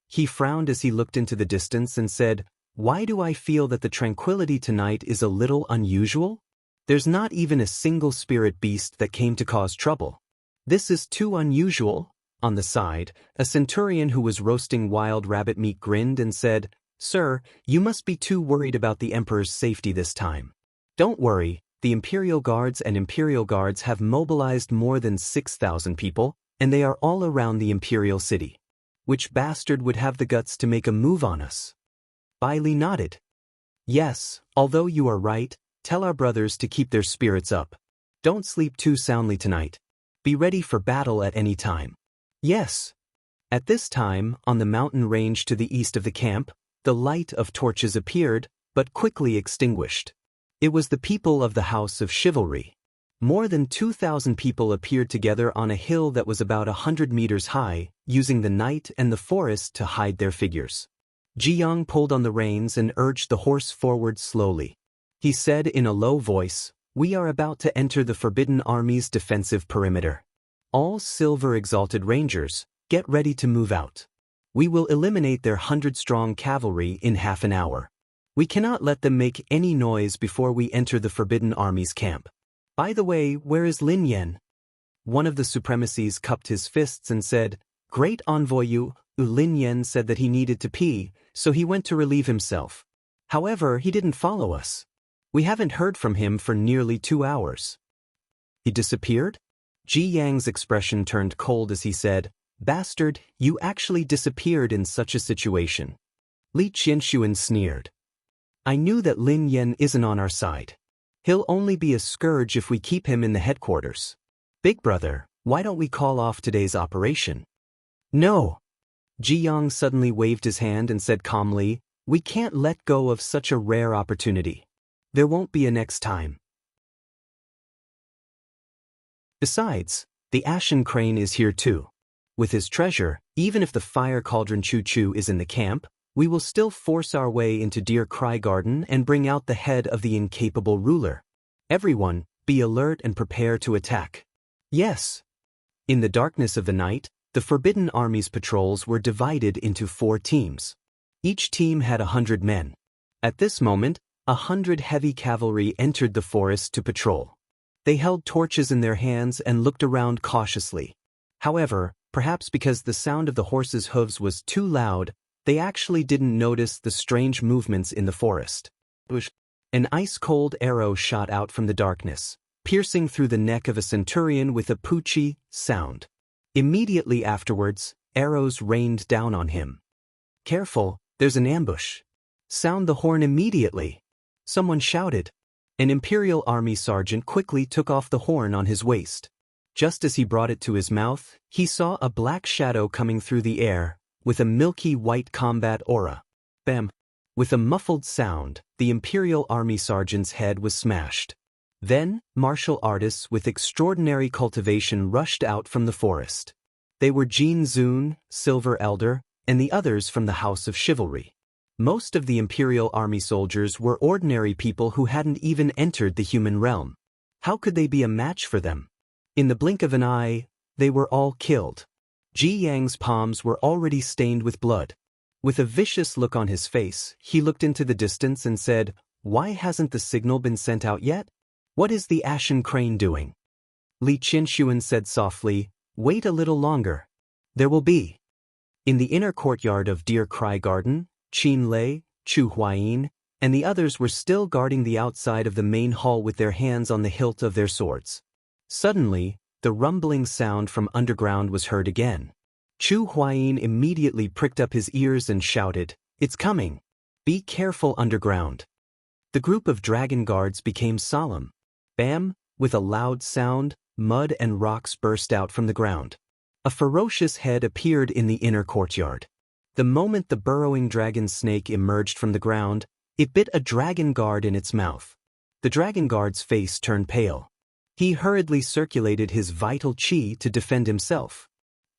He frowned as he looked into the distance and said, "Why do I feel that the tranquility tonight is a little unusual? There's not even a single spirit beast that came to cause trouble. This is too unusual." On the side, a centurion who was roasting wild rabbit meat grinned and said, "Sir, you must be too worried about the Emperor's safety this time." "Don't worry, the Imperial Guards and Imperial Guards have mobilized more than 6,000 people, and they are all around the Imperial City. Which bastard would have the guts to make a move on us?" Bailey nodded. "Yes, although you are right, tell our brothers to keep their spirits up. Don't sleep too soundly tonight. Be ready for battle at any time." "Yes." At this time, on the mountain range to the east of the camp, the light of torches appeared, but quickly extinguished. It was the people of the House of Chivalry. More than 2,000 people appeared together on a hill that was about 100 meters high, using the night and the forest to hide their figures. Jianghu pulled on the reins and urged the horse forward slowly. He said in a low voice, "We are about to enter the Forbidden Army's defensive perimeter. All Silver Exalted Rangers, get ready to move out. We will eliminate their 100-strong cavalry in half an hour. We cannot let them make any noise before we enter the Forbidden Army's camp. By the way, where is Lin Yan?" One of the supremacies cupped his fists and said, "Great envoy Yu." Lin Yan said that he needed to pee, so he went to relieve himself. However, he didn't follow us. We haven't heard from him for nearly 2 hours. He disappeared? Ji Yang's expression turned cold as he said, "Bastard, you actually disappeared in such a situation." Li Qianshuan sneered. "I knew that Lin Yan isn't on our side. He'll only be a scourge if we keep him in the headquarters. Big brother, why don't we call off today's operation?" "No." Ji Yang suddenly waved his hand and said calmly, "We can't let go of such a rare opportunity. There won't be a next time. Besides, the Ashen Crane is here too. With his treasure, even if the Fire Cauldron Chu Chu is in the camp, we will still force our way into Deer Cry Garden and bring out the head of the incapable ruler. Everyone, be alert and prepare to attack." "Yes." In the darkness of the night, the Forbidden Army's patrols were divided into 4 teams. Each team had 100 men. At this moment, 100 heavy cavalry entered the forest to patrol. They held torches in their hands and looked around cautiously. However, perhaps because the sound of the horses' hooves was too loud, they actually didn't notice the strange movements in the forest. An ice-cold arrow shot out from the darkness, piercing through the neck of a centurion with a poochie sound. Immediately afterwards, arrows rained down on him. "Careful, there's an ambush. Sound the horn immediately." Someone shouted. An Imperial Army sergeant quickly took off the horn on his waist. Just as he brought it to his mouth, he saw a black shadow coming through the air, with a milky white combat aura. Bam! With a muffled sound, the Imperial Army sergeant's head was smashed. Then, martial artists with extraordinary cultivation rushed out from the forest. They were Jin Zun, Silver Elder, and the others from the House of Chivalry. Most of the Imperial Army soldiers were ordinary people who hadn't even entered the human realm. How could they be a match for them? In the blink of an eye, they were all killed. Ji Yang's palms were already stained with blood. With a vicious look on his face, he looked into the distance and said, "Why hasn't the signal been sent out yet? What is the Ashen Crane doing?" Li Qinshuan said softly, "Wait a little longer. There will be." In the inner courtyard of Deer Cry Garden, Qin Lei, Chu Huayin, and the others were still guarding the outside of the main hall with their hands on the hilt of their swords. Suddenly, the rumbling sound from underground was heard again. Chu Huayin immediately pricked up his ears and shouted, "It's coming! Be careful underground!" The group of dragon guards became solemn. Bam! With a loud sound, mud and rocks burst out from the ground. A ferocious head appeared in the inner courtyard. The moment the burrowing dragon snake emerged from the ground, it bit a dragon guard in its mouth. The dragon guard's face turned pale. He hurriedly circulated his vital qi to defend himself.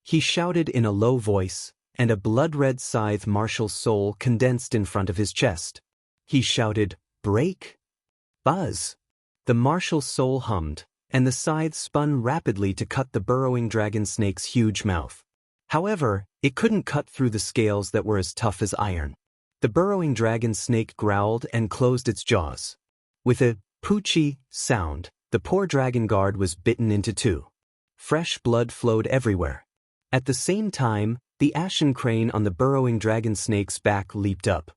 He shouted in a low voice, and a blood-red scythe martial soul condensed in front of his chest. He shouted, "Break!" Buzz! The martial soul hummed, and the scythe spun rapidly to cut the burrowing dragon snake's huge mouth. However, it couldn't cut through the scales that were as tough as iron. The burrowing dragon snake growled and closed its jaws. With a poochie sound, the poor dragon guard was bitten into two. Fresh blood flowed everywhere. At the same time, the ashen crane on the burrowing dragon snake's back leaped up.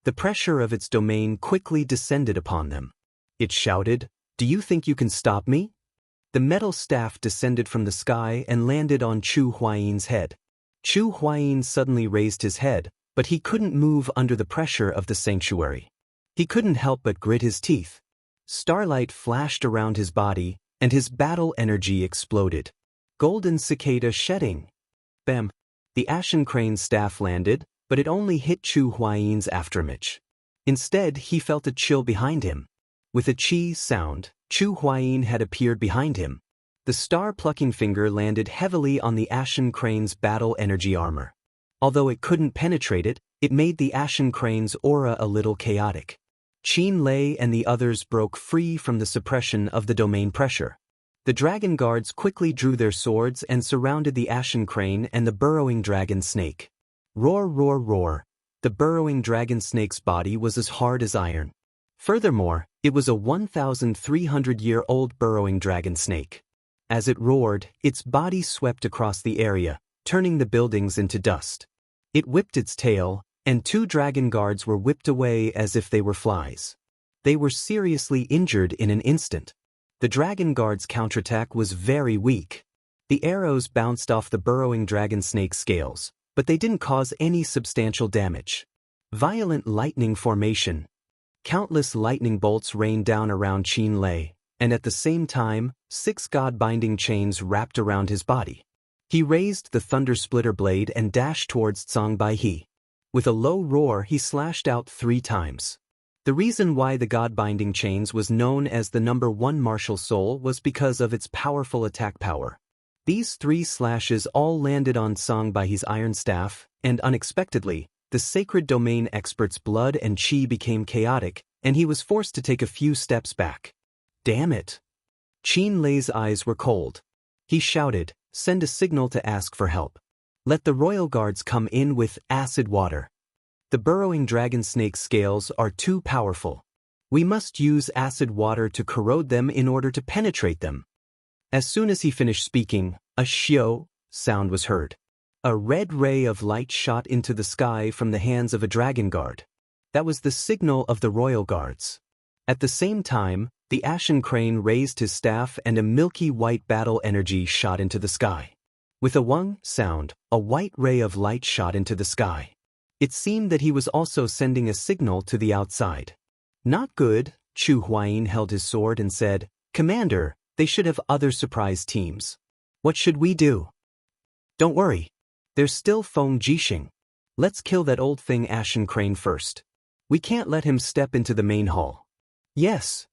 The pressure of its domain quickly descended upon them. It shouted, "Do you think you can stop me?" The metal staff descended from the sky and landed on Chu Huayin's head. Chu Huayin suddenly raised his head, but he couldn't move under the pressure of the sanctuary. He couldn't help but grit his teeth. Starlight flashed around his body, and his battle energy exploded. Golden cicada shedding. Bam! The ashen crane's staff landed, but it only hit Chu Huayin's afterimage. Instead, he felt a chill behind him. With a chi sound, Chu Huayin had appeared behind him. The star-plucking finger landed heavily on the ashen crane's battle energy armor. Although it couldn't penetrate it, it made the ashen crane's aura a little chaotic. Qin Lei and the others broke free from the suppression of the domain pressure. The dragon guards quickly drew their swords and surrounded the ashen crane and the burrowing dragon snake. Roar, roar, roar. The burrowing dragon snake's body was as hard as iron. Furthermore, it was a 1,300-year-old burrowing dragon snake. As it roared, its body swept across the area, turning the buildings into dust. It whipped its tail, and two dragon guards were whipped away as if they were flies. They were seriously injured in an instant. The dragon guard's counterattack was very weak. The arrows bounced off the burrowing dragon snake's scales, but they didn't cause any substantial damage. Violent lightning formation. Countless lightning bolts rained down around Qin Lei, and at the same time, 6 god-binding chains wrapped around his body. He raised the thunder splitter blade and dashed towards Zhang Baihe. With a low roar, he slashed out 3 times. The reason why the god-binding chains was known as the number 1 martial soul was because of its powerful attack power. These 3 slashes all landed on Zhang Baihe's iron staff, and unexpectedly, the sacred domain expert's blood and chi became chaotic, and he was forced to take a few steps back. Damn it! Qin Lei's eyes were cold. He shouted, "Send a signal to ask for help. Let the royal guards come in with acid water. The burrowing dragon snake's scales are too powerful. We must use acid water to corrode them in order to penetrate them." As soon as he finished speaking, a xiao sound was heard. A red ray of light shot into the sky from the hands of a dragon guard. That was the signal of the royal guards. At the same time, the ashen crane raised his staff and a milky white battle energy shot into the sky. With a wang sound, a white ray of light shot into the sky. It seemed that he was also sending a signal to the outside. Not good, Chu Huayin held his sword and said, "Commander, they should have other surprise teams. What should we do?" "Don't worry. There's still Feng Jixing. Let's kill that old thing Ashen Crane first. We can't let him step into the main hall." "Yes."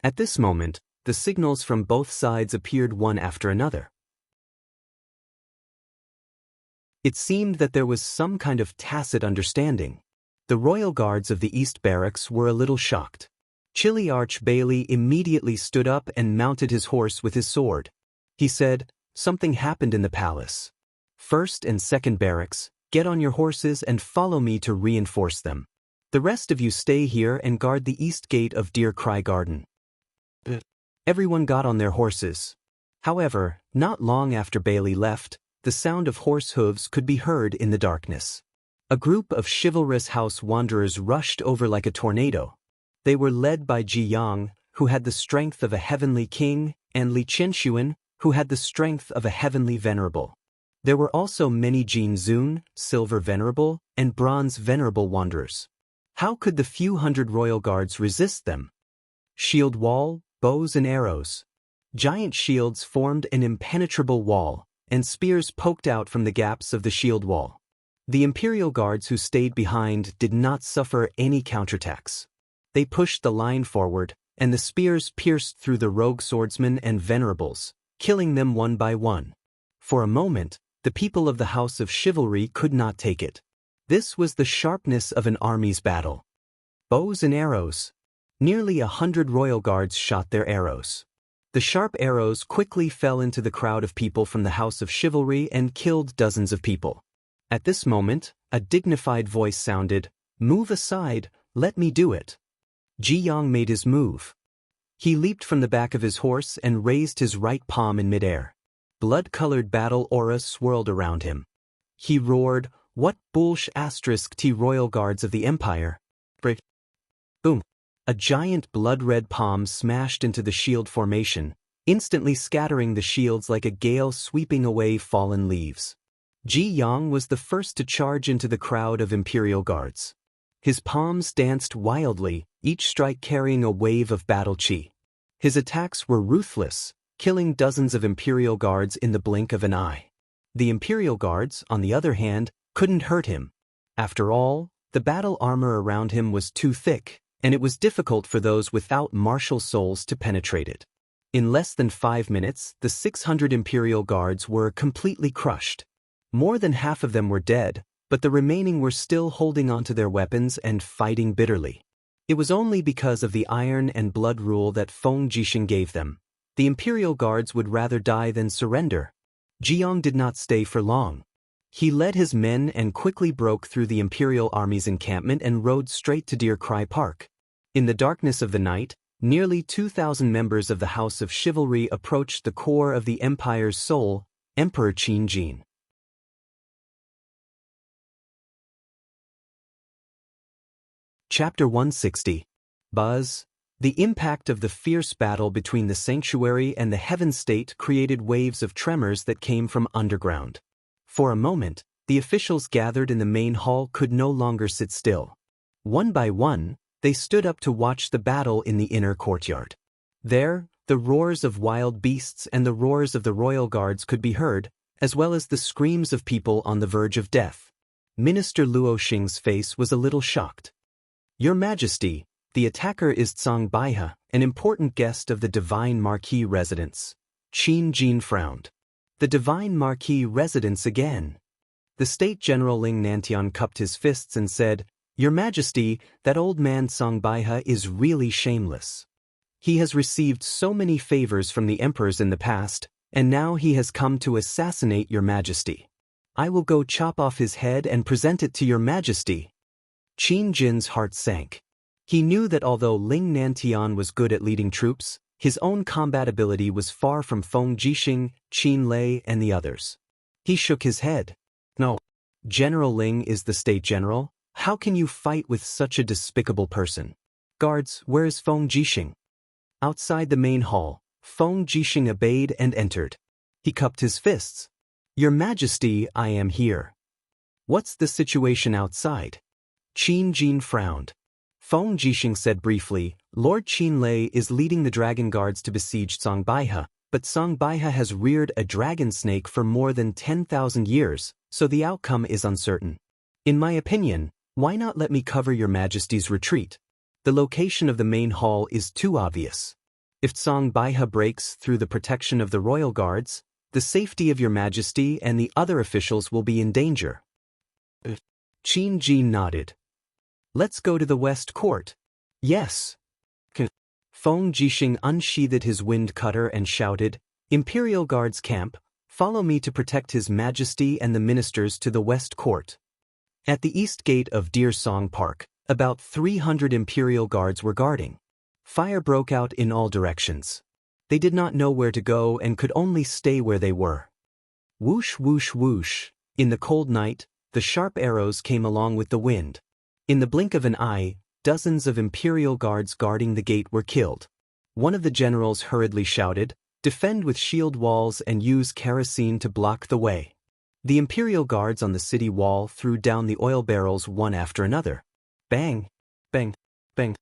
At this moment, the signals from both sides appeared one after another. It seemed that there was some kind of tacit understanding. The royal guards of the East Barracks were a little shocked. Chili Arch Bailey immediately stood up and mounted his horse with his sword. He said, "Something happened in the palace. First and Second Barracks, get on your horses and follow me to reinforce them. The rest of you stay here and guard the east gate of Deer Cry Garden." Everyone got on their horses. However, not long after Bailey left, the sound of horse hooves could be heard in the darkness. A group of chivalrous house wanderers rushed over like a tornado. They were led by Jianghu, who had the strength of a heavenly king, and Li Qinshuan, who had the strength of a heavenly venerable. There were also many Jin Zun, silver venerable, and bronze venerable wanderers. How could the few hundred royal guards resist them? Shield wall, bows and arrows. Giant shields formed an impenetrable wall, and spears poked out from the gaps of the shield wall. The imperial guards who stayed behind did not suffer any counterattacks. They pushed the line forward, and the spears pierced through the rogue swordsmen and venerables, killing them one by one. For a moment, the people of the House of Chivalry could not take it. This was the sharpness of an army's battle. Bows and arrows. Nearly 100 royal guards shot their arrows. The sharp arrows quickly fell into the crowd of people from the House of Chivalry and killed dozens of people. At this moment, a dignified voice sounded, "Move aside, let me do it." Jianghu made his move. He leaped from the back of his horse and raised his right palm in midair. Blood-colored battle aura swirled around him. He roared, "What bullsh *T royal guards of the Empire?" Boom. A giant blood-red palm smashed into the shield formation, instantly scattering the shields like a gale sweeping away fallen leaves. Jianghu was the first to charge into the crowd of imperial guards. His palms danced wildly, each strike carrying a wave of battle chi. His attacks were ruthless, killing dozens of imperial guards in the blink of an eye. The imperial guards, on the other hand, couldn't hurt him. After all, the battle armor around him was too thick, and it was difficult for those without martial souls to penetrate it. In less than 5 minutes, the 600 imperial guards were completely crushed. More than half of them were dead, but the remaining were still holding onto their weapons and fighting bitterly. It was only because of the iron and blood rule that Feng Jixing gave them. The imperial guards would rather die than surrender. Jianghu did not stay for long. He led his men and quickly broke through the imperial army's encampment and rode straight to Deer Cry Park. In the darkness of the night, nearly 2,000 members of the House of Chivalry approached the core of the Empire's soul, Emperor Qin Jin. Chapter 160. Buzz. The impact of the fierce battle between the sanctuary and the heaven state created waves of tremors that came from underground. For a moment, the officials gathered in the main hall could no longer sit still. One by one, they stood up to watch the battle in the inner courtyard. There, the roars of wild beasts and the roars of the royal guards could be heard, as well as the screams of people on the verge of death. Minister Luo Xing's face was a little shocked. "Your Majesty, the attacker is Tsang Baihe, an important guest of the Divine Marquis residence." Qin Jin frowned. "The Divine Marquis residence again?" The State General Ling Nantian cupped his fists and said, "Your Majesty, that old man Tsang Baihe is really shameless. He has received so many favors from the emperors in the past, and now he has come to assassinate your Majesty. I will go chop off his head and present it to your Majesty." Qin Jin's heart sank. He knew that although Ling Nantian was good at leading troops, his own combat ability was far from Feng Jixing, Qin Lei, and the others. He shook his head. "No. General Ling is the state general. How can you fight with such a despicable person? Guards, where is Feng Jixing?" Outside the main hall, Feng Jixing obeyed and entered. He cupped his fists. "Your Majesty, I am here." What's the situation outside? Qin Jin frowned. Feng Jixing said briefly, Lord Qin Lei is leading the dragon guards to besiege Songbaihe, but Songbaihe has reared a dragon snake for more than 10,000 years, so the outcome is uncertain. In my opinion, why not let me cover your majesty's retreat? The location of the main hall is too obvious. If Songbaihe breaks through the protection of the royal guards, the safety of your majesty and the other officials will be in danger. Qin Jin nodded. Let's go to the West Court. Yes. Feng Jixing unsheathed his wind cutter and shouted, Imperial Guards camp, follow me to protect His Majesty and the ministers to the West Court. At the east gate of Deer Song Park, about 300 Imperial Guards were guarding. Fire broke out in all directions. They did not know where to go and could only stay where they were. Whoosh whoosh whoosh. In the cold night, the sharp arrows came along with the wind. In the blink of an eye, dozens of Imperial Guards guarding the gate were killed. One of the generals hurriedly shouted, defend with shield walls and use kerosene to block the way. The Imperial Guards on the city wall threw down the oil barrels one after another. Bang! Bang! Bang!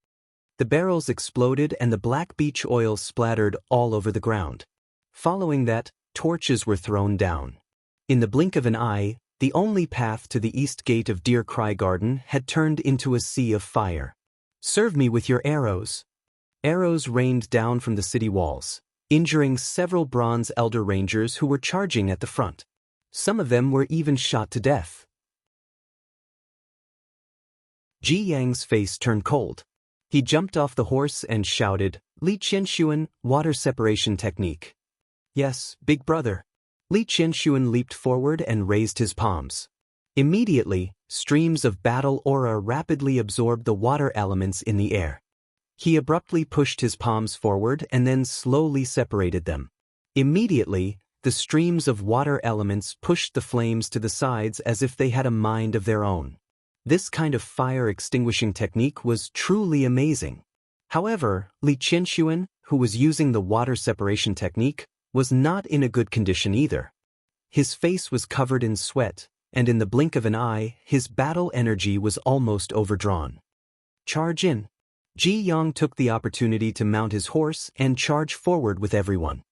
The barrels exploded and the black beach oil splattered all over the ground. Following that, torches were thrown down. In the blink of an eye, the only path to the east gate of Deer Cry Garden had turned into a sea of fire. Serve me with your arrows. Arrows rained down from the city walls, injuring several bronze elder rangers who were charging at the front. Some of them were even shot to death. Ji Yang's face turned cold. He jumped off the horse and shouted, Li Qianshuan, water separation technique. Yes, big brother. Li Qianshuan leaped forward and raised his palms. Immediately, streams of battle aura rapidly absorbed the water elements in the air. He abruptly pushed his palms forward and then slowly separated them. Immediately, the streams of water elements pushed the flames to the sides as if they had a mind of their own. This kind of fire extinguishing technique was truly amazing. However, Li Qianshuan, who was using the water separation technique, was not in a good condition either. His face was covered in sweat, and in the blink of an eye, his battle energy was almost overdrawn. Charge in. Ji Yang took the opportunity to mount his horse and charge forward with everyone.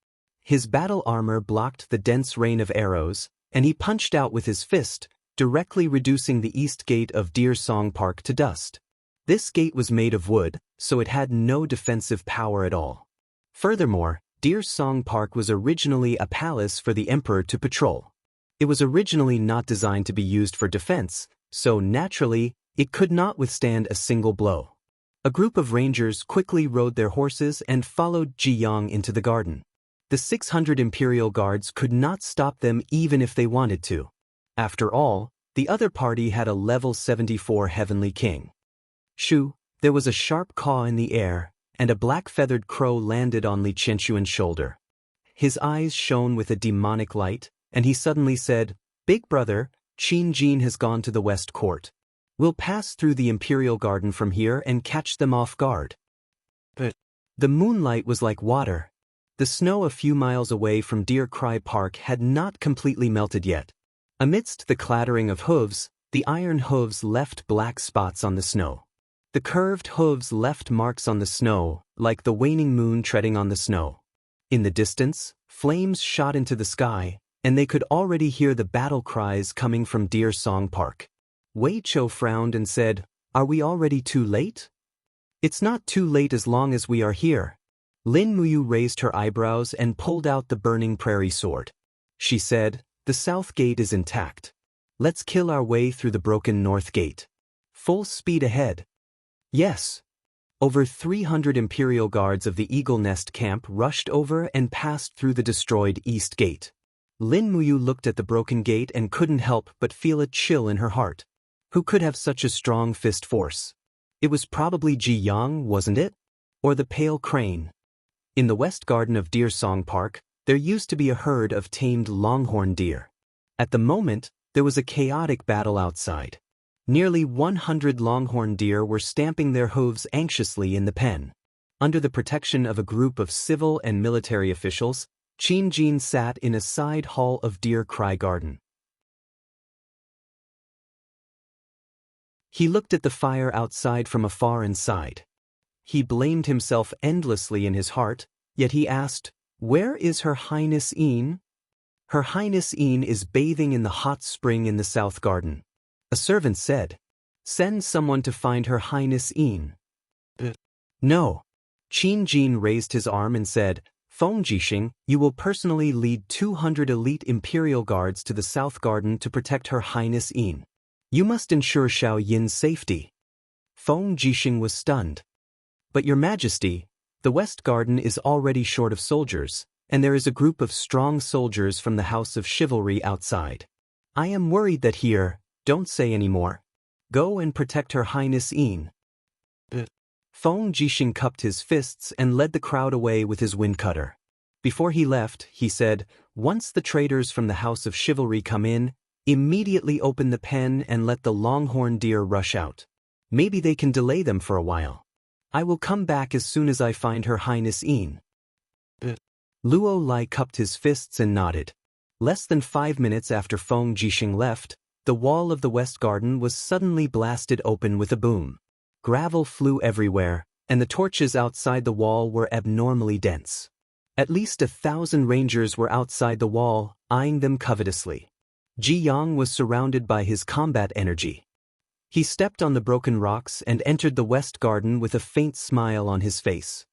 His battle armor blocked the dense rain of arrows, and he punched out with his fist, directly reducing the east gate of Deer Song Park to dust. This gate was made of wood, so it had no defensive power at all. Furthermore, Deer Song Park was originally a palace for the emperor to patrol. It was originally not designed to be used for defense, so naturally, it could not withstand a single blow. A group of rangers quickly rode their horses and followed Ji Yang into the garden. The 600 Imperial Guards could not stop them even if they wanted to. After all, the other party had a level 74 Heavenly King. Shoo, there was a sharp caw in the air, and a black-feathered crow landed on Li Qianshuan's shoulder. His eyes shone with a demonic light, and he suddenly said, Big brother, Qin Jin has gone to the West Court. We'll pass through the Imperial Garden from here and catch them off guard. But the moonlight was like water. The snow a few miles away from Deer Cry Park had not completely melted yet. Amidst the clattering of hooves, the iron hooves left black spots on the snow. The curved hooves left marks on the snow, like the waning moon treading on the snow. In the distance, flames shot into the sky, and they could already hear the battle cries coming from Deer Song Park. Wei Chou frowned and said, Are we already too late? It's not too late as long as we are here. Lin Muyu raised her eyebrows and pulled out the burning prairie sword. She said, The south gate is intact. Let's kill our way through the broken north gate. Full speed ahead. Yes. Over 300 Imperial Guards of the Eagle Nest camp rushed over and passed through the destroyed east gate. Lin Muyu looked at the broken gate and couldn't help but feel a chill in her heart. Who could have such a strong fist force? It was probably Ji Yang, wasn't it? Or the pale crane. In the west garden of Deer Song Park, there used to be a herd of tamed longhorn deer. At the moment, there was a chaotic battle outside. Nearly 100 longhorn deer were stamping their hooves anxiously in the pen. Under the protection of a group of civil and military officials, Qin Jin sat in a side hall of Deer Cry Garden. He looked at the fire outside from afar and sighed. He blamed himself endlessly in his heart, yet he asked, "Where is Her Highness Een?" "Her Highness Een is bathing in the hot spring in the south garden." A servant said, "Send someone to find Her Highness Een." "No." Qin Jin raised his arm and said, "Feng Jixing, you will personally lead 200 elite imperial guards to the south garden to protect Her Highness Een. You must ensure Xiao Yin's safety." Feng Jixing was stunned. "But Your Majesty, the West Garden is already short of soldiers, and there is a group of strong soldiers from the House of Chivalry outside. I am worried that here." "Don't say any more. Go and protect Her Highness Een." Feng Jixing cupped his fists and led the crowd away with his wind cutter. Before he left, he said, "Once the traders from the House of Chivalry come in, immediately open the pen and let the longhorn deer rush out. Maybe they can delay them for a while. I will come back as soon as I find Her Highness Een." Luo Lai cupped his fists and nodded. Less than 5 minutes after Feng Jixing left, the wall of the West Garden was suddenly blasted open with a boom. Gravel flew everywhere, and the torches outside the wall were abnormally dense. At least 1,000 rangers were outside the wall, eyeing them covetously. Jianghu was surrounded by his combat energy. He stepped on the broken rocks and entered the West Garden with a faint smile on his face.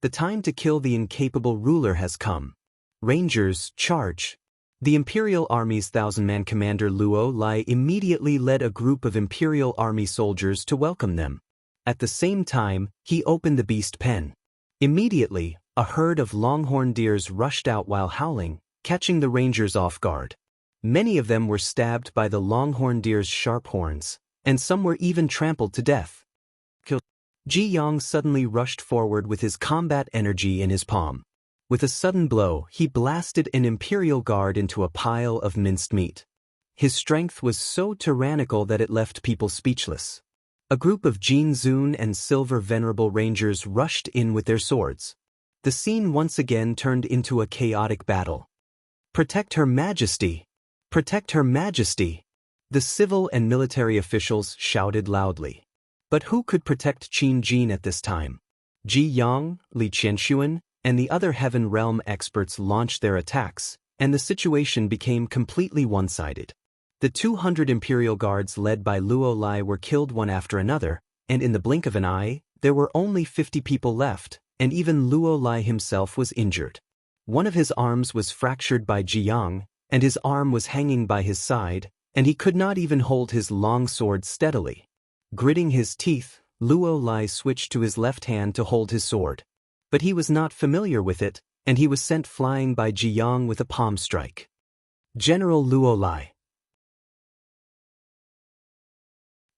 The time to kill the incapable ruler has come. Rangers, charge. The Imperial Army's 1,000-man commander Luo Lai immediately led a group of Imperial Army soldiers to welcome them. At the same time, he opened the beast pen. Immediately, a herd of longhorn deers rushed out while howling, catching the rangers off guard. Many of them were stabbed by the longhorn deer's sharp horns, and some were even trampled to death. Jianghu suddenly rushed forward with his combat energy in his palm. With a sudden blow, he blasted an Imperial guard into a pile of minced meat. His strength was so tyrannical that it left people speechless. A group of Jinzun and Silver Venerable Rangers rushed in with their swords. The scene once again turned into a chaotic battle. "Protect Her Majesty! Protect Her Majesty!" The civil and military officials shouted loudly. But who could protect Qin Jin at this time? Ji Yang, Li Qianxuan, and the other Heaven Realm experts launched their attacks, and the situation became completely one-sided. The 200 Imperial Guards led by Luo Lai were killed one after another, and in the blink of an eye, there were only 50 people left, and even Luo Lai himself was injured. One of his arms was fractured by Jiang, and his arm was hanging by his side, and he could not even hold his long sword steadily. Gritting his teeth, Luo Lai switched to his left hand to hold his sword. But he was not familiar with it, and he was sent flying by Jiang with a palm strike. General Luo Lai.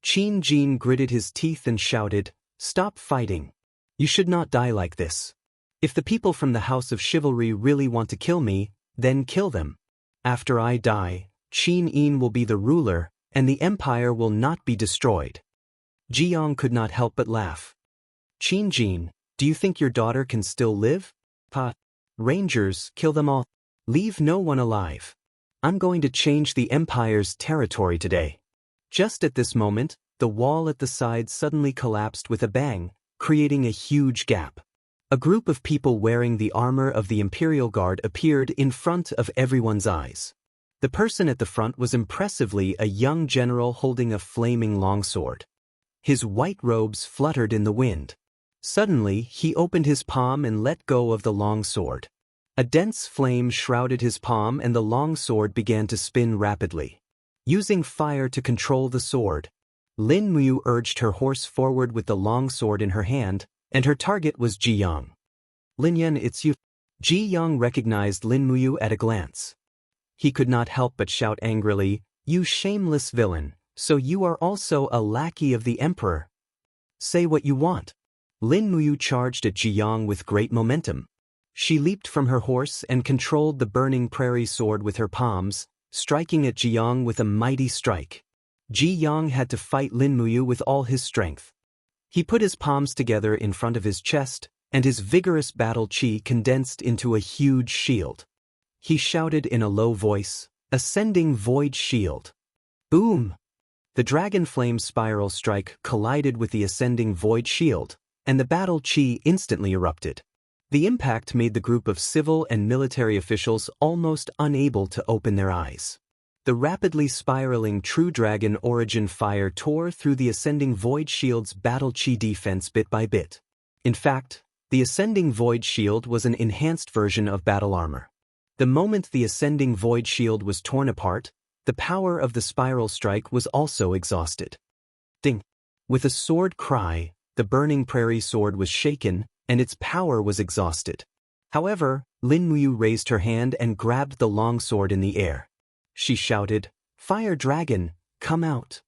Qin Jin gritted his teeth and shouted, "Stop fighting. You should not die like this. If the people from the House of Chivalry really want to kill me, then kill them. After I die, Qin Een will be the ruler, and the empire will not be destroyed." Jiang could not help but laugh. "Qin Jin, do you think your daughter can still live? Rangers, kill them all. Leave no one alive. I'm going to change the empire's territory today." Just at this moment, the wall at the side suddenly collapsed with a bang, creating a huge gap. A group of people wearing the armor of the Imperial Guard appeared in front of everyone's eyes. The person at the front was impressively a young general holding a flaming longsword. His white robes fluttered in the wind. Suddenly, he opened his palm and let go of the long sword. A dense flame shrouded his palm and the long sword began to spin rapidly. Using fire to control the sword, Lin Muyu urged her horse forward with the long sword in her hand, and her target was Ji Yang. "Lin Yan, it's you." Ji Yang recognized Lin Muyu at a glance. He could not help but shout angrily, "You shameless villain, so you are also a lackey of the emperor? Say what you want." Lin Muyu charged at Ji Yang with great momentum. She leaped from her horse and controlled the burning prairie sword with her palms, striking at Ji Yang with a mighty strike. Ji Yang had to fight Lin Muyu with all his strength. He put his palms together in front of his chest, and his vigorous battle chi condensed into a huge shield. He shouted in a low voice, "Ascending Void Shield." Boom! The dragon flame spiral strike collided with the ascending void shield, and the battle chi instantly erupted. The impact made the group of civil and military officials almost unable to open their eyes. The rapidly spiraling True Dragon origin fire tore through the ascending void shield's battle chi defense bit by bit. In fact, the ascending void shield was an enhanced version of battle armor. The moment the ascending void shield was torn apart, the power of the spiral strike was also exhausted. Ding! With a sword cry, the burning prairie sword was shaken, and its power was exhausted. However, Lin Muyu raised her hand and grabbed the long sword in the air. She shouted, "Fire Dragon, come out!"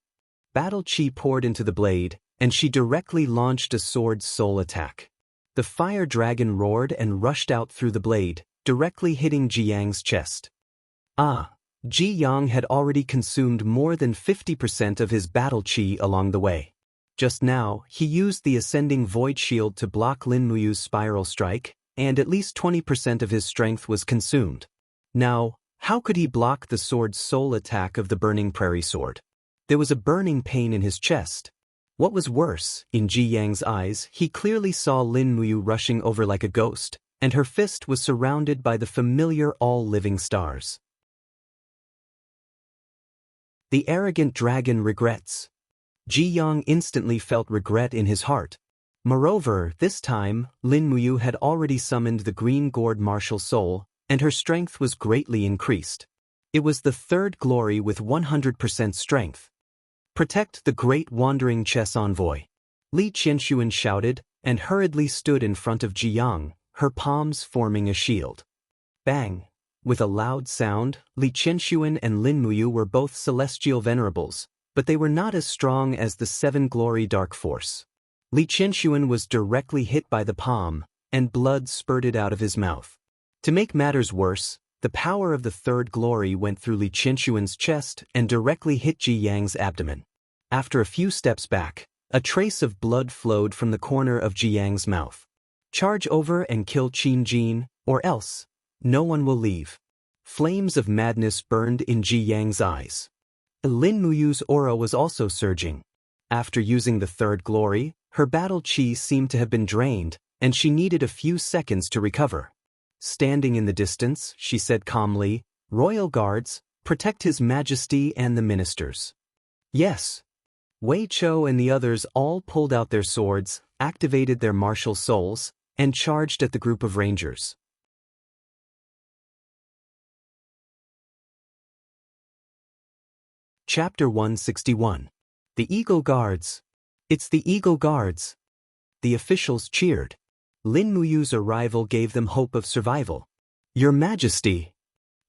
Battle chi poured into the blade, and she directly launched a sword soul attack. The fire dragon roared and rushed out through the blade, directly hitting Jiang's chest. Jiang had already consumed more than 50% of his battle chi along the way. Just now, he used the ascending void shield to block Lin Muyu's spiral strike, and at least 20% of his strength was consumed. Now, how could he block the sword's soul attack of the burning prairie sword? There was a burning pain in his chest. What was worse, in Jiang's eyes, he clearly saw Lin Muyu rushing over like a ghost, and her fist was surrounded by the familiar all-living stars. The arrogant dragon regrets. Jiang instantly felt regret in his heart. Moreover, this time, Lin Muyu had already summoned the green gourd martial soul, and her strength was greatly increased. It was the third glory with 100% strength. "Protect the great wandering chess envoy," Li Qianxuan shouted, and hurriedly stood in front of Jiang, her palms forming a shield. Bang! With a loud sound, Li Qianxuan and Lin Muyu were both celestial venerables, but they were not as strong as the Seven Glory Dark Force. Li Qianxuan was directly hit by the palm, and blood spurted out of his mouth. To make matters worse, the power of the third glory went through Li Qianxuan's chest and directly hit Ji Yang's abdomen. After a few steps back, a trace of blood flowed from the corner of Ji Yang's mouth. "Charge over and kill Qin Jin, or else no one will leave." Flames of madness burned in Ji Yang's eyes. Lin Muyu's aura was also surging. After using the third glory, her battle chi seemed to have been drained, and she needed a few seconds to recover. Standing in the distance, she said calmly, "Royal guards, protect His Majesty and the ministers." "Yes." Wei Chou and the others all pulled out their swords, activated their martial souls, and charged at the group of rangers. Chapter 161. The Eagle Guards. "It's the Eagle Guards." The officials cheered. Lin Muyu's arrival gave them hope of survival. "Your Majesty!"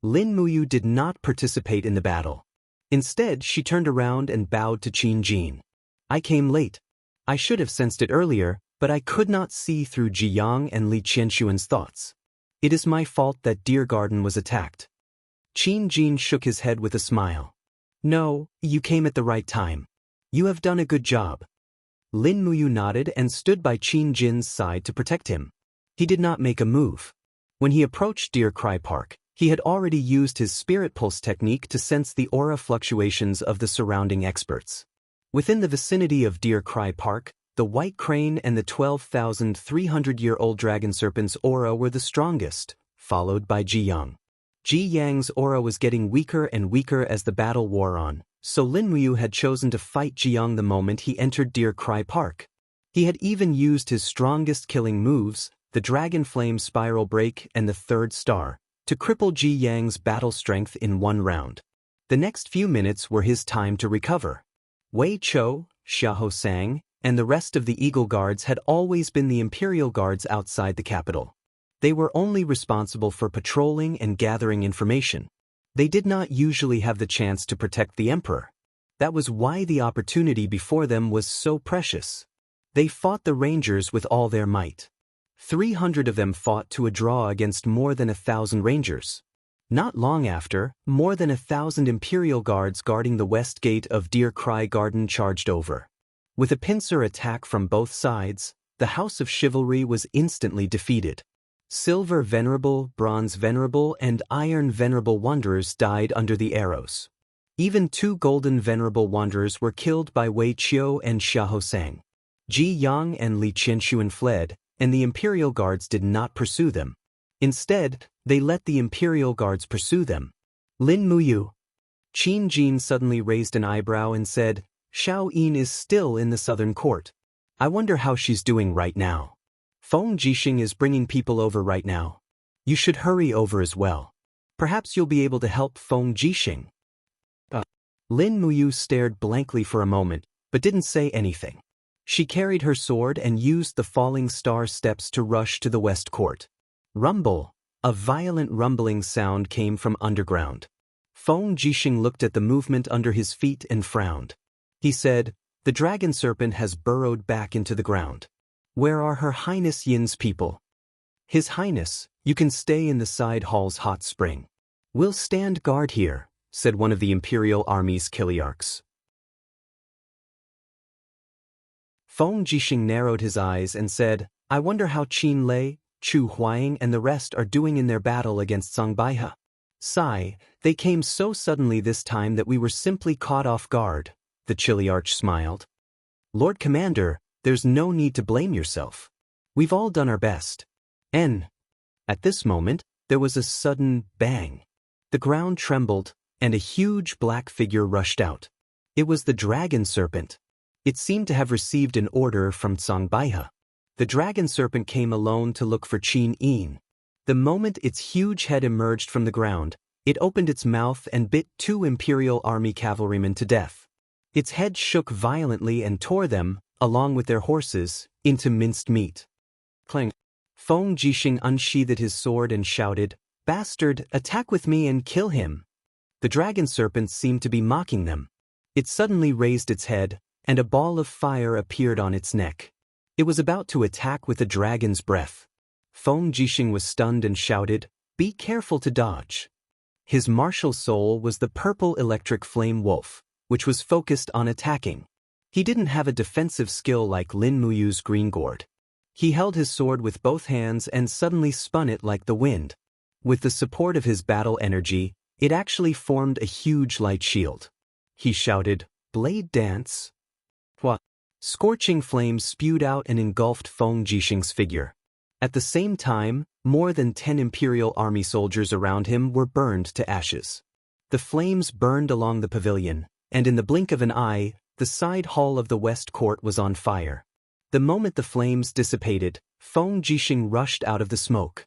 Lin Muyu did not participate in the battle. Instead, she turned around and bowed to Qin Jin. "I came late. I should have sensed it earlier, but I could not see through Jiang and Li Qianxuan's thoughts. It is my fault that Deer Garden was attacked." Qin Jin shook his head with a smile. "No, you came at the right time. You have done a good job." Lin Muyu nodded and stood by Qin Jin's side to protect him. He did not make a move. When he approached Deer Cry Park, he had already used his spirit pulse technique to sense the aura fluctuations of the surrounding experts. Within the vicinity of Deer Cry Park, the white crane and the 12,300-year-old dragon serpent's aura were the strongest, followed by Jiang. Ji Yang's aura was getting weaker and weaker as the battle wore on, so Lin Muyu had chosen to fight Jiang the moment he entered Deer Cry Park. He had even used his strongest killing moves, the Dragon Flame Spiral Break and the Third Star, to cripple Ji Yang's battle strength in one round. The next few minutes were his time to recover. Wei Chou, Xiahou Sang, and the rest of the Eagle Guards had always been the Imperial Guards outside the capital. They were only responsible for patrolling and gathering information. They did not usually have the chance to protect the Emperor. That was why the opportunity before them was so precious. They fought the Rangers with all their might. 300 of them fought to a draw against more than 1,000 Rangers. Not long after, more than 1,000 Imperial Guards guarding the west gate of Deer Cry Garden charged over. With a pincer attack from both sides, the House of Chivalry was instantly defeated. Silver Venerable, Bronze Venerable, and Iron Venerable Wanderers died under the arrows. Even 2 golden venerable wanderers were killed by Wei Qiu and Xia Hosang. Ji Yang and Li Qianxuan fled, and the imperial guards did not pursue them. Instead, they let the imperial guards pursue them. Lin Muyu. Qin Jin suddenly raised an eyebrow and said, Xiao Yin is still in the southern court. I wonder how she's doing right now. Feng Jixing is bringing people over right now. You should hurry over as well. Perhaps you'll be able to help Feng Jixing. Lin Muyu stared blankly for a moment, but didn't say anything. She carried her sword and used the falling star steps to rush to the west court. Rumble! A violent rumbling sound came from underground. Feng Jixing looked at the movement under his feet and frowned. He said, The dragon serpent has burrowed back into the ground. Where are Her Highness Yin's people? His Highness, you can stay in the side hall's hot spring. We'll stand guard here, said one of the Imperial Army's Kiliarchs. Feng Jixing narrowed his eyes and said, I wonder how Qin Lei, Chu Huaying and the rest are doing in their battle against Song Baihe. Sigh, they came so suddenly this time that we were simply caught off guard, the Chiliarch smiled. Lord Commander, there's no need to blame yourself. We've all done our best. At this moment, there was a sudden bang. The ground trembled, and a huge black figure rushed out. It was the dragon serpent. It seemed to have received an order from Song Baihe. The dragon serpent came alone to look for Qin Yin. The moment its huge head emerged from the ground, it opened its mouth and bit 2 Imperial Army cavalrymen to death. Its head shook violently and tore them, along with their horses, into minced meat. Clang! Feng Jixing unsheathed his sword and shouted, Bastard, attack with me and kill him! The dragon serpent seemed to be mocking them. It suddenly raised its head, and a ball of fire appeared on its neck. It was about to attack with a dragon's breath. Feng Jixing was stunned and shouted, Be careful to dodge. His martial soul was the purple electric flame wolf, which was focused on attacking. He didn't have a defensive skill like Lin Muyu's green gourd. He held his sword with both hands and suddenly spun it like the wind. With the support of his battle energy, it actually formed a huge light shield. He shouted, Blade dance. What? Scorching flames spewed out and engulfed Feng Jixing's figure. At the same time, more than 10 Imperial Army soldiers around him were burned to ashes. The flames burned along the pavilion, and in the blink of an eye, the side hall of the West Court was on fire. The moment the flames dissipated, Feng Jixing rushed out of the smoke.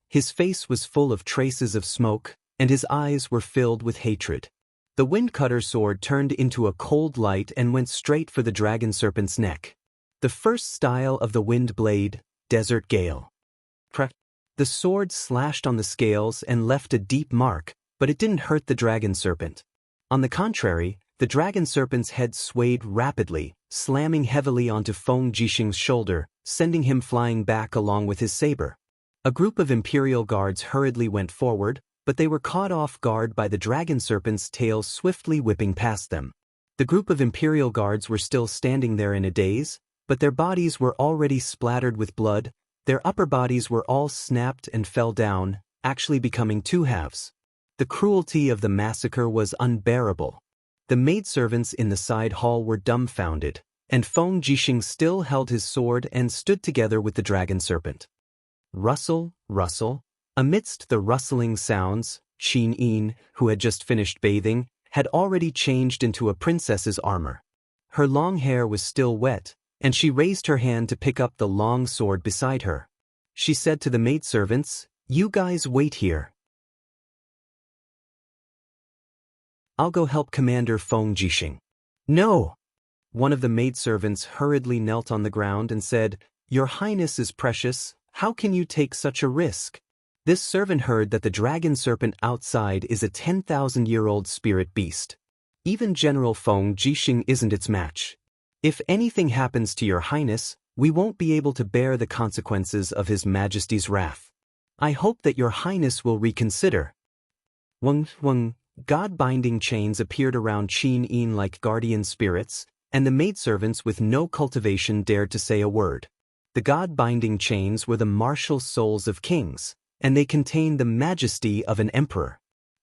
His face was full of traces of smoke, and his eyes were filled with hatred. The windcutter sword turned into a cold light and went straight for the dragon serpent's neck. The first style of the wind blade, Desert Gale. The sword slashed on the scales and left a deep mark, but it didn't hurt the dragon serpent. On the contrary, the dragon serpent's head swayed rapidly, slamming heavily onto Feng Jixing's shoulder, sending him flying back along with his saber. A group of Imperial guards hurriedly went forward, but they were caught off guard by the dragon serpent's tail swiftly whipping past them. The group of Imperial guards were still standing there in a daze, but their bodies were already splattered with blood. Their upper bodies were all snapped and fell down, actually becoming 2 halves. The cruelty of the massacre was unbearable. The maidservants in the side hall were dumbfounded, and Feng Jixing still held his sword and stood together with the dragon serpent. Rustle, rustle. Amidst the rustling sounds, Qin Yin, who had just finished bathing, had already changed into a princess's armor. Her long hair was still wet, and she raised her hand to pick up the long sword beside her. She said to the maidservants, You guys wait here. I'll go help Commander Feng Jixing. No! One of the maidservants hurriedly knelt on the ground and said, Your Highness is precious, how can you take such a risk? This servant heard that the dragon serpent outside is a 10,000-year-old spirit beast. Even General Feng Jixing isn't its match. If anything happens to your highness, we won't be able to bear the consequences of His Majesty's wrath. I hope that your highness will reconsider. Weng, God-binding chains appeared around Qin Yin like guardian spirits, and the maidservants with no cultivation dared to say a word. The God-binding chains were the martial souls of kings, and they contained the majesty of an emperor.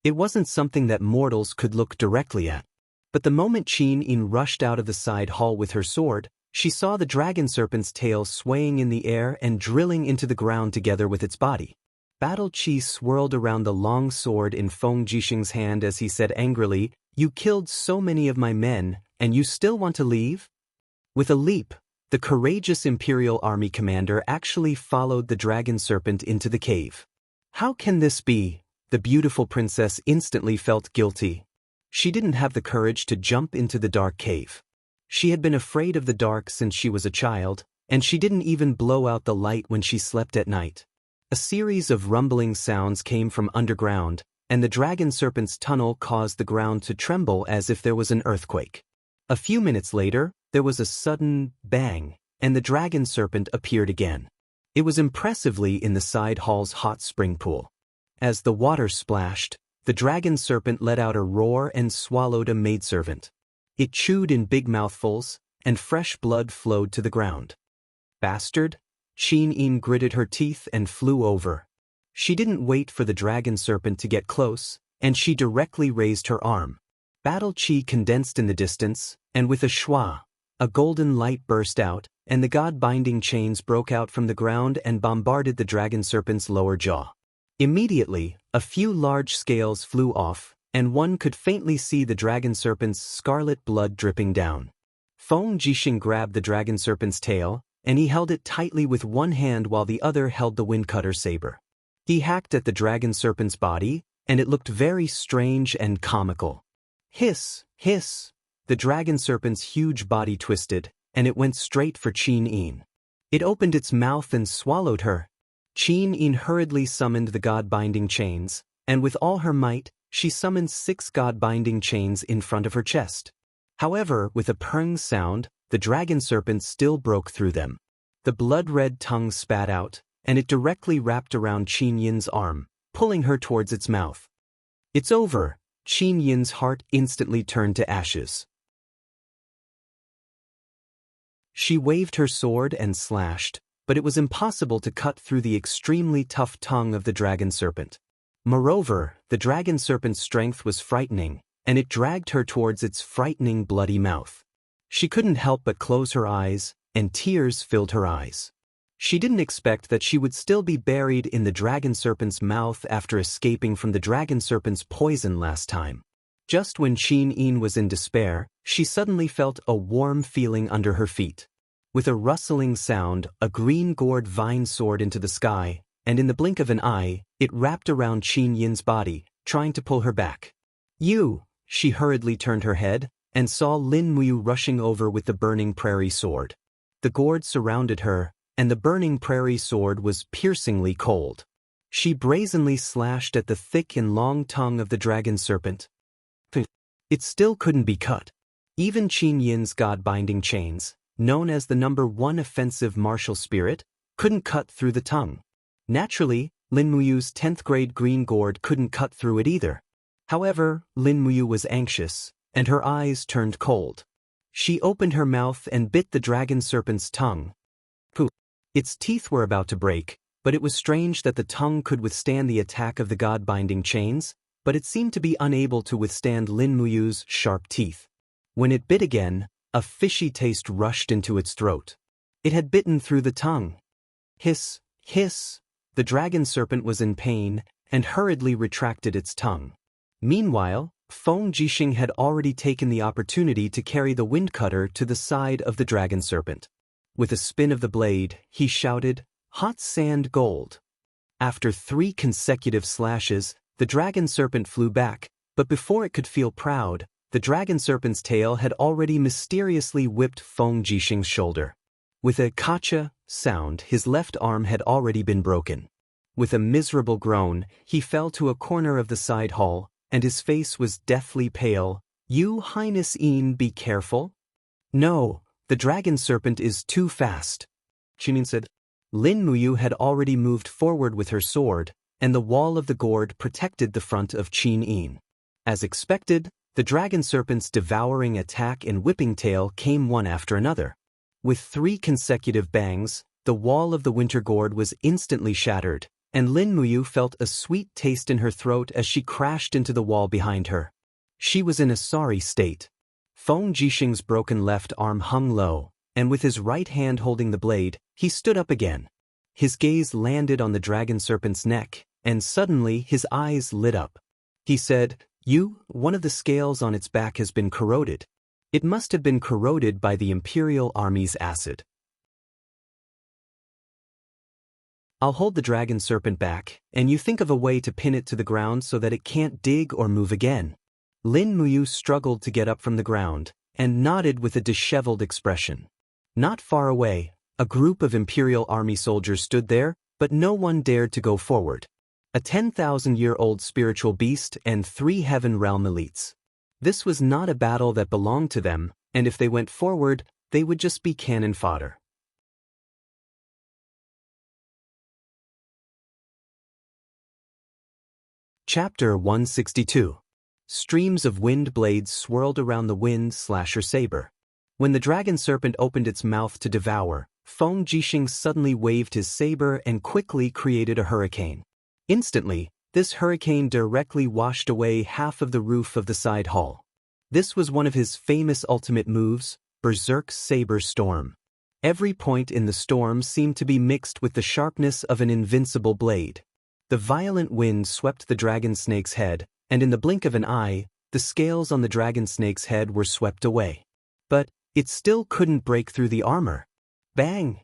It wasn't something that mortals could look directly at. But the moment Qin Yin rushed out of the side hall with her sword, she saw the dragon serpent's tail swaying in the air and drilling into the ground together with its body. Battle Qi swirled around the long sword in Feng Jixing's hand as he said angrily, "You killed so many of my men, and you still want to leave?" With a leap, the courageous Imperial Army commander actually followed the dragon serpent into the cave. How can this be? The beautiful princess instantly felt guilty. She didn't have the courage to jump into the dark cave. She had been afraid of the dark since she was a child, and she didn't even blow out the light when she slept at night. A series of rumbling sounds came from underground, and the dragon serpent's tunnel caused the ground to tremble as if there was an earthquake. A few minutes later, there was a sudden bang, and the dragon serpent appeared again. It was impressively in the side hall's hot spring pool. As the water splashed, the dragon serpent let out a roar and swallowed a maidservant. It chewed in big mouthfuls, and fresh blood flowed to the ground. Bastard! Qin Yin gritted her teeth and flew over. She didn't wait for the dragon serpent to get close, and she directly raised her arm. Battle Qi condensed in the distance, and with a schwa, a golden light burst out, and the god-binding chains broke out from the ground and bombarded the dragon serpent's lower jaw. Immediately, a few large scales flew off, and one could faintly see the dragon serpent's scarlet blood dripping down. Feng Jixing grabbed the dragon serpent's tail, and he held it tightly with one hand while the other held the windcutter saber. He hacked at the dragon serpent's body, and it looked very strange and comical. Hiss, hiss! The dragon serpent's huge body twisted, and it went straight for Qin Yin. It opened its mouth and swallowed her. Qin Yin hurriedly summoned the god-binding chains, and with all her might, she summoned 6 god-binding chains in front of her chest. However, with a purring sound, the dragon serpent still broke through them. The blood-red tongue spat out, and it directly wrapped around Qin Yin's arm, pulling her towards its mouth. "It's over." Qin Yin's heart instantly turned to ashes. She waved her sword and slashed, but it was impossible to cut through the extremely tough tongue of the dragon serpent. Moreover, the dragon serpent's strength was frightening, and it dragged her towards its frightening bloody mouth. She couldn't help but close her eyes, and tears filled her eyes. She didn't expect that she would still be buried in the dragon serpent's mouth after escaping from the dragon serpent's poison last time. Just when Qin Yin was in despair, she suddenly felt a warm feeling under her feet. With a rustling sound, a green-gored vine soared into the sky, and in the blink of an eye, it wrapped around Qin Yin's body, trying to pull her back. "You!" She hurriedly turned her head, and saw Lin Muyu rushing over with the burning prairie sword. The gourd surrounded her, and the burning prairie sword was piercingly cold. She brazenly slashed at the thick and long tongue of the dragon serpent. It still couldn't be cut. Even Qin Yin's god-binding chains, known as the #1 offensive martial spirit, couldn't cut through the tongue. Naturally, Lin Muyu's 10th grade green gourd couldn't cut through it either. However, Lin Muyu was anxious, and her eyes turned cold. She opened her mouth and bit the dragon serpent's tongue. Its teeth were about to break, but it was strange that the tongue could withstand the attack of the god-binding chains, but it seemed to be unable to withstand Lin Muyu's sharp teeth. When it bit again, a fishy taste rushed into its throat. It had bitten through the tongue. Hiss, hiss! The dragon serpent was in pain, and hurriedly retracted its tongue. Meanwhile, Feng Jixing had already taken the opportunity to carry the windcutter to the side of the dragon serpent. With a spin of the blade, he shouted, "Hot sand gold!" After 3 consecutive slashes, the dragon serpent flew back, but before it could feel proud, the dragon serpent's tail had already mysteriously whipped Feng Jixing's shoulder. With a "kacha" sound, his left arm had already been broken. With a miserable groan, he fell to a corner of the side hall, and his face was deathly pale. "You Highness Yin, be careful." "No, the dragon serpent is too fast," Qin said. Lin Muyu had already moved forward with her sword, and the wall of the gourd protected the front of Qin Yin. As expected, the dragon serpent's devouring attack and whipping tail came one after another. With 3 consecutive bangs, the wall of the winter gourd was instantly shattered, and Lin Muyu felt a sweet taste in her throat as she crashed into the wall behind her. She was in a sorry state. Feng Jixing's broken left arm hung low, and with his right hand holding the blade, he stood up again. His gaze landed on the dragon serpent's neck, and suddenly his eyes lit up. He said, one of the scales on its back has been corroded. It must have been corroded by the Imperial Army's acid. I'll hold the dragon serpent back, and you think of a way to pin it to the ground so that it can't dig or move again. Lin Muyu struggled to get up from the ground, and nodded with a disheveled expression. Not far away, a group of Imperial Army soldiers stood there, but no one dared to go forward. A 10,000-year-old spiritual beast and 3 Heaven Realm elites. This was not a battle that belonged to them, and if they went forward, they would just be cannon fodder. Chapter 162. Streams of wind blades swirled around the wind-slasher saber. When the dragon serpent opened its mouth to devour, Feng Jixing suddenly waved his saber and quickly created a hurricane. Instantly, this hurricane directly washed away half of the roof of the side hall. This was one of his famous ultimate moves, Berserk Saber Storm. Every point in the storm seemed to be mixed with the sharpness of an invincible blade. The violent wind swept the dragon snake's head, and in the blink of an eye, the scales on the dragon snake's head were swept away. But it still couldn't break through the armor. Bang!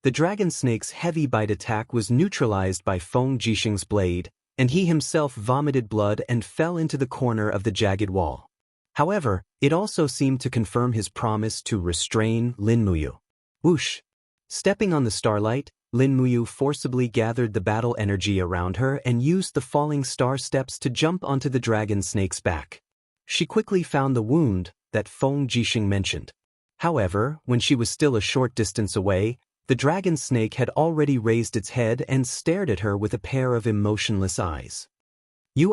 The dragon snake's heavy bite attack was neutralized by Feng Jixing's blade, and he himself vomited blood and fell into the corner of the jagged wall. However, it also seemed to confirm his promise to restrain Lin Muyu. Whoosh! Stepping on the starlight, Lin Muyu forcibly gathered the battle energy around her and used the falling star steps to jump onto the dragon snake's back. She quickly found the wound that Feng Jixing mentioned. However, when she was still a short distance away, the dragon snake had already raised its head and stared at her with a pair of emotionless eyes.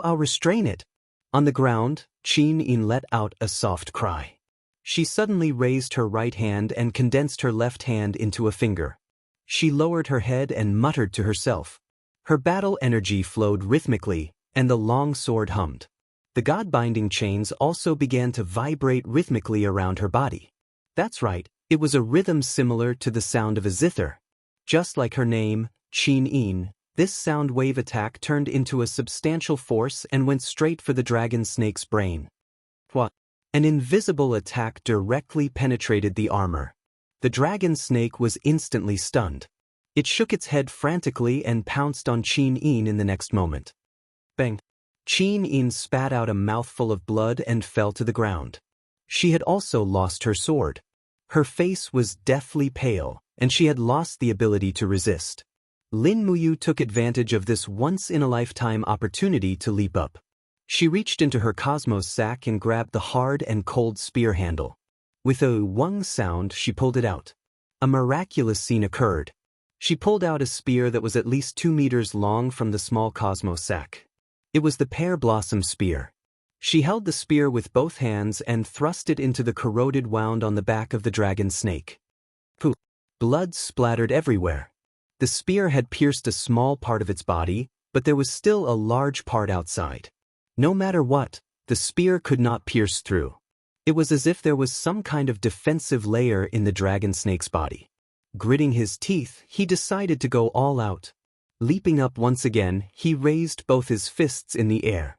I'll restrain it. On the ground, Qin Yin let out a soft cry. She suddenly raised her right hand and condensed her left hand into a finger. She lowered her head and muttered to herself. Her battle energy flowed rhythmically, and the long sword hummed. The god-binding chains also began to vibrate rhythmically around her body. That's right, it was a rhythm similar to the sound of a zither. Just like her name, Qin Yin, this sound wave attack turned into a substantial force and went straight for the dragon snake's brain. What? An invisible attack directly penetrated the armor. The dragon snake was instantly stunned. It shook its head frantically and pounced on Qin Yin in the next moment. Bang! Qin Yin spat out a mouthful of blood and fell to the ground. She had also lost her sword. Her face was deathly pale, and she had lost the ability to resist. Lin Muyu took advantage of this once-in-a-lifetime opportunity to leap up. She reached into her cosmos sack and grabbed the hard and cold spear handle. With a wung sound, she pulled it out. A miraculous scene occurred. She pulled out a spear that was at least 2 meters long from the small cosmos sack. It was the pear blossom spear. She held the spear with both hands and thrust it into the corroded wound on the back of the dragon snake. Pooh! Blood splattered everywhere. The spear had pierced a small part of its body, but there was still a large part outside. No matter what, the spear could not pierce through. It was as if there was some kind of defensive layer in the dragon snake's body. Gritting his teeth, he decided to go all out. Leaping up once again, he raised both his fists in the air.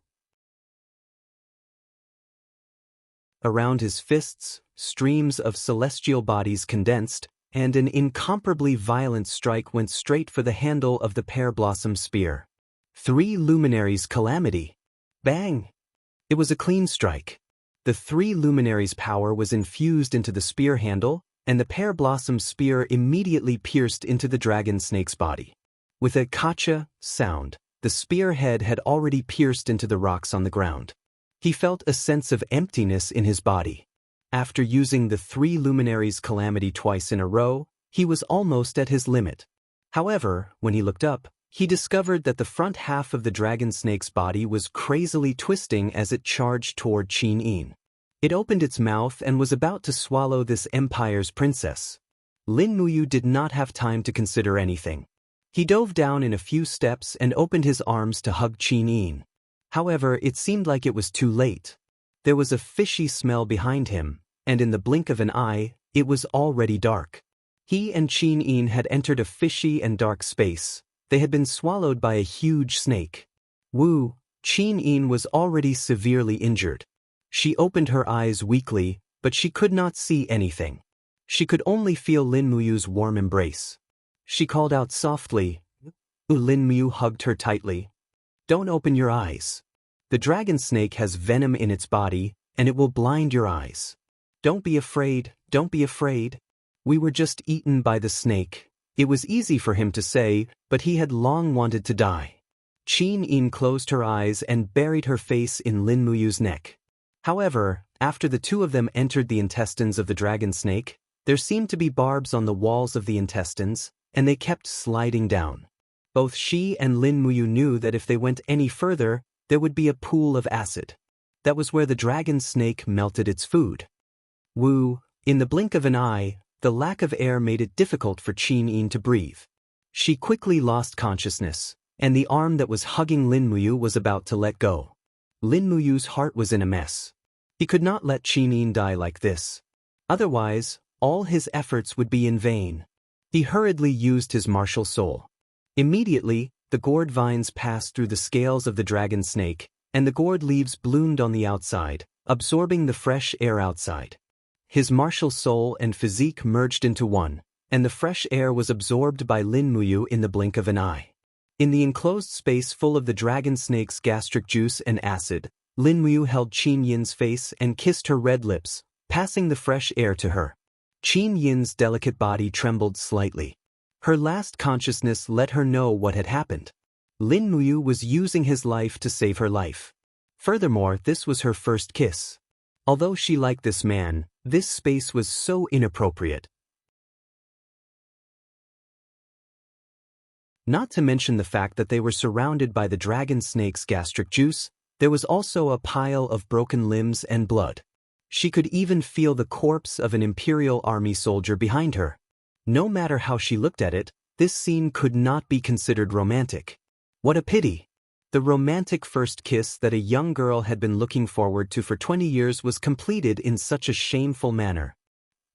Around his fists, streams of celestial bodies condensed, and an incomparably violent strike went straight for the handle of the pear blossom spear. 3 luminaries calamity. Bang! It was a clean strike. The 3 luminaries' power was infused into the spear handle, and the pear blossom spear immediately pierced into the dragon snake's body. With a kacha sound, the spear head had already pierced into the rocks on the ground. He felt a sense of emptiness in his body. After using the 3 luminaries' calamity twice in a row, he was almost at his limit. However, when he looked up, he discovered that the front half of the dragon snake's body was crazily twisting as it charged toward Qin Yin. It opened its mouth and was about to swallow this empire's princess. Lin Muyu did not have time to consider anything. He dove down in a few steps and opened his arms to hug Qin Yin. However, it seemed like it was too late. There was a fishy smell behind him, and in the blink of an eye, it was already dark. He and Qin Yin had entered a fishy and dark space. They had been swallowed by a huge snake. Qin Yin was already severely injured. She opened her eyes weakly, but she could not see anything. She could only feel Lin Muyu's warm embrace. She called out softly. Lin Muyu hugged her tightly. Don't open your eyes. The dragon snake has venom in its body, and it will blind your eyes. Don't be afraid, don't be afraid. We were just eaten by the snake. It was easy for him to say, but he had long wanted to die. Qin Yin closed her eyes and buried her face in Lin Muyu's neck. However, after the two of them entered the intestines of the dragon snake, there seemed to be barbs on the walls of the intestines, and they kept sliding down. Both she and Lin Muyu knew that if they went any further, there would be a pool of acid. That was where the dragon snake melted its food. In the blink of an eye, the lack of air made it difficult for Qin Yin to breathe. She quickly lost consciousness, and the arm that was hugging Lin Muyu was about to let go. Lin Muyu's heart was in a mess. He could not let Qin Yin die like this. Otherwise, all his efforts would be in vain. He hurriedly used his martial soul. Immediately, the gourd vines passed through the scales of the dragon snake, and the gourd leaves bloomed on the outside, absorbing the fresh air outside. His martial soul and physique merged into one, and the fresh air was absorbed by Lin Muyu in the blink of an eye. In the enclosed space full of the dragon snake's gastric juice and acid, Lin Muyu held Qin Yin's face and kissed her red lips, passing the fresh air to her. Qin Yin's delicate body trembled slightly. Her last consciousness let her know what had happened. Lin Muyu was using his life to save her life. Furthermore, this was her first kiss. Although she liked this man, this space was so inappropriate. Not to mention the fact that they were surrounded by the dragon snake's gastric juice, there was also a pile of broken limbs and blood. She could even feel the corpse of an Imperial Army soldier behind her. No matter how she looked at it, this scene could not be considered romantic. What a pity! The romantic first kiss that a young girl had been looking forward to for 20 years was completed in such a shameful manner.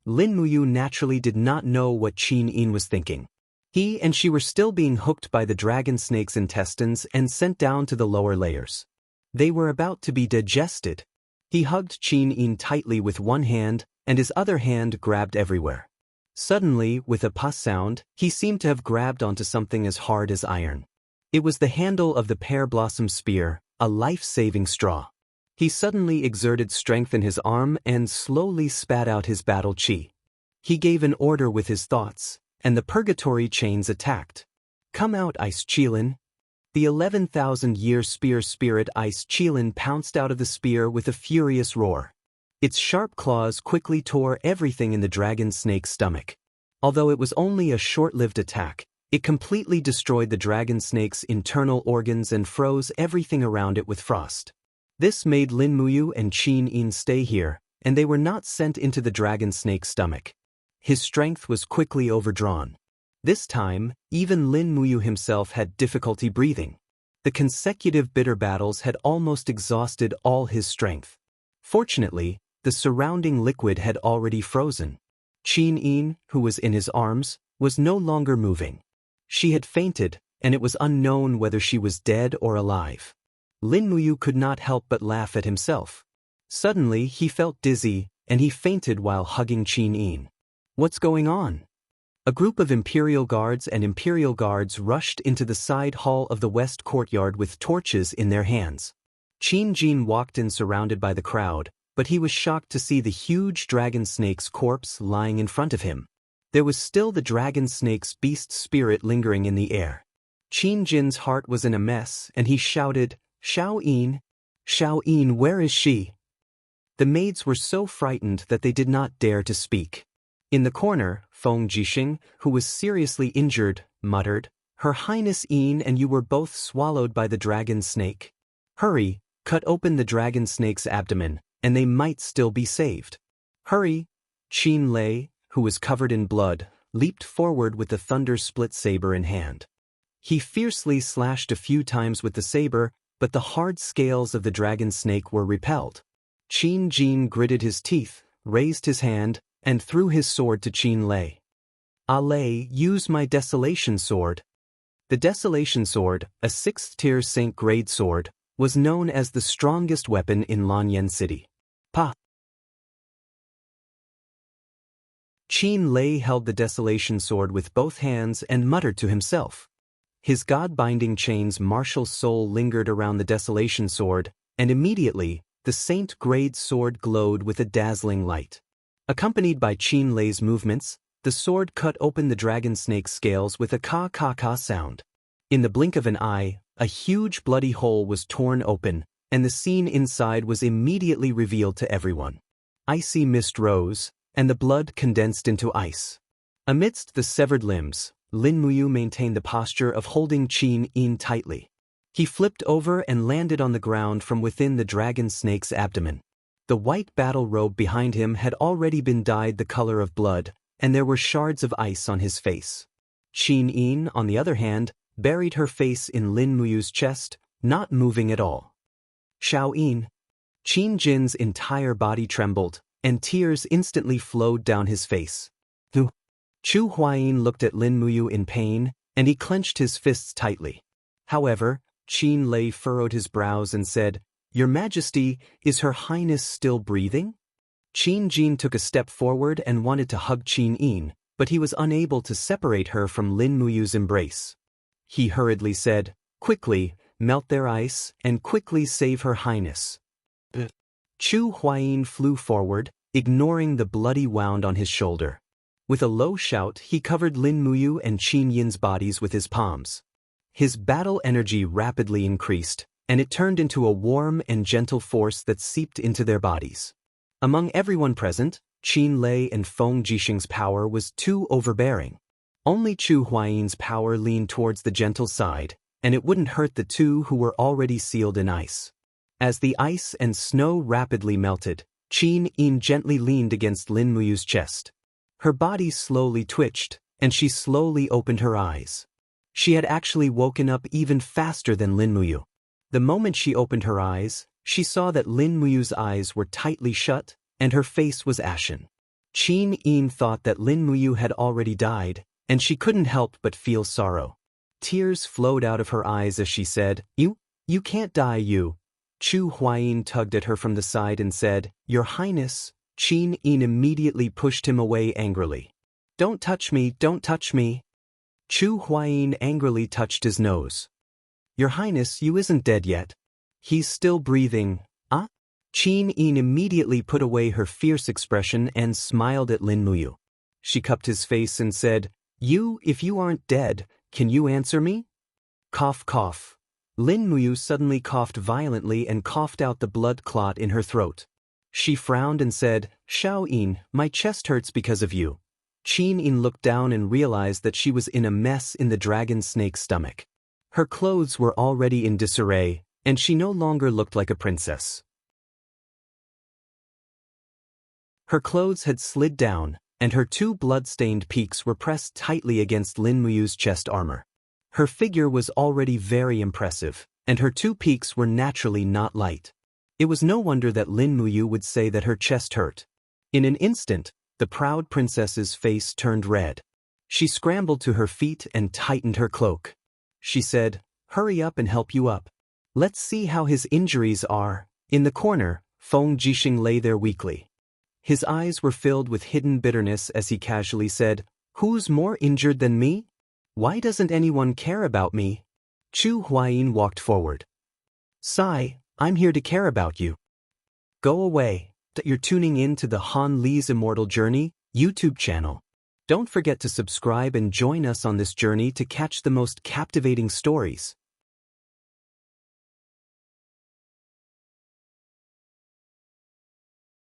Lin Muyu naturally did not know what Qin Yin was thinking. He and she were still being hooked by the dragon snake's intestines and sent down to the lower layers. They were about to be digested. He hugged Qin Yin tightly with one hand, and his other hand grabbed everywhere. Suddenly, with a puss sound, he seemed to have grabbed onto something as hard as iron. It was the handle of the pear blossom spear, a life-saving straw. He suddenly exerted strength in his arm and slowly spat out his battle chi. He gave an order with his thoughts, and the purgatory chains attacked. Come out, Ice Qilin. The 11,000-year spear spirit Ice Qilin pounced out of the spear with a furious roar. Its sharp claws quickly tore everything in the dragon snake's stomach. Although it was only a short-lived attack, it completely destroyed the dragon snake's internal organs and froze everything around it with frost. This made Lin Muyu and Qin Yin stay here, and they were not sent into the dragon snake's stomach. His strength was quickly overdrawn. This time, even Lin Muyu himself had difficulty breathing. The consecutive bitter battles had almost exhausted all his strength. Fortunately, the surrounding liquid had already frozen. Qin Yin, who was in his arms, was no longer moving. She had fainted, and it was unknown whether she was dead or alive. Lin Muyu could not help but laugh at himself. Suddenly, he felt dizzy, and he fainted while hugging Qin Yin. What's going on? A group of Imperial Guards rushed into the side hall of the West Courtyard with torches in their hands. Qin Jin walked in surrounded by the crowd, but he was shocked to see the huge dragon snake's corpse lying in front of him. There was still the dragon snake's beast spirit lingering in the air. Qin Jin's heart was in a mess, and he shouted, "Xiao Yin! Xiao Yin, where is she?" The maids were so frightened that they did not dare to speak. In the corner, Feng Jixing, who was seriously injured, muttered, "Her Highness Yin and you were both swallowed by the dragon snake. Hurry, cut open the dragon snake's abdomen, and they might still be saved. Hurry!" Qin Lei, who was covered in blood, leaped forward with the thunder split saber in hand. He fiercely slashed a few times with the saber, but the hard scales of the dragon snake were repelled. Qin Jin gritted his teeth, raised his hand, and threw his sword to Qin Lei. "Lei, use my Desolation Sword." The Desolation Sword, a 6th-tier Saint-grade sword, was known as the strongest weapon in Lanyan City. Pa! Qin Lei held the Desolation Sword with both hands and muttered to himself. His god-binding chain's martial soul lingered around the Desolation Sword, and immediately, the Saint-grade sword glowed with a dazzling light. Accompanied by Qin Lei's movements, the sword cut open the dragon snake's scales with a ka-ka-ka sound. In the blink of an eye, a huge bloody hole was torn open, and the scene inside was immediately revealed to everyone. Icy mist rose, and the blood condensed into ice. Amidst the severed limbs, Lin Muyu maintained the posture of holding Qin Yin tightly. He flipped over and landed on the ground from within the dragon snake's abdomen. The white battle robe behind him had already been dyed the color of blood, and there were shards of ice on his face. Qin Yin, on the other hand, buried her face in Lin Muyu's chest, not moving at all. "Xiao Yin." Qin Jin's entire body trembled, and tears instantly flowed down his face. Chu Huayin looked at Lin Muyu in pain, and he clenched his fists tightly. However, Qin Lei furrowed his brows and said, "Your Majesty, is Her Highness still breathing?" Qin Jin took a step forward and wanted to hug Qin Yin, but he was unable to separate her from Lin Muyu's embrace. He hurriedly said, "Quickly, melt their ice, and quickly save Her Highness." Chu Huayin flew forward, ignoring the bloody wound on his shoulder. With a low shout, he covered Lin Muyu and Qin Yin's bodies with his palms. His battle energy rapidly increased, and it turned into a warm and gentle force that seeped into their bodies. Among everyone present, Qin Lei and Feng Jixing's power was too overbearing. Only Chu Huayin's power leaned towards the gentle side, and it wouldn't hurt the two who were already sealed in ice. As the ice and snow rapidly melted, Qin Yin gently leaned against Lin Muyu's chest. Her body slowly twitched, and she slowly opened her eyes. She had actually woken up even faster than Lin Muyu. The moment she opened her eyes, she saw that Lin Muyu's eyes were tightly shut, and her face was ashen. Qin Yin thought that Lin Muyu had already died, and she couldn't help but feel sorrow. Tears flowed out of her eyes as she said, You can't die, you." Chu Huayin tugged at her from the side and said, "Your Highness." Qin Yin immediately pushed him away angrily. "Don't touch me, don't touch me." Chu Huayin angrily touched his nose. "Your Highness, you isn't dead yet. He's still breathing, ah?" Qin Yin immediately put away her fierce expression and smiled at Lin Muyu. She cupped his face and said, If you aren't dead, can you answer me?" Cough, cough. Lin Muyu suddenly coughed violently and coughed out the blood clot in her throat. She frowned and said, "Xiao Yin, my chest hurts because of you." Qin Yin looked down and realized that she was in a mess in the dragon snake's stomach. Her clothes were already in disarray, and she no longer looked like a princess. Her clothes had slid down, and her two blood-stained peaks were pressed tightly against Lin Muyu's chest armor. Her figure was already very impressive, and her two peaks were naturally not light. It was no wonder that Lin Muyu would say that her chest hurt. In an instant, the proud princess's face turned red. She scrambled to her feet and tightened her cloak. She said, "Hurry up and help you up. Let's see how his injuries are." In the corner, Feng Jixing lay there weakly. His eyes were filled with hidden bitterness as he casually said, "Who's more injured than me? Why doesn't anyone care about me?" Chu Huayin walked forward. "Sai, I'm here to care about you. Go away." You're tuning in to the Han Li's Immortal Journey YouTube channel. Don't forget to subscribe and join us on this journey to catch the most captivating stories.